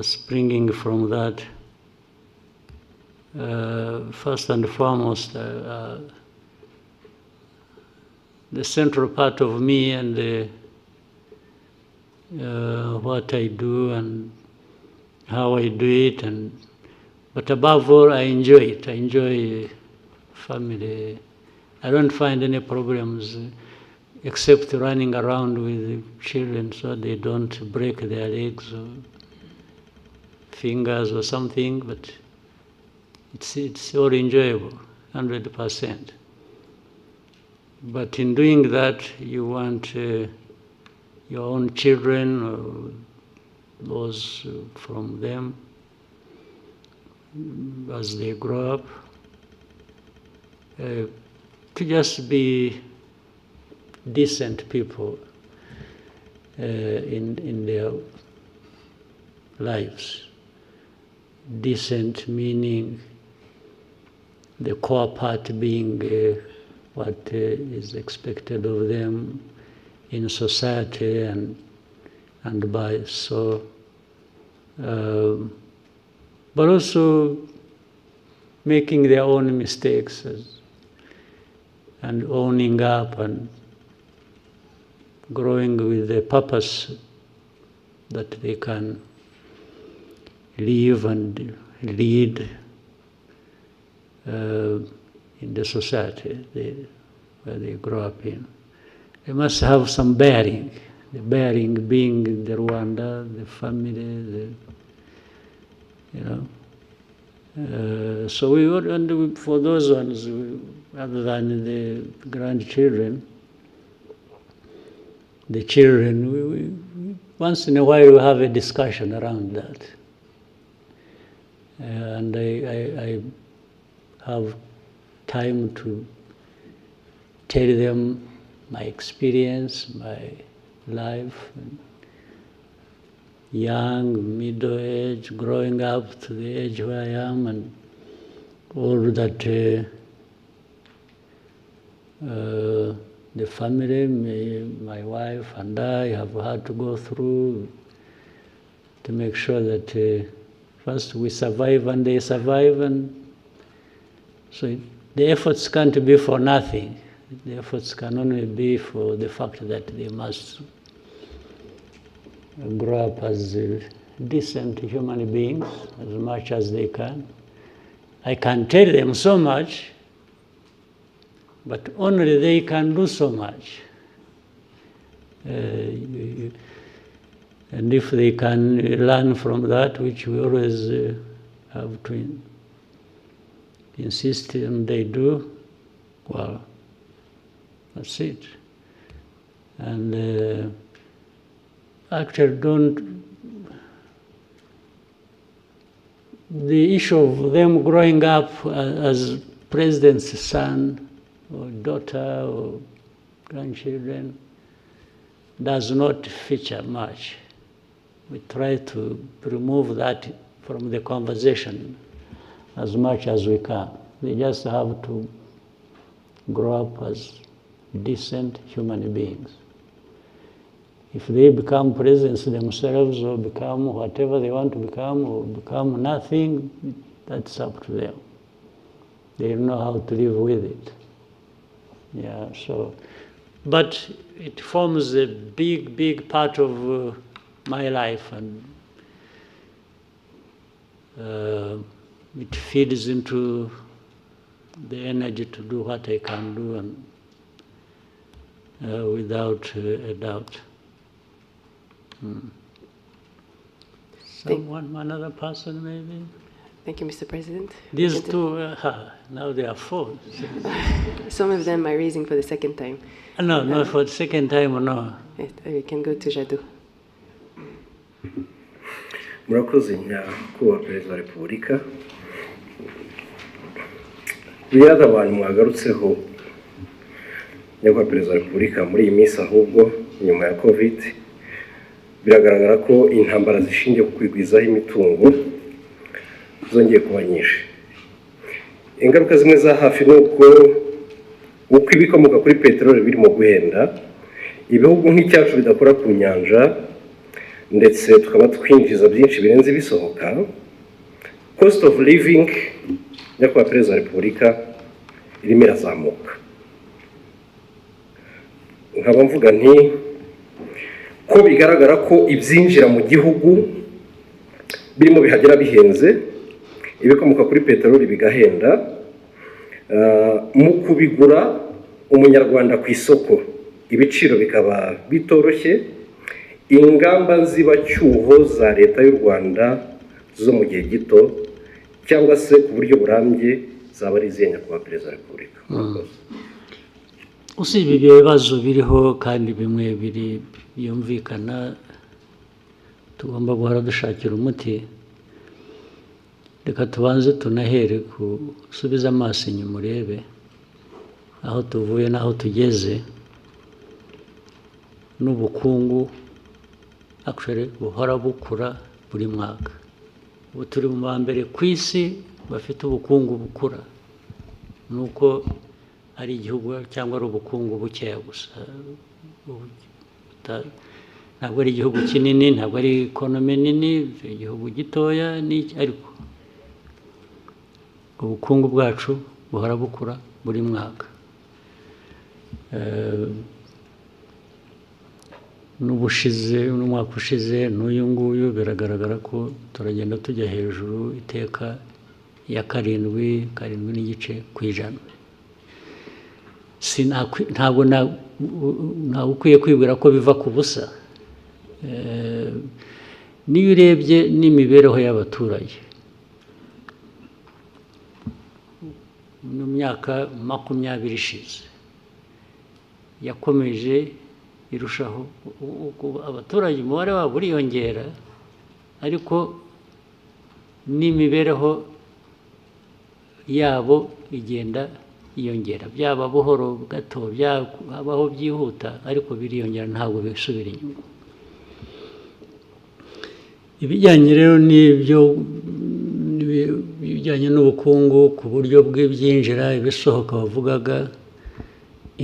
springing from that, first and foremost, the central part of me and what I do and how I do it, but above all, I enjoy it. I enjoy family. I don't find any problems except running around with children so they don't break their legs or fingers or something, but it's all enjoyable, 100%. But in doing that, you want your own children or those from them, as they grow up, to just be decent people in their lives. Decent meaning the core part being what is expected of them in society and by so, but also making their own mistakes and owning up and growing with a purpose that they can live and lead in the society where they grow up in. They must have some bearing, the bearing being the Rwanda, the family, so we would, and for those ones, other than the grandchildren, the children, we once in a while we have a discussion around that. And I have time to tell them my experience, my life, young, middle age, growing up to the age where I am, and all that the family, my wife and I have had to go through to make sure that first we survive and they survive, and so the efforts can't be for nothing. The efforts can only be for the fact that they must grow up as decent human beings as much as they can. I can tell them so much, but only they can do so much. And if they can learn from that, which we always have to insist and they do, well, that's it. And actually the issue of them growing up as president's son or daughter or grandchildren does not feature much. We try to remove that from the conversation as much as we can. They just have to grow up as decent human beings. If they become presidents themselves or become whatever they want to become or become nothing, that's up to them. They know how to live with it. Yeah, so, but it forms a big, big part of my life, and it feeds into the energy to do what I can do, and without a doubt. Someone, another person maybe? Thank you, Mr. President. These two, now they are four. Some of them are raising for the second time. No, not for the second time, no. We can go to Jadot. Murakoze nyakubahwa Perezida wa Repubulika. Biriya abantu mwagarutseho nyakubahwa Perezida wa Repubulika muri iyi minsi, ahubwo nyuma ya COVID biragaragara ko intambara zishingiye ku kwigwizaho imitungo zongeye kuba nyinshi. Ingaruka zimwe za hafi ni uko ibikomoka kuri peteroli birimo guhenda, ibihugu nk'icyacu bidakora ku nyanja ndetse tukaba twinjiza byinshi birenze ibisohoka. Cost of living nyakubahwa perezida wa repubulika irimo irazamuka. Nkaba mvuga nti ko bigaragara ko ibyinjira mu gihugu birimo bihagera bihenze, ibikomoka kuri peteroli bigahenda, mu kubigura umunyarwanda ku isoko ibiciro bikaba bitoroshye, ingamba zibacyuho za leta y'u Rwanda zo mu gihe gito cyangwa se ku buryo burambye zaba ari izihe nyakubahwa perezida wa repubulika? usibye ibyo bibazo biriho kandi bimwe byumvikana tugomba guhora dushakira umuti, reka tubanze tunahere gusubiza amaso inyuma urebe aho tuvuye n'aho tugeze n'ubukungu actually buhora bukura buri mwaka. Ubu turi mu ba mbere ku isi bafite ubukungu bukura, nuko ari igihugu cyangwa ari ubukungu bukeya gusa, ntabwo ari igihugu kinini, ntabwo ari ekonomi nini, igihugu gitoya ariko ubukungu bwacu buhora bukura buri mwaka. N'umwaka ushize n'uyu nguyu biragaragara ko turagenda tujya hejuru iteka ya karindwi n'igice ku ijana. Ntabwo ukwiye kwibwira ko biva ku busa. Niyo urebye n'imibereho y'abaturage mu myaka 20 ishize yakomeje irushaho, abaturage umubare wabo uriyongera ariko n'imibereho yabo igenda yiyongera, byaba buhoro gato, byabaho byihuta ariko biriyongera, ntabwo bisubira inyuma. Ibijyanye rero n'ibyo bijyanye n'ubukungu ku buryo bw'ibyinjira ibisohoka bavugaga,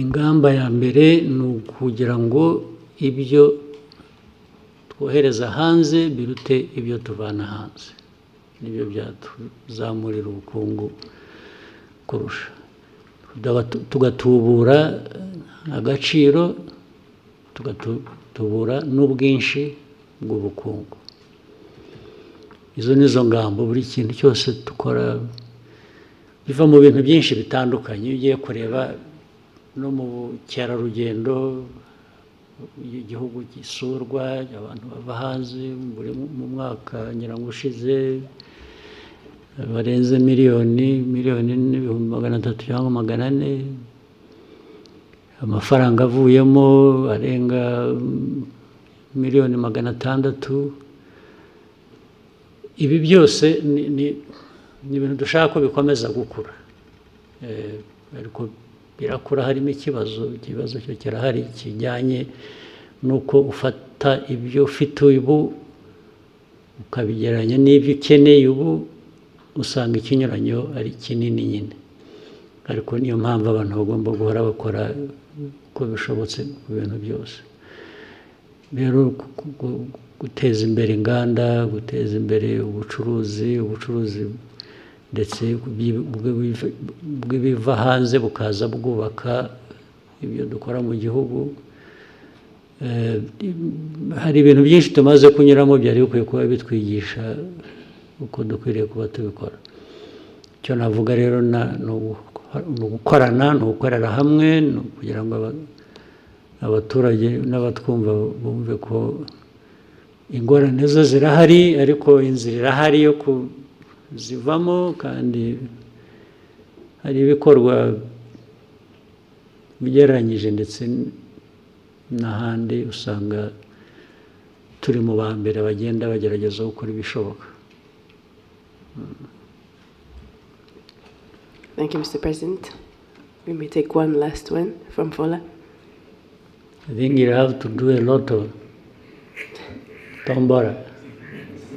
ingamba ya mbere ni ukugira ngo ibyo twohereza hanze birute ibyo tuvana hanze, nibyo byatuzamurira ubukungu kurusha, tugatubura agaciro, tugatubura n'ubwinshi bw'ubukungu. Izo nizo ngamba. Buri kintu cyose dukora biva mu bintu byinshi bitandukanye. Iyo ugiye kureba no mu bukerarugendo, igihugu gisurwa, abantu bava hanze mu mwaka nyirango ushize barenze miliyoni n'ibihumbi 300 cyangwa 400, amafaranga avuyemo arenga miliyoni 600. Ibi byose ni ibintu dushaka ko bikomeza gukura, ariko birakura harimo ikibazo cyo kirahari kijyanye nuko ufata ibyo ufite ubu ukabigereranya n'ibyo ukeneye ubu, usanga ikinyuranyo ari kinini nyine. Ariko niyo mpamvu abantu bagomba guhora bakora uko bishobotse ku bintu byose. Rero guteza imbere inganda, guteza imbere ubucuruzi ndetse bw'ibiva hanze bukaza bwubaka ibyo dukora mu gihugu. Hari ibintu byinshi tumaze kunyuramo byari bikwiye kuba bitwigisha uko dukwiriye kuba tubikora. Icyo navuga rero ni ugukorana, ni ugukorera hamwe, kugira ngo abaturage n'abatwumva bumve ko ingorane zo zirahari ariko inzira irahari yo kuzivamo, kandi hari ibikorwa bigereranyije ndetse n'ahandi usanga turi mu ba mbere bagenda bagerageza gukora ibishoboka. Thank you, Mr. President. We may take one last one from Fola. I think you have to do a lot of Tombora.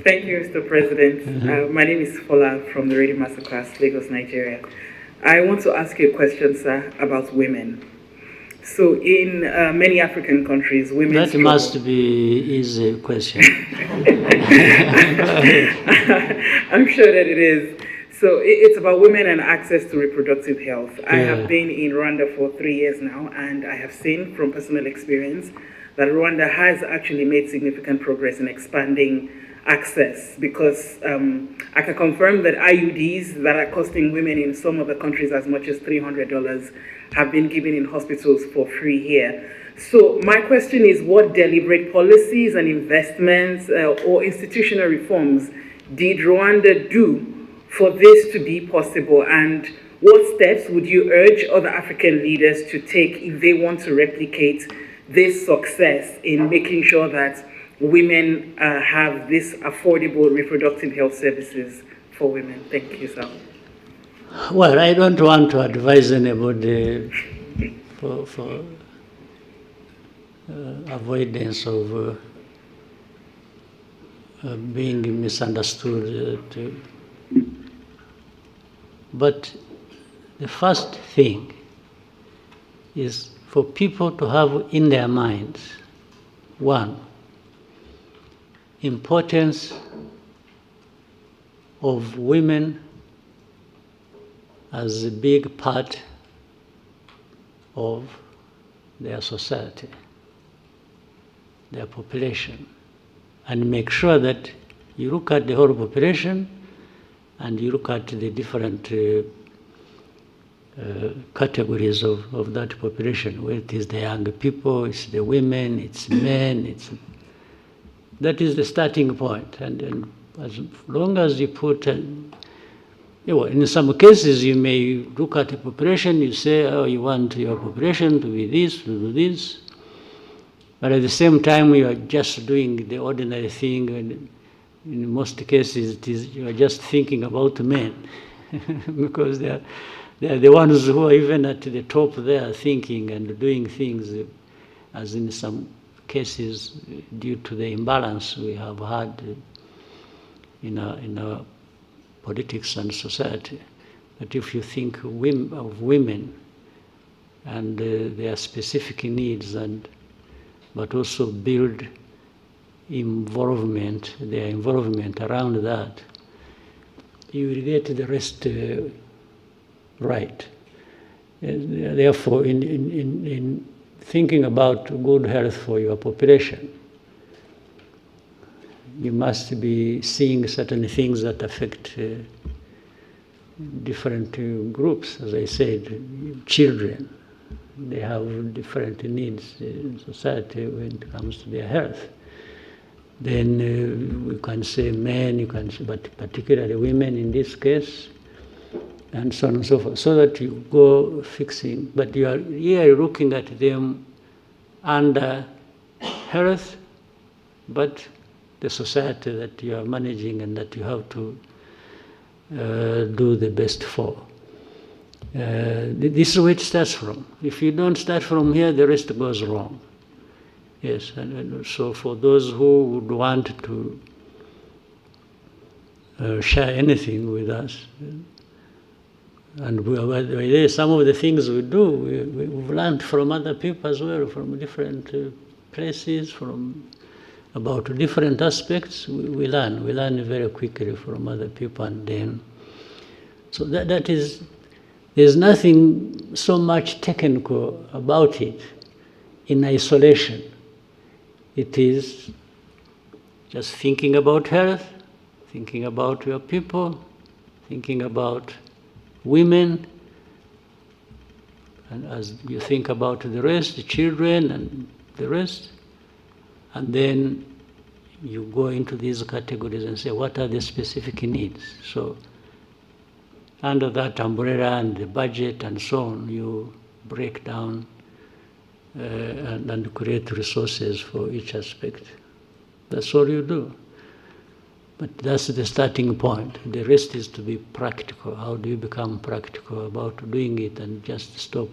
Thank you, Mr. President. My name is Fola from the Radio Masterclass, Lagos, Nigeria. I want to ask you a question, sir, about women. So in many African countries, women That struggle. must be easy question. I'm sure that it is. So it's about women and access to reproductive health. I Yeah. have been in Rwanda for 3 years now, and I have seen from personal experience that Rwanda has actually made significant progress in expanding access, because I can confirm that IUDs that are costing women in some of the countries as much as $300 have been given in hospitals for free here. So my question is, what deliberate policies and investments or institutional reforms did Rwanda do for this to be possible, and what steps would you urge other African leaders to take if they want to replicate this success in making sure that women have this affordable reproductive health services for women? Thank you, sir. Well, I don't want to advise anybody for avoidance of being misunderstood. But the first thing is for people to have in their minds, one, importance of women as a big part of their society, their population, and make sure that you look at the whole population and you look at the different categories of that population, where it is the young people, it's the women, it's men, that is the starting point. And as long as you put, in some cases you may look at the population, you say, oh, you want your population to be this, to do this, but at the same time you are just doing the ordinary thing, and in most cases you are just thinking about men, because they are the ones who are even at the top there thinking and doing things, as in some cases due to the imbalance we have had in our politics and society. But if you think of women and their specific needs, but also build their involvement around that, you will get the rest right. Therefore, in thinking about good health for your population, you must be seeing certain things that affect different groups. As I said, children, they have different needs in society when it comes to their health. Then we can say men, but particularly women in this case, and so on and so forth, so that you go fixing. But you are here looking at them under health, but the society that you are managing and that you have to do the best for. This is where it starts from. If you don't start from here, the rest goes wrong. Yes, and so for those who would want to share anything with us, and some of the things we do, we've learned from other people as well, from different places, about different aspects. We learn very quickly from other people, and then, so that is, there's nothing so much technical about it in isolation. It is just thinking about health, thinking about your people, thinking about women, and as you think about the rest, the children and the rest, and then you go into these categories and say, what are the specific needs? So under that umbrella and the budget and so on, you break down and create resources for each aspect. That's all you do. But that's the starting point. The rest is to be practical. How do you become practical about doing it and just stop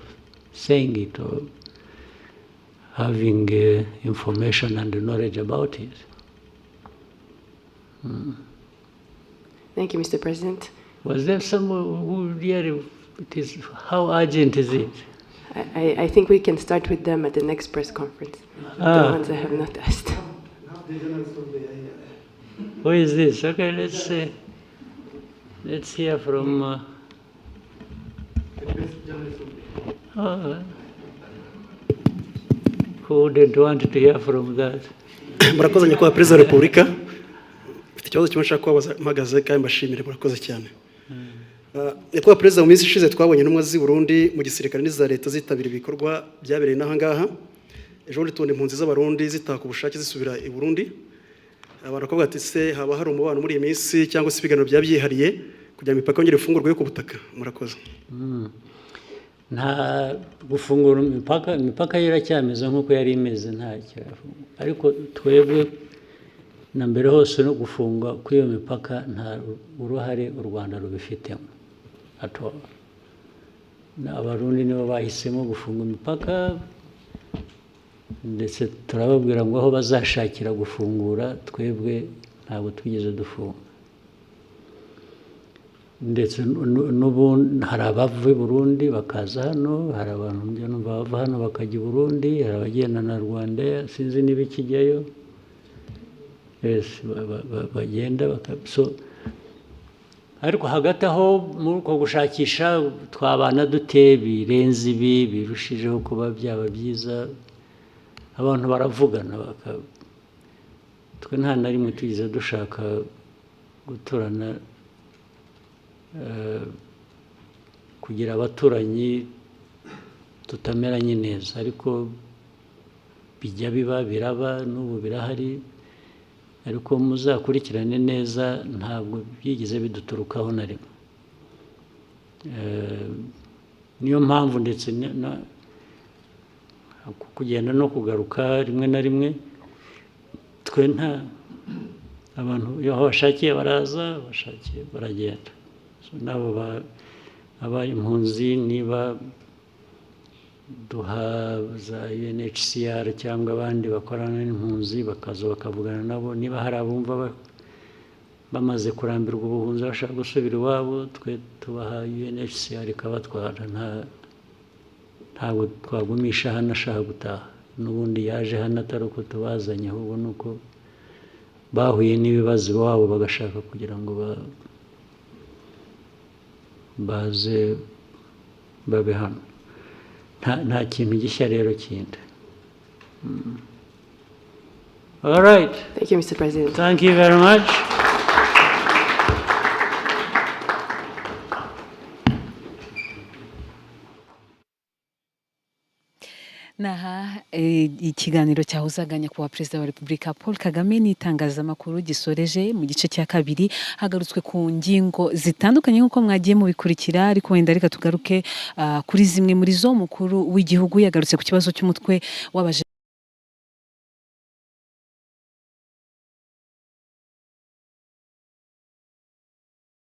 saying it or having information and knowledge about it? Thank you, Mr. President. Was there someone who really, how urgent is it? I think we can start with them at the next press conference. The ones I have not asked. Who is this? Okay, let's hear from. Who did want to hear from that? Murakoze nyakubahwa Perezida wa Repubulika. Mfite ikibazo kimwe nshaka kubabaza mpagaze kandi mbashimire murakoze cyane. Nyakubahwa Perezida, mu minsi ishize twabonye intumwa z'i Burundi mu gisirikare n'iza leta zitabira ibikorwa byabereye n'aha ngaha. Ejo bundi tubona impunzi z'abarundi zitaka ubushake zisubira i Burundi. Abantu bakavuga ati se haba hari umubano muri iyi minsi cyangwa se ibiganiro byabyihariye kugira ngo imipaka yongere ifungurwe ku butaka. Murakoze. Nta gufungura imipaka iracyameze nk'uko yari imeze nta kirafunga, ariko twebwe na mbere hose no gufunga kw'iyo mipaka nta uruhare u Rwanda rubifitemo ato. Abarundi nibo bahisemo gufunga imipaka, ndetse turababwira ngo aho bazashakira gufungura twebwe ntabwo twigeze dufunga. Ndetse n'ubu hari abava i Burundi bakaza hano, hari abantu bava hano bakajya i Burundi, hari abagenda na Rwanda sinzi niba ikijyayo, bagenda so ariko hagati aho muri uko gushakisha twabana dute birenze ibi birushijeho kuba byaba byiza, abantu baravugana twe nta na rimwe tugize dushaka guturana kugira abaturanyi tutameranye neza, ariko bijya biba biraba n'ubu birahari, ariko muzakurikirane neza ntabwo byigeze biduturukaho na rimwe. Niyo mpamvu ndetse kugenda no kugaruka rimwe na rimwe twe nta abantu aho bashakiye baraza, bashakiye baragenda. Nabo abaye impunzi niba duha za UNHCR cyangwa abandi bakorana n'impunzi bakaza bakavugana nabo, niba hari abumva bamaze kurambirwa ubuhunzi bashaka gusubira iwabo, twe tubaha UNHCR ikabatwara. Ntabwo twagumisha hano ashaka gutaha, n'ubundi yaje hano atari uko tubazanye, ahubwo ni uko bahuye n'ibibazo iwabo bagashaka kugira ngo baze babe hano. Nta kintu gishya rero kindi. All right. Thank you, Mr. President. Thank you very much. Naha ikiganiro cyahuzaga nyakubahwa Perezida wa Repubulika Paul Kagame n'itangazamakuru gisoreje mu gice cya kabiri, hagarutswe ku ngingo zitandukanye nk'uko mwagiye mubikurikira, ariko wenda reka tugaruke kuri zimwe muri zo. Umukuru w'igihugu yagarutse ku kibazo cy'umutwe w'abaje